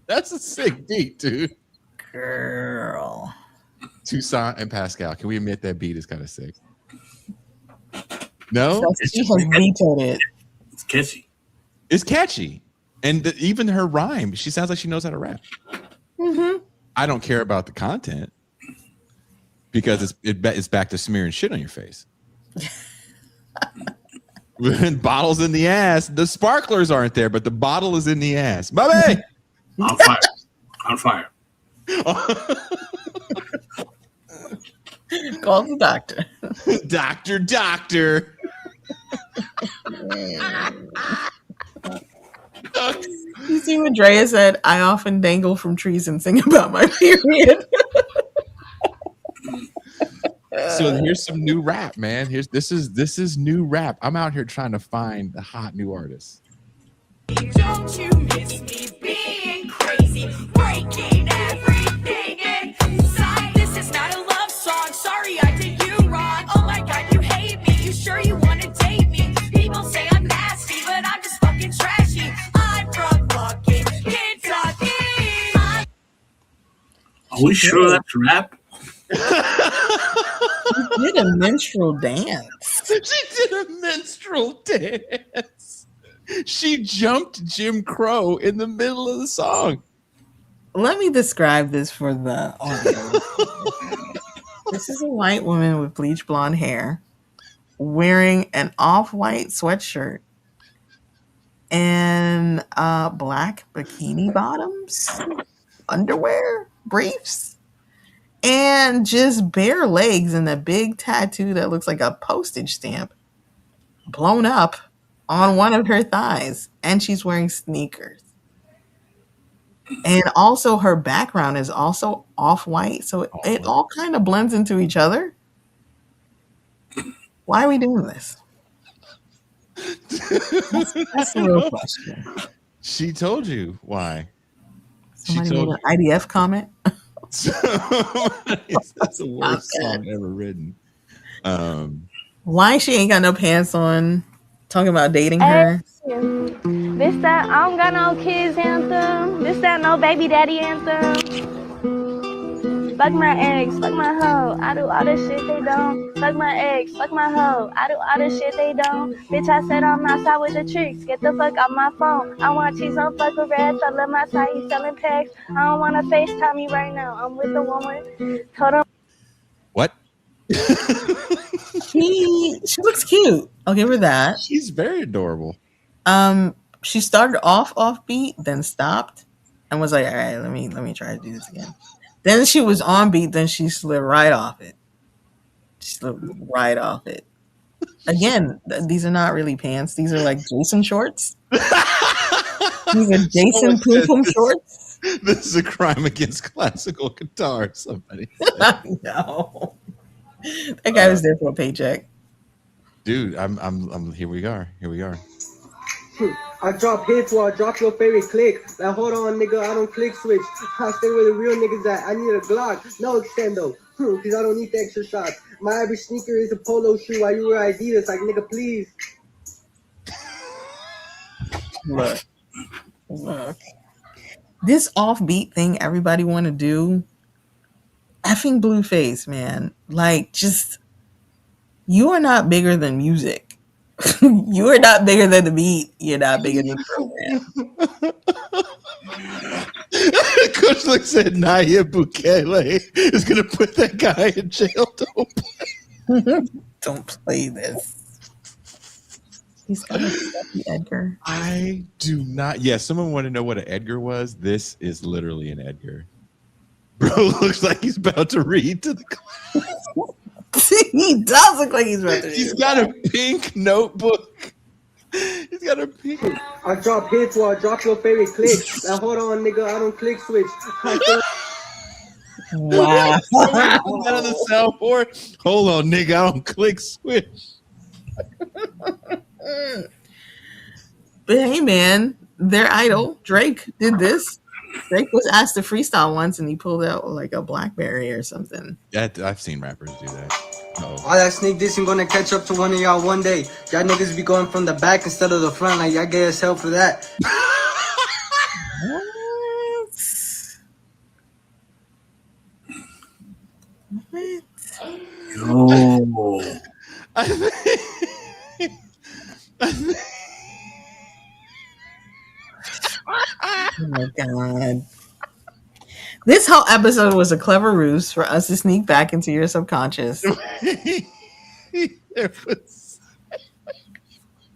That's a sick beat, dude. Girl. Toussaint and Pascal. Can we admit that beat is kind of sick? No? She has vetoed it. It's catchy. It's catchy. And even her rhyme, she sounds like she knows how to rap. Mm-hmm. I don't care about the content because it's back to smearing shit on your face. Bottles in the ass. The sparklers aren't there, but the bottle is in the ass. Bobby! On fire. On fire. Call the doctor. Doctor. You see what Drea said? I often dangle from trees and sing about my period. So here's some new rap, man. This is new rap. I'm out here trying to find the hot new artists. Don't you miss me being crazy, breaking everything inside? This is not a love song. Sorry, I did you wrong. Oh my God, you hate me. You sure you want to date me? People say I'm nasty, but I'm just fucking trashy. I'm from fucking Kentucky. Are we sure that's rap? She did a minstrel dance. She did a minstrel dance. She jumped Jim Crow in the middle of the song. Let me describe this for the audience. This is a white woman with bleach blonde hair wearing an off-white sweatshirt and black bikini bottoms, underwear, briefs, and just bare legs and a big tattoo that looks like a postage stamp blown up on one of her thighs. And she's wearing sneakers. And also her background is also off-white. So it all kind of blends into each other. Why are we doing this? That's the real question. She told you why. Somebody made an IDF comment. That's the worst song ever written. Why she ain't got no pants on? Talking about dating her. This that I don't got no kids anthem. This that no baby daddy anthem. Fuck my eggs, fuck my hoe. I do all this shit they don't. Fuck my eggs, fuck my hoe. I do all this shit they don't. Bitch, I said I'm outside with the tricks. Get the fuck off my phone. I want cheese on fucking red. I love my side, he's selling packs. I don't want to FaceTime me right now. I'm with the woman. Told him. What? She looks cute. I'll give her that. She's very adorable. She started off beat, then stopped, and was like, "All right, let me try to do this again." Then she was on beat, then she slid right off it. Again, these are not really pants. These are like Jason shorts. These are Jason Pum shorts. This is a crime against classical guitar. Somebody said. No. That guy was there for a paycheck. Dude, I'm here we are. I I drop hits while I drop your favorite click. Like, hold on, nigga, I don't click switch. I stay where the real niggas at. I need a Glock, no extendo, cause I don't need the extra shots. My average sneaker is a polo shoe while you wear Adidas. Like, nigga, please. Look. This offbeat thing everybody want to do, effing Blueface, man. Like, just, you are not bigger than music. You are not bigger than the beat. You're not bigger than the program. Coach Lick said Naya Bukele is going to put that guy in jail. Don't play this. He's got a stuffy Edgar. I do not. Yeah, someone want to know what an Edgar was. This is literally an Edgar. Bro looks like he's about to read to the class. He does look like he's about to read. He's got a pink notebook. He's got a pink. I drop hits while I drop your favorite click. Like, hold on, nigga, I don't click switch. Wow. Out of the soundboard. Hold on, nigga, I don't click switch. But hey, man, their idol Drake did this. Drake was asked to freestyle once, and he pulled out like a BlackBerry or something. I've seen rappers do that. All that sneak this ain't gonna catch up to one of y'all one day. Y'all niggas be going from the back instead of the front. Like, y'all get us hell for that. What? Oh. Oh my god. This whole episode was a clever ruse for us to sneak back into your subconscious.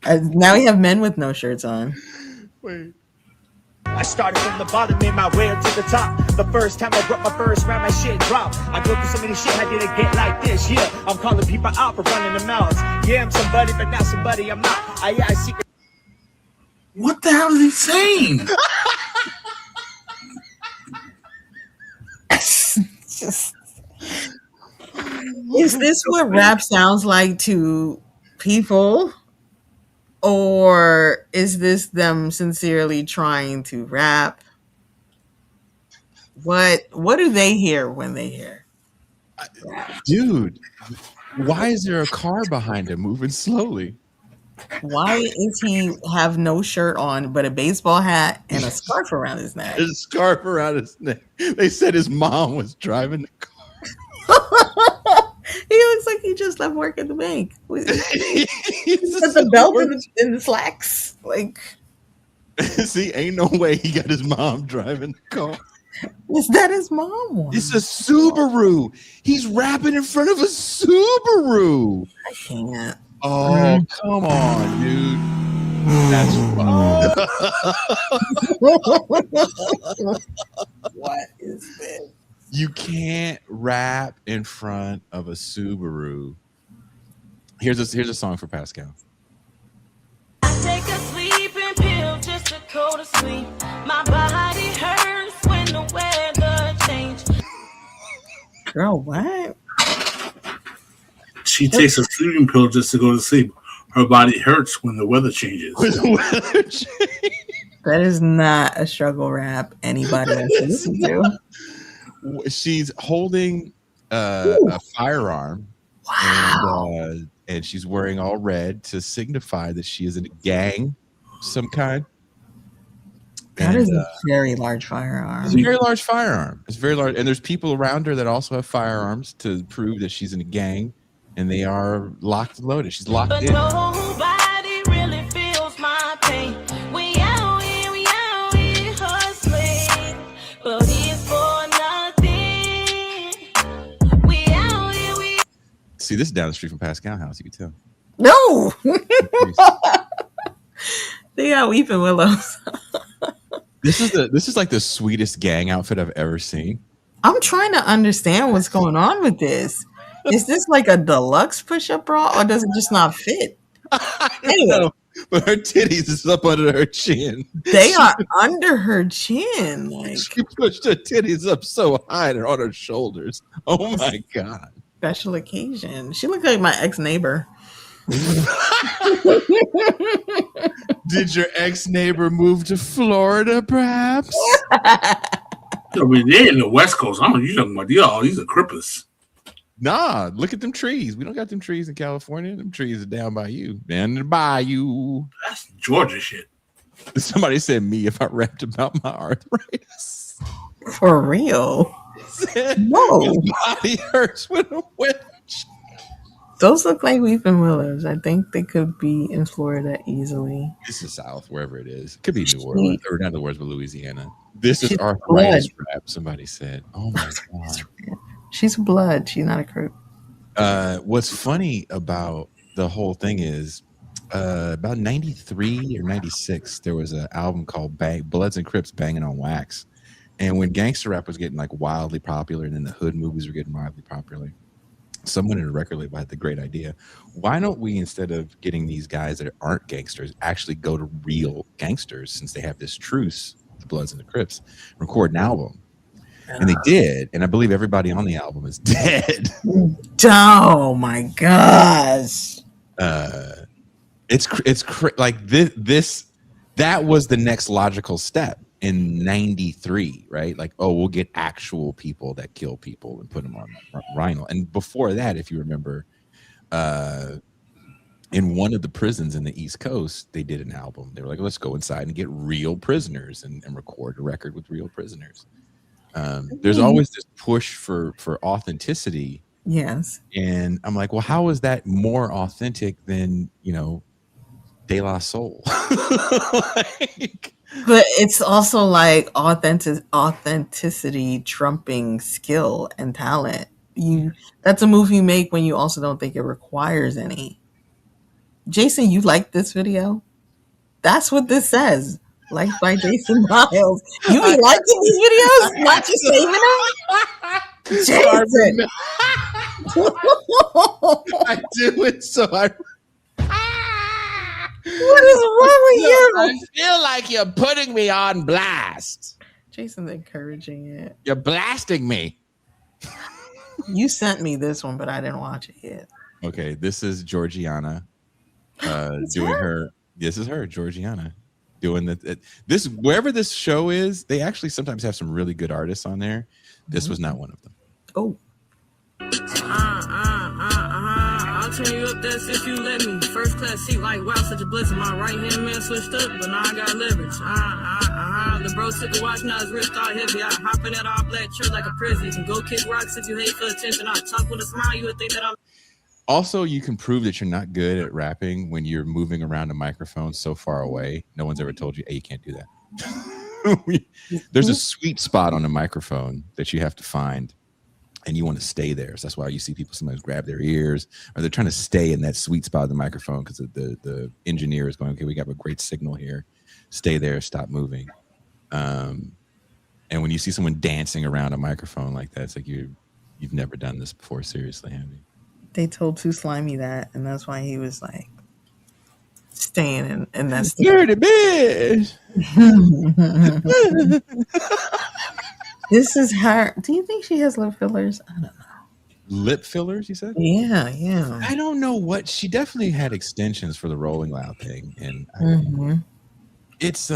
Now we have men with no shirts on. Wait. I started from the bottom, made my way up to the top. The first time I brought my first round, my shit dropped. I go through so many shit, I didn't get like this. Yeah, I'm calling people out for running their mouths. Yeah, I'm somebody, but not somebody I'm not. I see. What the hell is he saying? Is this what rap sounds like to people? Or is this them sincerely trying to rap? What do they hear when they hear? Dude, why is there a car behind him moving slowly? Why is he have no shirt on but a baseball hat and a scarf around his neck? There's a scarf around his neck. They said his mom was driving the car. He looks like he just left work at the bank. With the belt and the slacks. Like, see, ain't no way he got his mom driving the car. Is that his mom? It's a Subaru. He's rapping in front of a Subaru. I can't. Oh, come on, dude. That's fun. What is this? You can't rap in front of a Subaru. Here's a song for Pascal. I take a sleeping pill just to go to sleep. My body hurts when the weather changes. Girl, what? She takes a sleeping pill just to go to sleep. Her body hurts when the weather changes. That is not a struggle rap anybody has listened to. She's holding a firearm. Wow. And she's wearing all red to signify that she is in a gang of some kind. That is a very large firearm. It's a very large firearm. It's very large. And there's people around her that also have firearms to prove that she's in a gang. And they are locked and loaded. She's locked in. Nobody really feels my pain. We out here hustling. But it's for nothing. We out here, See, this is down the street from Pascal house, you can tell. No! They got weeping willows. This is like the sweetest gang outfit I've ever seen. I'm trying to understand what's going on with this. Is this like a deluxe push-up bra, or does it just not fit? Anyway, but her titties is up under her chin. They are under her chin. Like, she pushed her titties up so high they're on her shoulders. Oh my god! Special occasion. She looks like my ex-neighbor. Did your ex-neighbor move to Florida, perhaps? I mean, they're in the West Coast. I don't know. You talking about these are crippers. Nah, look at them trees. We don't got them trees in California. Them trees are down by you. Down in the bayou. That's Georgia shit. Somebody said me if I rapped about my arthritis. For real? No. My body hurts when I'm wet. Those look like weeping willows. I think they could be in Florida easily. This is South, wherever it is. It could be New Orleans, or not New Orleans, but Louisiana. This is She's arthritis blood. rap, somebody said. Oh my God. She's a blood. She's not a crew. What's funny about the whole thing is about 93 or 96, there was an album called Bloods and Crips Banging on Wax. And when gangster rap was getting like wildly popular and then the hood movies were getting wildly popular, someone in a record label had the great idea. Why don't we, instead of getting these guys that aren't gangsters, actually go to real gangsters, since they have this truce, the Bloods and the Crips, record an album? And they did, and I believe everybody on the album is dead. Oh my gosh! Like this. That was the next logical step in 93, right? Like, oh, we'll get actual people that kill people and put them on Rhino. And before that, if you remember, in one of the prisons in the East Coast, they did an album. They were like, let's go inside and get real prisoners and record a record with real prisoners. There's always this push for authenticity. Yes. And I'm like, well, how is that more authentic than, De La Soul? But it's also like authenticity trumping skill and talent. That's a move you make when you also don't think it requires any. Jason, you like this video? That's what this says. Liked by Jason Miles. You be liking these videos, not just saving them? Jason. I do it so I. What is wrong with you? I feel like you're putting me on blast. Jason's encouraging it. You're blasting me. You sent me this one, but I didn't watch it yet. Okay, this is Georgiana doing her. This is her, Georgiana, doing this. Wherever this show is, they actually sometimes have some really good artists on there. This was not one of them. Oh. I'll turn you up there if you let me. First class seat, like wow, such a blessing. My right hand man switched up, but now I got leverage. The bro took a watch, now his wrist all heavy. I hop in that all black shirt like a prison. You can go kick rocks if you hate for attention. I talk with a smile, you would think that I'm. Also, you can prove that you're not good at rapping when you're moving around a microphone so far away. No one's ever told you, hey, you can't do that. There's a sweet spot on a microphone that you have to find, and you want to stay there. So that's why you see people sometimes grab their ears, or they're trying to stay in that sweet spot of the microphone because the engineer is going, okay, we got a great signal here. Stay there, stop moving. And when you see someone dancing around a microphone like that, it's like you've never done this before. Seriously, have you? They told Too Slimey that, and that's why he was like staying in that dirty bitch. This is her. Do you think she has lip fillers? I don't know. Lip fillers, you said? Yeah. I don't know what she definitely had extensions for the Rolling Loud thing, and it's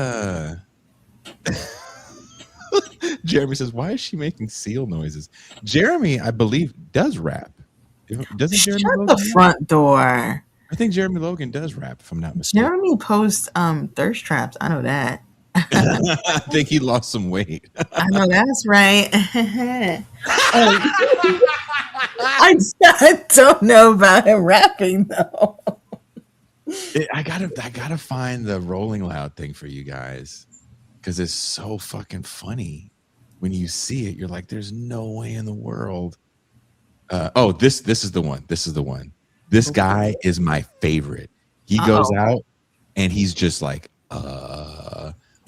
Jeremy says, why is she making seal noises? Jeremy, I believe, does rap. Doesn't Jeremy Shut Logan the front door. I think Jeremy Logan does rap, if I'm not mistaken. Jeremy posts thirst traps. I know that. I think he lost some weight. I know that's right. I don't know about him rapping though. I gotta find the Rolling Loud thing for you guys, because it's so fucking funny. When you see it, you're like, "There's no way in the world." This is the one. This is the one. This guy is my favorite. He goes out and he's just like,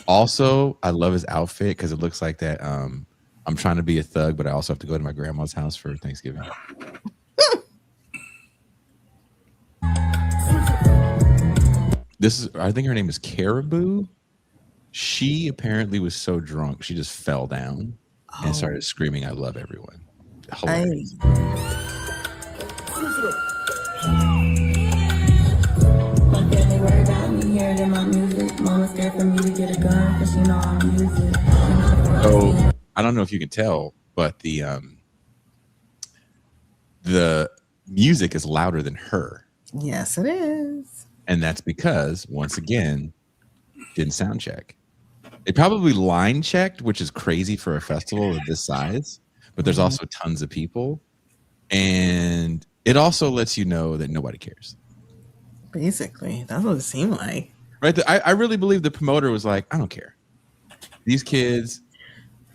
Also, I love his outfit because it looks like that. I'm trying to be a thug, but I also have to go to my grandma's house for Thanksgiving. I think her name is Caribou. She apparently was so drunk, she just fell down and started screaming, "I love everyone." Hilarious. But then they worry about me hearing my music. So I don't know if you can tell, but the music is louder than her. Yes, it is. And that's because, once again, didn't sound check. They probably line checked, which is crazy for a festival of this size, but there's also tons of people. And it also lets you know that nobody cares. Basically, that's what it seemed like. Right? I really believe the promoter was like, I don't care. These kids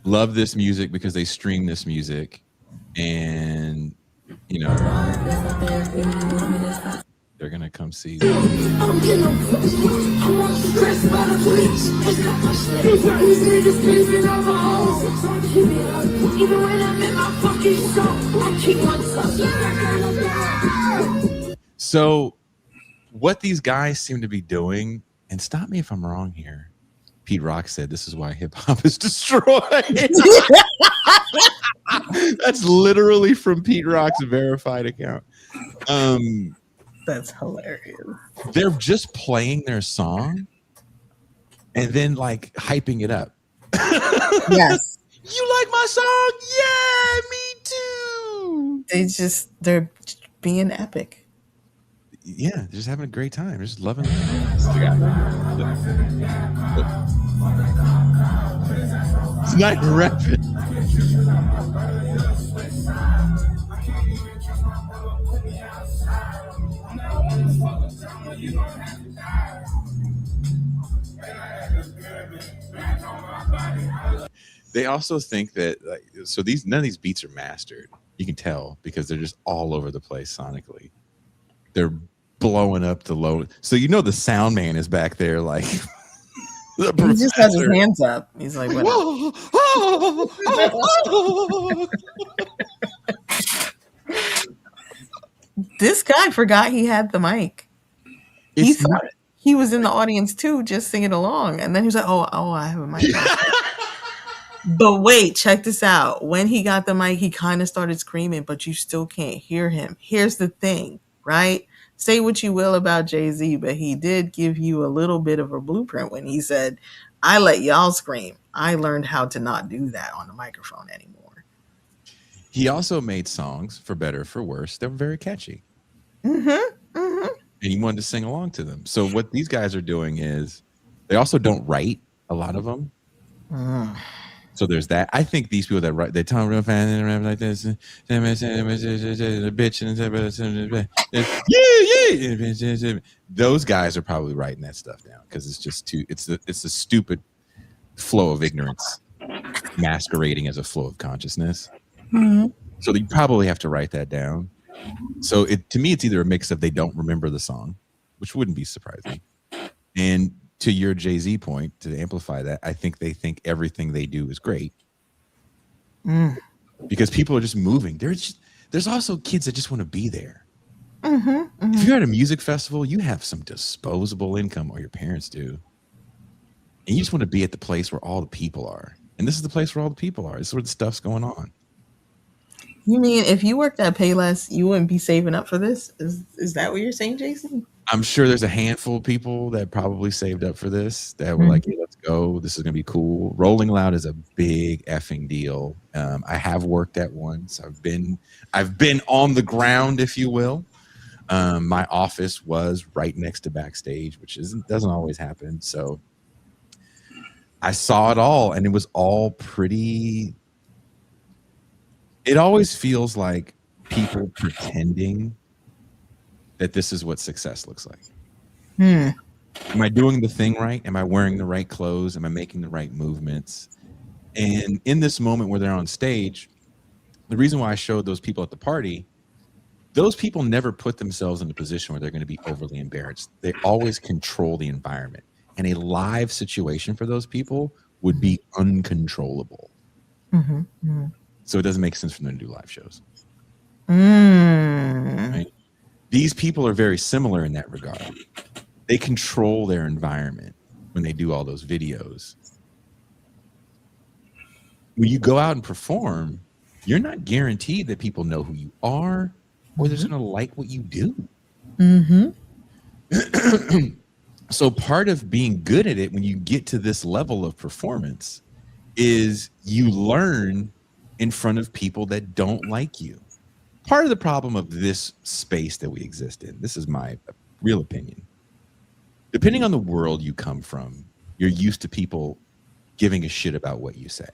love this music because they stream this music. And, you know, they're going to come see. So what these guys seem to be doing, and stop me if I'm wrong here, Pete Rock said this is why hip hop is destroyed. That's literally from Pete Rock's verified account. That's hilarious. They're just playing their song and then like hyping it up. Yes. You like my song? Yeah, me too. They're being epic. Yeah, they're just having a great time. They're just loving it. It's not rapping. They also think that like, so none of these beats are mastered. You can tell because they're just all over the place sonically. They're blowing up the low. So you know the sound man is back there like he just has his hands up. He's like, what? This guy forgot he had the mic. He thought he was in the audience too, just singing along. And then he was like, oh, I have a mic. But wait, check this out. When he got the mic, he kind of started screaming, but you still can't hear him. Here's the thing, right? Say what you will about Jay-Z, but he did give you a little bit of a blueprint when he said, I let y'all scream. I learned how to not do that on the microphone anymore. He also made songs, for better or for worse, that were very catchy. Mm-hmm. Mm-hmm. And he wanted to sing along to them. So what these guys are doing is they also don't write, a lot of them. So there's that. I think these people that write, they tell real fast and like this, bitch, those guys are probably writing that stuff down because it's just too. It's a stupid flow of ignorance masquerading as a flow of consciousness. Mm-hmm. So you probably have to write that down. So to me, it's either a mix of they don't remember the song, which wouldn't be surprising, and to your Jay-Z point, to amplify that, I think they think everything they do is great because people are just moving. There's also kids that just want to be there. If you're at a music festival, you have some disposable income, or your parents do, and you just want to be at the place where all the people are. And this is the place where all the people are. This is where the stuff's going on. You mean if you worked at Payless, you wouldn't be saving up for this? Is that what you're saying, Jason? I'm sure there's a handful of people that probably saved up for this that were like, hey, let's go. This is going to be cool. Rolling Loud is a big effing deal. I have worked at once. I've been on the ground, if you will. My office was right next to backstage, which doesn't always happen. So I saw it all, and it was all pretty. It always feels like people pretending that this is what success looks like. Am I doing the thing right? Am I wearing the right clothes? Am I making the right movements? And in this moment where they're on stage, the reason why I showed those people at the party, those people never put themselves in a position where they're going to be overly embarrassed. They always control the environment. And a live situation for those people would be uncontrollable. So it doesn't make sense for them to do live shows. Right? These people are very similar in that regard. They control their environment when they do all those videos. When you go out and perform, you're not guaranteed that people know who you are or they're going to like what you do. So part of being good at it when you get to this level of performance is you learn in front of people that don't like you. Part of the problem of this space that we exist in, this is my real opinion. Depending on the world you come from, you're used to people giving a shit about what you say.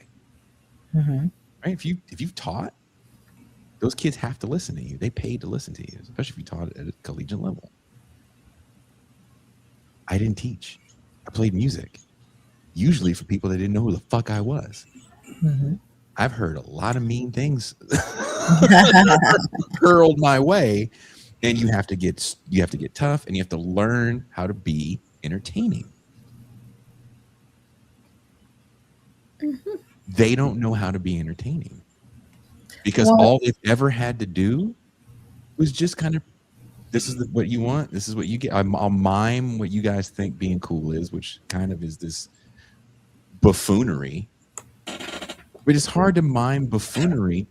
Mm-hmm. Right? If you've taught, those kids have to listen to you. They paid to listen to you, especially if you taught at a collegiate level. I didn't teach. I played music, usually for people that didn't know who the fuck I was. Mm-hmm. I've heard a lot of mean things hurled my way, and you have to get tough, and you have to learn how to be entertaining. Mm-hmm. They don't know how to be entertaining because all they've ever had to do was just kind of, this is what you want, this is what you get. I'll mime what you guys think being cool is, which kind of is this buffoonery. But it's hard to mime buffoonery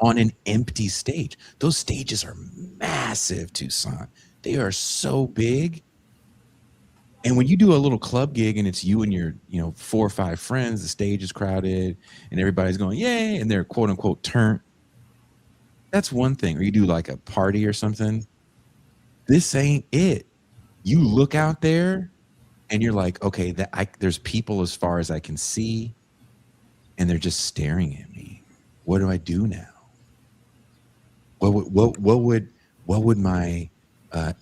on an empty stage. Those stages are massive, Tucson. They are so big. And when you do a little club gig and it's you and your 4 or 5 friends, the stage is crowded and everybody's going, yay, and they're quote unquote turnt. That's one thing. Or you do like a party or something. This ain't it. You look out there and you're like, okay, there's people as far as I can see, and they're just staring at me. What do I do now? What would my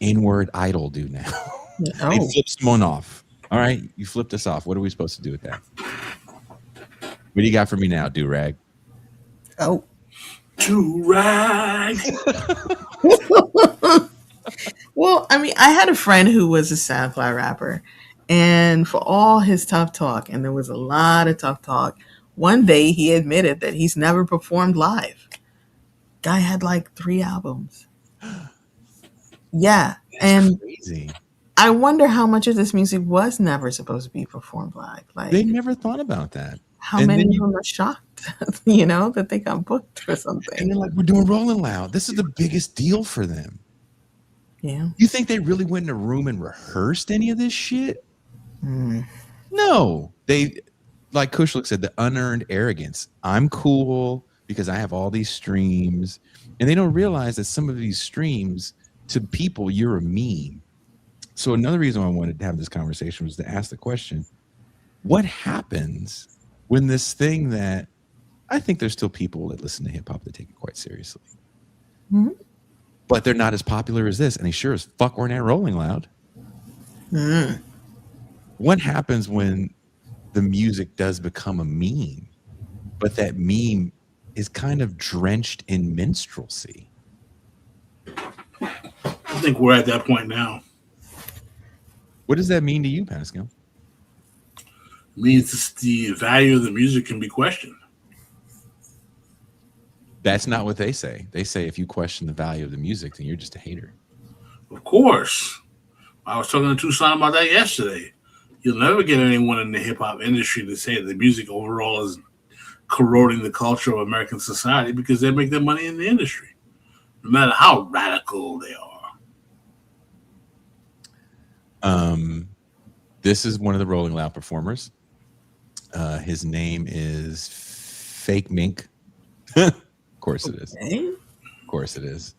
inward idol do now? Oh. They flip someone off. All right, you flipped us off. What are we supposed to do with that? What do you got for me now, Do-Rag? Oh. Do-Rag. Well, I mean, I had a friend who was a SoundCloud rapper, and for all his tough talk, and there was a lot of tough talk, one day he admitted that he's never performed live. Guy had like 3 albums. Yeah. That's and crazy. I wonder how much of this music was never supposed to be performed live. Like, They never thought about that. how And many then of them are shocked, that they got booked or something? And they're like, we're doing Rolling Loud. This is the biggest deal for them. Yeah. You think they really went in a room and rehearsed any of this shit? Mm. No. They, like Kushlik said, the unearned arrogance. I'm cool because I have all these streams. And they don't realize that some of these streams, to people, you're a meme. So another reason I wanted to have this conversation was to ask the question, what happens when this thing that I think there's still people that listen to hip hop that take it quite seriously, but they're not as popular as this, and they sure as fuck weren't at Rolling Loud. What happens when the music does become a meme, but that meme is kind of drenched in minstrelsy? I think we're at that point now. What does that mean to you, Pascal? It means the value of the music can be questioned. That's not what they say. They say if you question the value of the music, then you're just a hater. Of course. I was talking to Tucson about that yesterday. You'll never get anyone in the hip-hop industry to say the music overall is corroding the culture of American society because they make their money in the industry, no matter how radical they are. This is one of the Rolling Loud performers. His name is Fake Mink. Of course it is. Of course it is.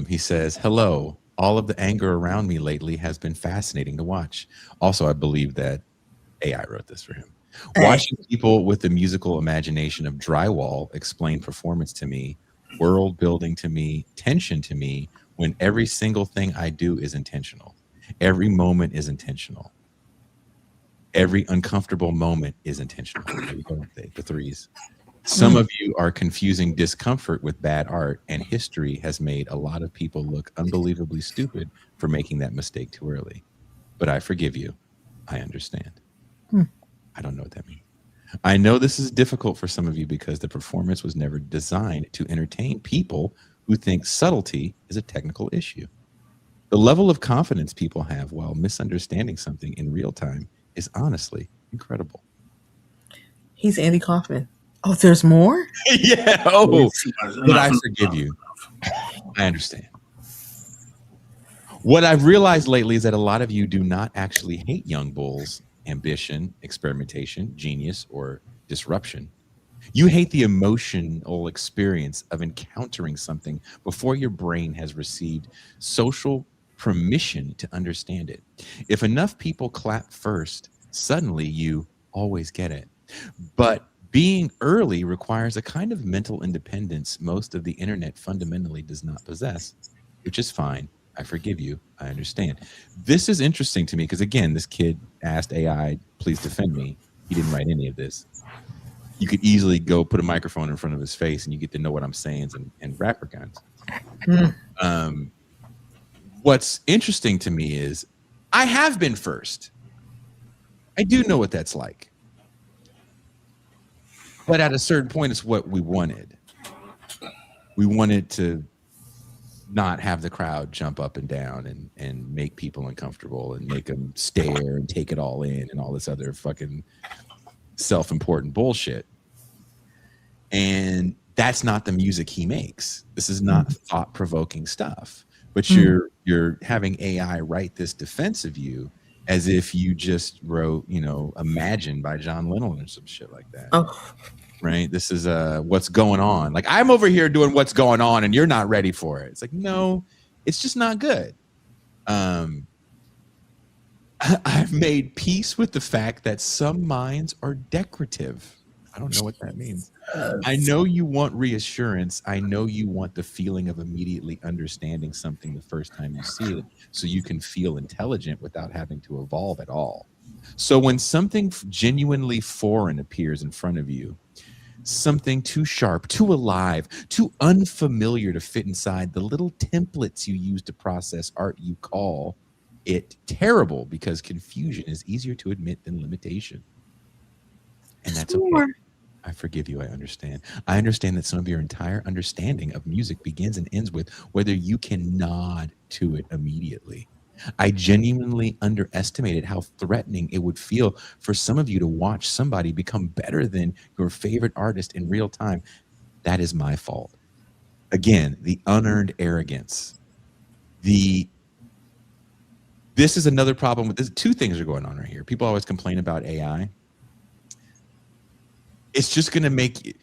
He says, hello. All of the anger around me lately has been fascinating to watch. Also, I believe that AI wrote this for him. Watching people with the musical imagination of drywall explain performance to me, world building to me, tension to me, when every single thing I do is intentional. Every moment is intentional. Every uncomfortable moment is intentional. There you go, the 3s. Some of you are confusing discomfort with bad art, and history has made a lot of people look unbelievably stupid for making that mistake too early. But I forgive you. I understand. I don't know what that means. I know this is difficult for some of you because the performance was never designed to entertain people who think subtlety is a technical issue. The level of confidence people have while misunderstanding something in real time is honestly incredible. He's Andy Kaufman. Oh, there's more? Yeah. Oh, but I forgive you. I understand. What I've realized lately is that a lot of you do not actually hate young bulls, ambition, experimentation, genius, or disruption. You hate the emotional experience of encountering something before your brain has received social permission to understand it. If enough people clap first, suddenly you always get it. But being early requires a kind of mental independence most of the internet fundamentally does not possess, which is fine. I forgive you. I understand. This is interesting to me because, again, this kid asked AI, please defend me. He didn't write any of this. You could easily go put a microphone in front of his face and you get to know what I'm saying and rapper guns. What's interesting to me is I have been first. I do know what that's like. But at a certain point, it's what we wanted. We wanted to not have the crowd jump up and down and make people uncomfortable and make them stare and take it all in and all this other fucking self-important bullshit. And that's not the music he makes. This is not thought-provoking stuff. But you're having AI write this defense of you as if you just wrote, Imagine by John Lennon or some shit like that. Oh. Right? This is what's going on. Like, I'm over here doing what's going on and you're not ready for it. It's like, no, it's just not good. I've made peace with the fact that some minds are decorative. I don't know what that means. I know you want reassurance. I know you want the feeling of immediately understanding something the first time you see it so you can feel intelligent without having to evolve at all. So when something genuinely foreign appears in front of you, something too sharp, too alive, too unfamiliar to fit inside the little templates you use to process art, you call it terrible because confusion is easier to admit than limitation. And that's okay. I forgive you. I understand. I understand that some of your entire understanding of music begins and ends with whether you can nod to it immediately. I genuinely underestimated how threatening it would feel for some of you to watch somebody become better than your favorite artist in real time. That is my fault. Again, the unearned arrogance. This is another problem with this. Two things are going on right here. People always complain about AI. It's just going to make you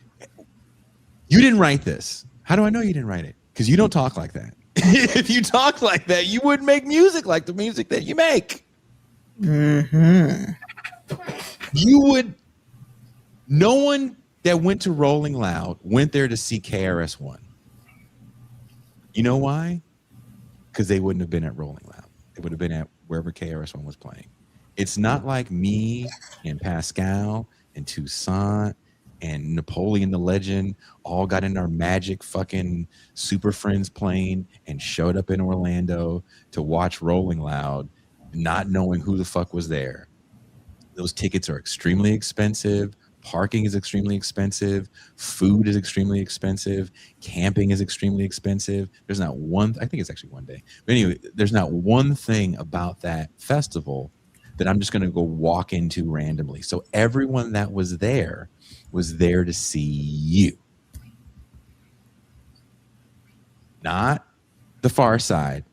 didn't write this. How do I know you didn't write it? Because you don't talk like that. If you talk like that, you wouldn't make music like the music that you make. You would. No one that went to Rolling Loud went there to see KRS-One. You know why? Because they wouldn't have been at Rolling Loud. They would have been at wherever KRS-One was playing. It's not like me and Pascal and Toussaint and Napoleon the Legend all got in our magic fucking Super Friends plane and showed up in Orlando to watch Rolling Loud, not knowing who the fuck was there. Those tickets are extremely expensive. Parking is extremely expensive. Food is extremely expensive. Camping is extremely expensive. There's not one, I think it's actually one day. But anyway, there's not one thing about that festival that I'm just going to go walk into randomly. So everyone that was there to see you. Not the Far Side,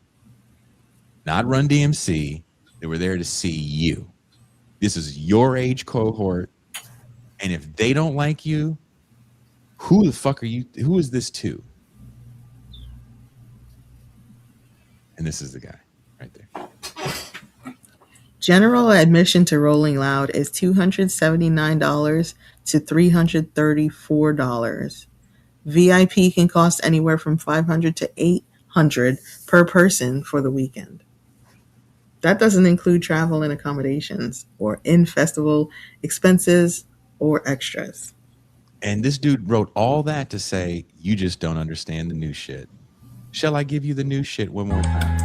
not Run DMC. They were there to see you. This is your age cohort. And if they don't like you, who the fuck are you? Who is this to? And this is the guy right there. General admission to Rolling Loud is $279 to $334. VIP can cost anywhere from $500 to $800 per person for the weekend. That doesn't include travel and accommodations or in-festival expenses or extras. And this dude wrote all that to say, you just don't understand the new shit. Shall I give you the new shit one more time?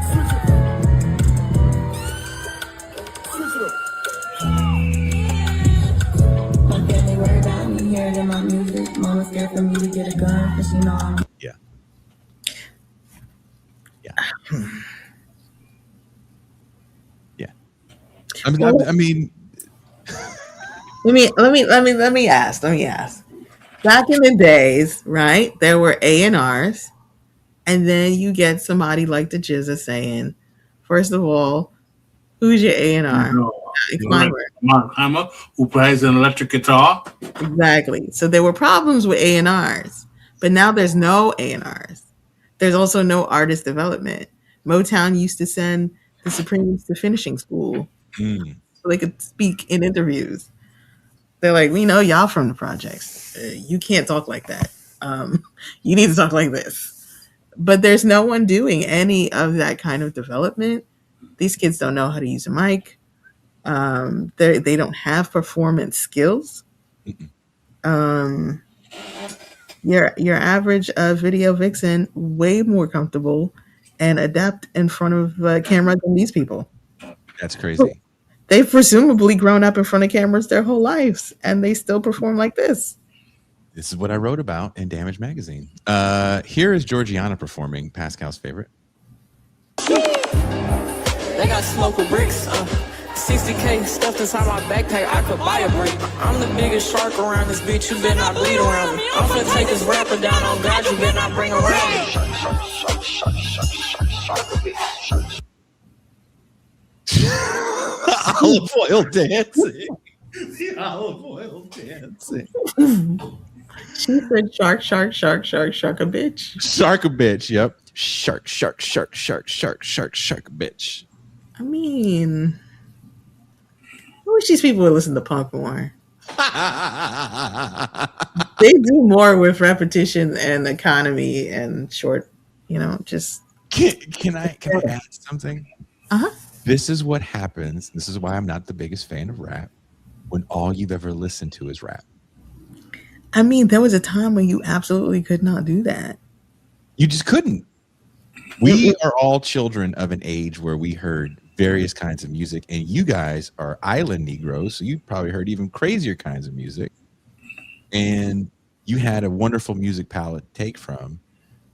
Yeah. Yeah. I mean let me ask. Back in the days, right? There were A&Rs, and then you get somebody like the Jizza saying, First of all, who's your A&R? Mark Hammer, who plays an electric guitar. Exactly. So there were problems with A&Rs, but now there's no A&Rs. There's also no artist development. Motown used to send the Supremes to finishing school so they could speak in interviews. They're like, we know y'all from the projects. You can't talk like that. You need to talk like this. But there's no one doing any of that kind of development. These kids don't know how to use a mic. They don't have performance skills. Your average video vixen way more comfortable and adept in front of camera than these people. That's crazy. They've presumably grown up in front of cameras their whole lives, and they still perform like this. This is what I wrote about in Damage Magazine. Here is Georgiana performing Pascal's favorite. They got smoke with bricks. 60K stuffed inside my backpack. I could buy a brick. I'm the biggest shark around this bitch. You better not bleed around me. I'm finna take this rapper down on God. You better not bring around me. Olive oil dancing. The olive oil dancing. She said shark a bitch. Shark a bitch, yep. Shark a bitch. I mean, I wish these people would listen to punk more. They do more with repetition and economy and short, just. Can I add something? Uh-huh. This is what happens. This is why I'm not the biggest fan of rap when all you've ever listened to is rap. I mean, there was a time when you absolutely could not do that. You just couldn't. We are all children of an age where we heard various kinds of music, and you guys are island Negroes, so you probably heard even crazier kinds of music. And you had a wonderful music palette to take from.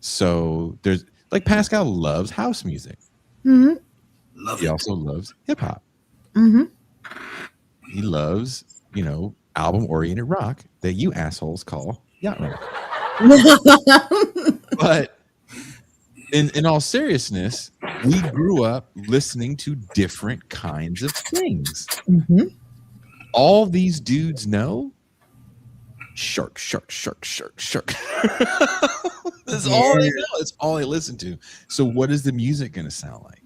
So there's like Pascal loves house music. Mm-hmm. He also loves hip hop. Mm-hmm. He loves, album-oriented rock that you assholes call yacht rock. But in all seriousness, we grew up listening to different kinds of things. Mm-hmm. All these dudes know shark. That's all they know. It's all they listen to. So what is the music going to sound like?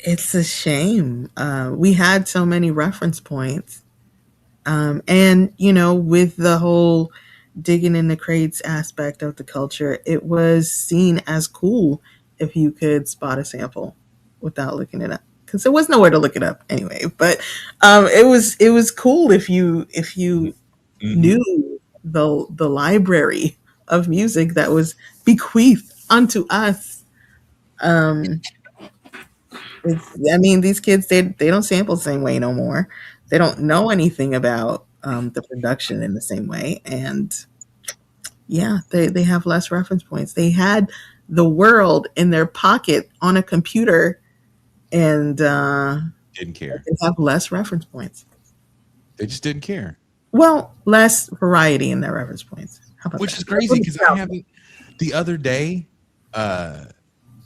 It's a shame. We had so many reference points. And, with the whole digging in the crates aspect of the culture, it was seen as cool if you could spot a sample without looking it up. Because there was nowhere to look it up anyway. But it was cool if you knew the library of music that was bequeathed unto us. These kids, they don't sample the same way no more. They don't know anything about the production in the same way. And they have less reference points. They had the world in their pocket on a computer and didn't care. They have less reference points. They just didn't care. Well, less variety in their reference points. Which is crazy because I have the other day, I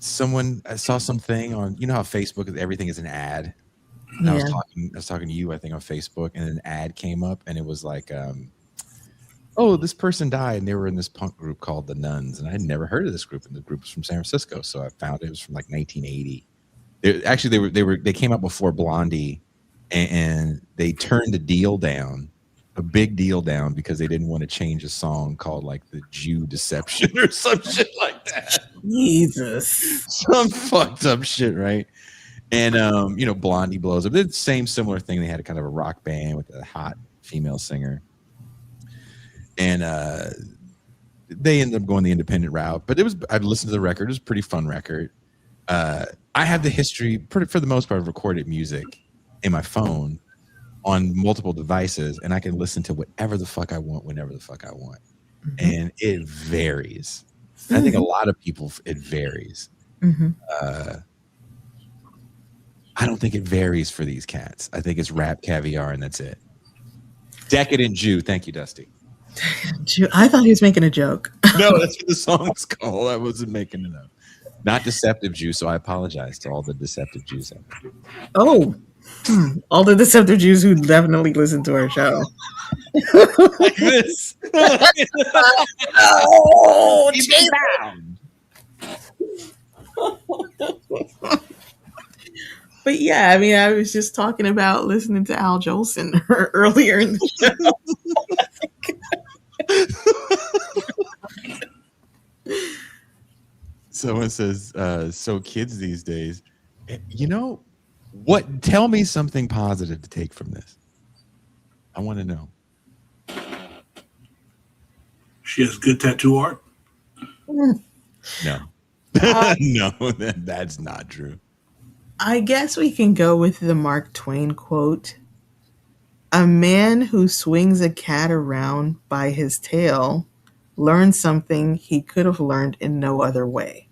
saw something on, how Facebook, everything is an ad. And I was talking to you, I think, on Facebook, and an ad came up, and it was like, this person died, and they were in this punk group called the Nuns, and I had never heard of this group, and the group was from San Francisco, so I found it was from like 1980. They came out before Blondie, and they turned a big deal down because they didn't want to change a song called like the Jew Deception or some shit like that. Jesus. Some fucked up shit, right? And Blondie blows up. They did the same similar thing. They had a kind of a rock band with a hot female singer. And they ended up going the independent route. But I've listened to the record. It was a pretty fun record. I have the history, for the most part, of recorded music in my phone on multiple devices, and I can listen to whatever the fuck I want, whenever the fuck I want. Mm-hmm. And it varies. Mm-hmm. I think a lot of people, it varies. Mm-hmm. I don't think it varies for these cats. I think it's rap, caviar, and that's it. Decadent Jew. Thank you, Dusty. I thought he was making a joke. No, that's what the song's called. I wasn't making it up. Not deceptive Jews, so I apologize to all the deceptive Jews out there. Oh, all the deceptive Jews who definitely listen to our show. Like this. Oh, but yeah, I mean, I was just talking about listening to Al Jolsen earlier in the show. Someone says, so kids these days, you know what? Tell me something positive to take from this. I want to know. She has good tattoo art. No. No, that's not true. I guess we can go with the Mark Twain quote. A man who swings a cat around by his tail learns something he could have learned in no other way.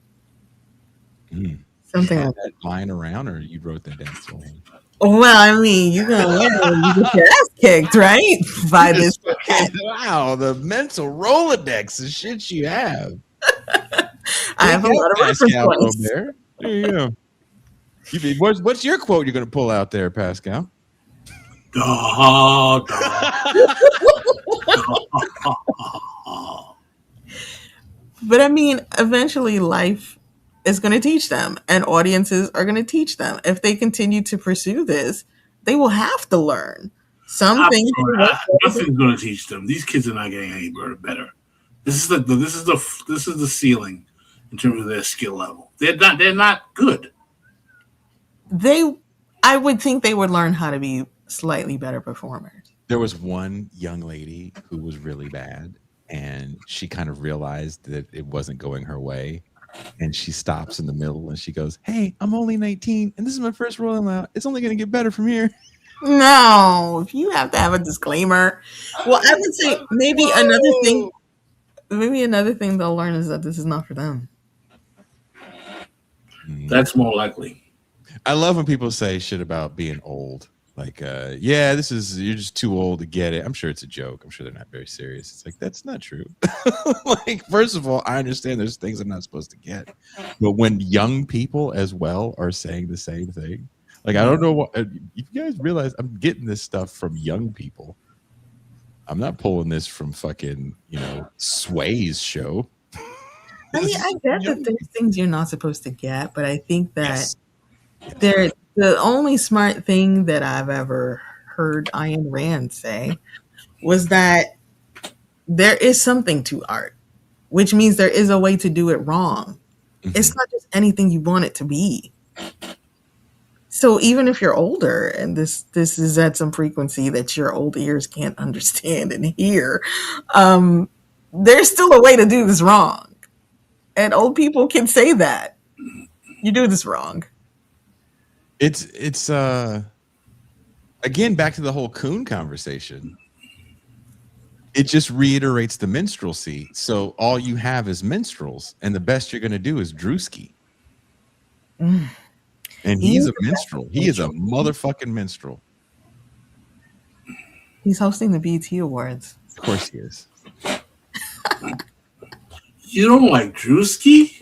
Something like that lying around, or you wrote that down somewhere? Well, I mean, you're gonna learn when you get your ass kicked, right? By this. Wow, the mental Rolodex of shit you have. I have a lot of reference points. There you go. What's your quote you're going to pull out there, Pascal? But I mean, eventually life is going to teach them, and audiences are going to teach them. If they continue to pursue this, they will have to learn something. Nothing's going to teach them. These kids are not getting any better. This is the ceiling in terms of their skill level. They're not good. I would think they would learn how to be slightly better performers. There was one young lady who was really bad, and she kind of realized that it wasn't going her way. And she stops in the middle and she goes, "Hey, I'm only 19 and this is my first rollout. It's only going to get better from here." No, if you have to have a disclaimer. Well, I would say maybe another thing they'll learn is that this is not for them. That's more likely. I love when people say shit about being old. Like, yeah, you're just too old to get it. I'm sure it's a joke. I'm sure they're not very serious. It's like, that's not true. Like, first of all, I understand there's things I'm not supposed to get. But when young people as well are saying the same thing, like, I don't know what, if you guys realize I'm getting this stuff from young people. I'm not pulling this from fucking, Sway's show. I mean, I get that there's things you're not supposed to get, but I think that the only smart thing that I've ever heard Ayn Rand say was that there is something to art, which means there is a way to do it wrong. Mm-hmm. It's not just anything you want it to be. So even if you're older and this is at some frequency that your old ears can't understand and hear, there's still a way to do this wrong. And old people can say that. You do this wrong. It's again back to the whole coon conversation. It just reiterates the minstrelsy. So all you have is minstrels, and the best you're going to do is Drewski. And he's a minstrel. He is a motherfucking minstrel. He's hosting the BET Awards. Of course he is. You don't like Drewski?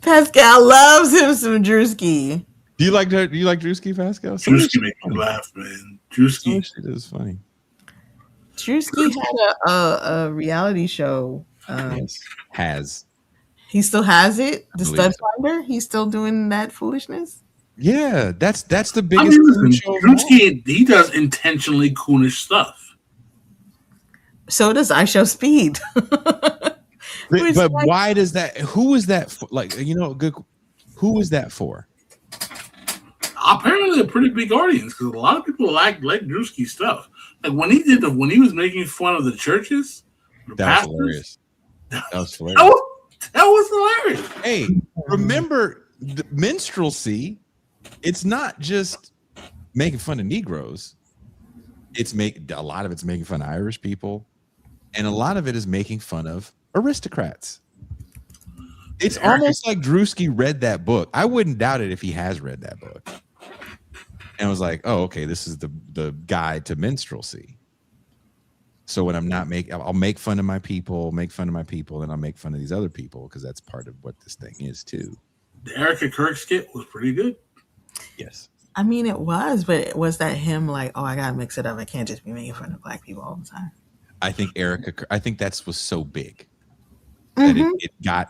Pascal loves him some Drewski. Do you like Drewski, Pascal? Drewski makes me laugh, man. Drewski is funny. Drewski had a reality show. Yes, has. He still has it? The Stud Finder? He's still doing that foolishness? Yeah, that's the biggest show. Drewski, he does intentionally coonish stuff. So does I Show Speed. But why does that? Who is that for? Like, good. Who is that for? Apparently, a pretty big audience because a lot of people like Drewski stuff. Like when he was making fun of the churches, that was hilarious. That was hilarious. Hey, remember the minstrelsy? It's not just making fun of Negroes. A lot of it's making fun of Irish people, and a lot of it is making fun of aristocrats. It's almost like Drewski read that book. I wouldn't doubt it if he has read that book. And was like, oh, okay, this is the guide to minstrelsy. So when I'll make fun of my people, and I'll make fun of these other people because that's part of what this thing is too. The Erica Kirk skit was pretty good. Yes. I mean, it was, but was that him like, oh, I gotta mix it up. I can't just be making fun of black people all the time. I think I think that was so big that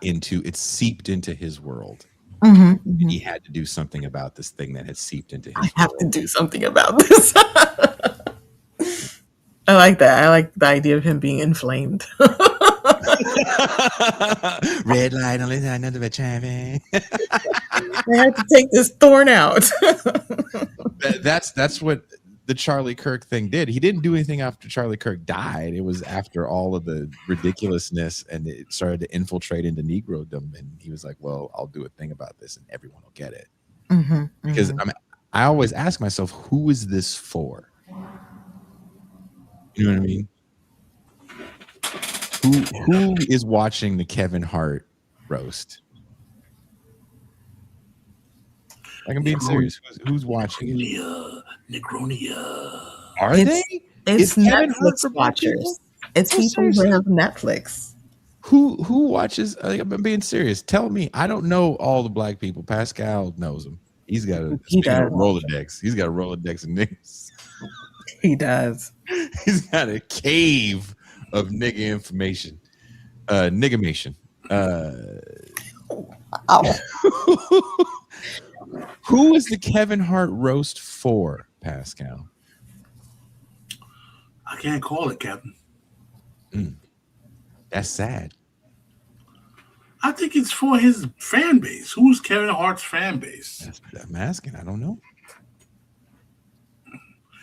it seeped into his world. And he had to do something about this thing that had seeped into his world. I have to do something about this. I like that. I like the idea of him being inflamed. Red light on the side of the traffic. I had to take this thorn out. That's what the Charlie Kirk thing did. He didn't do anything after Charlie Kirk died. It was after all of the ridiculousness, and it started to infiltrate into Negrodom. And he was like, "Well, I'll do a thing about this, and everyone will get it." Because I always ask myself, who is this for? You know what I mean? Who is watching the Kevin Hart roast? Like, I'm being serious. Who's watching it? Negronia. Are they? It's Netflix watchers. It's people who have Netflix. Who watches? I'm being serious. Tell me. I don't know all the black people. Pascal knows them. He's got a Rolodex. He's got a Rolodex of niggas. He does. He's got a cave of nigga information. Niggamation. Who is the Kevin Hart roast for, Pascal? I can't call it, Captain. That's sad. I think it's for his fan base. Who's Kevin Hart's fan base? I'm asking. I don't know.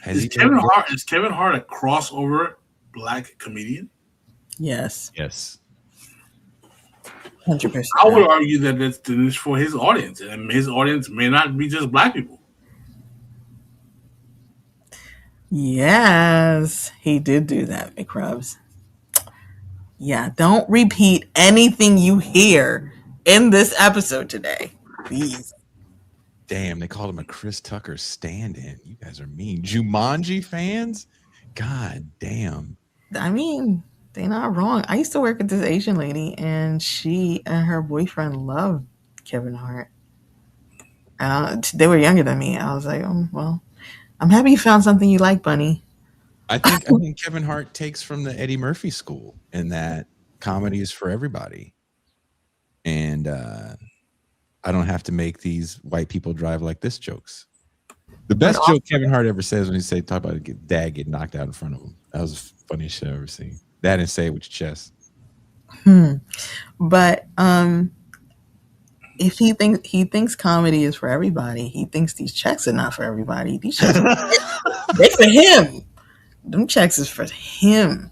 Is Kevin Hart a crossover black comedian? Yes. 100%. I would argue that it's for his audience, and his audience may not be just black people. Yes, he did do that, McRubs. Yeah, don't repeat anything you hear in this episode today, please. Damn, they called him a Chris Tucker stand-in. You guys are mean. Jumanji fans? God damn. I mean, they're not wrong. I used to work with this Asian lady, and she and her boyfriend loved Kevin Hart. They were younger than me. I was like, well, I'm happy you found something you like, Bunny. I think Kevin Hart takes from the Eddie Murphy school in that comedy is for everybody. And I don't have to make these white people drive like this jokes. The best joke Kevin Hart ever says when he talk about dad getting knocked out in front of him. That was the funniest shit I've ever seen. That and say it with your chest. But if he thinks comedy is for everybody, he thinks these checks are not for everybody. These checks they're for him. Them checks is for him.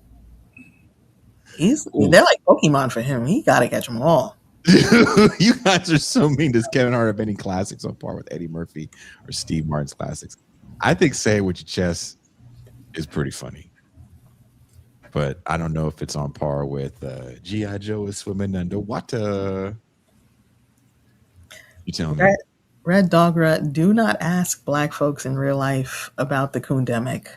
They're like Pokemon for him. He gotta catch them all. You guys are so mean. Does Kevin Hart have any classics on par with Eddie Murphy or Steve Martin's classics? I think Say It With Your Chest is pretty funny. But I don't know if it's on par with G.I. Joe is swimming underwater. You tell me. Red Dog Rut, do not ask black folks in real life about the Coon-Demic.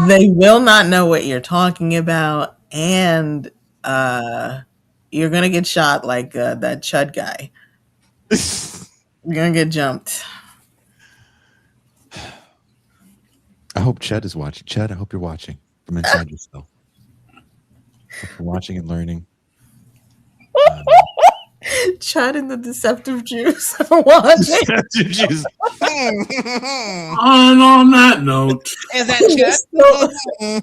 They will not know what you're talking about, and you're going to get shot like that Chudd guy. You're going to get jumped. I hope Chudd is watching. Chudd, I hope you're watching from inside yourself. Hope you're watching and learning. Chudd and the Deceptive Jews are watching. Deceptive Jews. And on that note, is that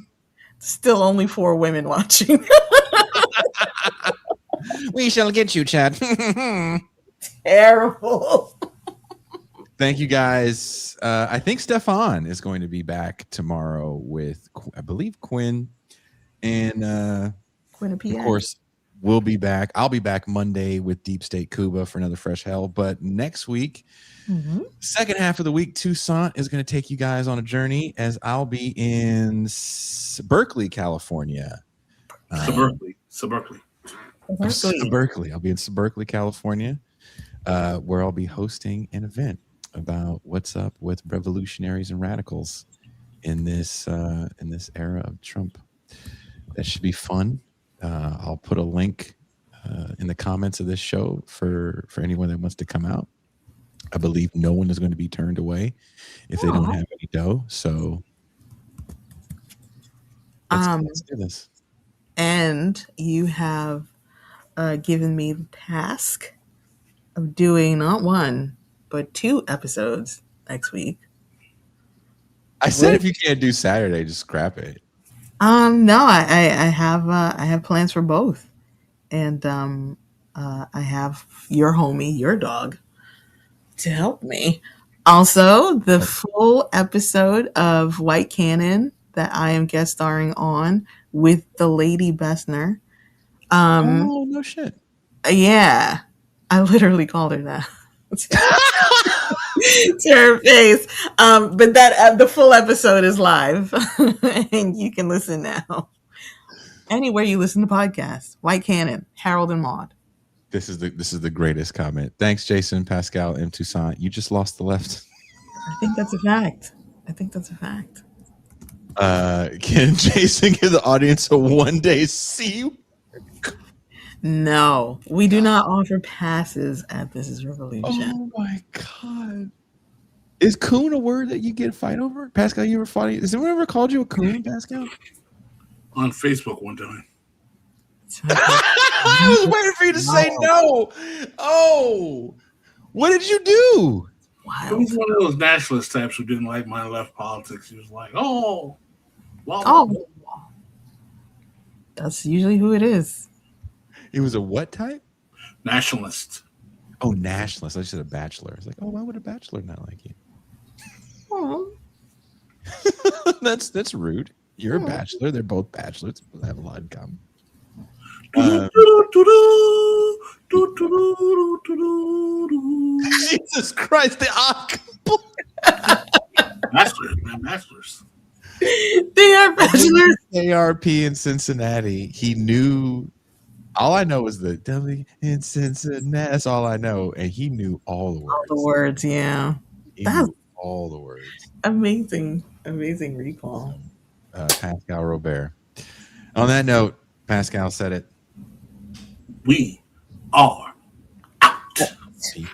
still only 4 women watching. We shall get you, Chad. Terrible. Thank you, guys. I think Stefan is going to be back tomorrow with, I believe, Quinn. And of course, we'll be back. I'll be back Monday with Deep State Cuba for another Fresh Hell. But next week, second half of the week, Toussaint is going to take you guys on a journey as I'll be in Berkeley, California. Berkeley. I'll be in Berkeley, California, where I'll be hosting an event about what's up with revolutionaries and radicals in this era of Trump. That should be fun. I'll put a link in the comments of this show for anyone that wants to come out. I believe no one is going to be turned away if they don't have any dough. So let's do this. And you have given me the task of doing not one, but 2 episodes next week. I said if you can't do Saturday, just scrap it. No, I have plans for both. And I have your homie, your dog, to help me. Also, the full episode of White Cannon that I am guest starring on with the Lady Bessner. Oh, no shit. Yeah. I literally called her that. To her face. But that the full episode is live. And you can listen now. Anywhere you listen to podcasts. White Cannon, Harold and Maude. This is the greatest comment. Thanks, Jason, Pascal, M. Toussaint. You just lost the left. I think that's a fact. Can Jason give the audience a one-day C? No, we do not offer passes at This Is Revolution. Oh my god. Is coon a word that you get a fight over? Pascal, you ever fought? Has anyone ever called you a coon, Pascal? On Facebook one time. I was waiting for you to say no. Oh, what did you do? He was one of those nationalist types who didn't like my left politics. He was like, oh. That's usually who it is. He was a what type? Nationalist. Oh, nationalist. I said a bachelor. I was like, oh, why would a bachelor not like you? Oh. That's rude. You're a bachelor. They're both bachelors. They have a lot in common. Jesus Christ, the Bachelors. They are bachelors. ARP in Cincinnati. He knew. All I know is the W in Cincinnati. That's all I know. And he knew all the words. All the words, yeah. That's all the words. Amazing recall. Pascal Robert. On that note, Pascal said it. We are out. See.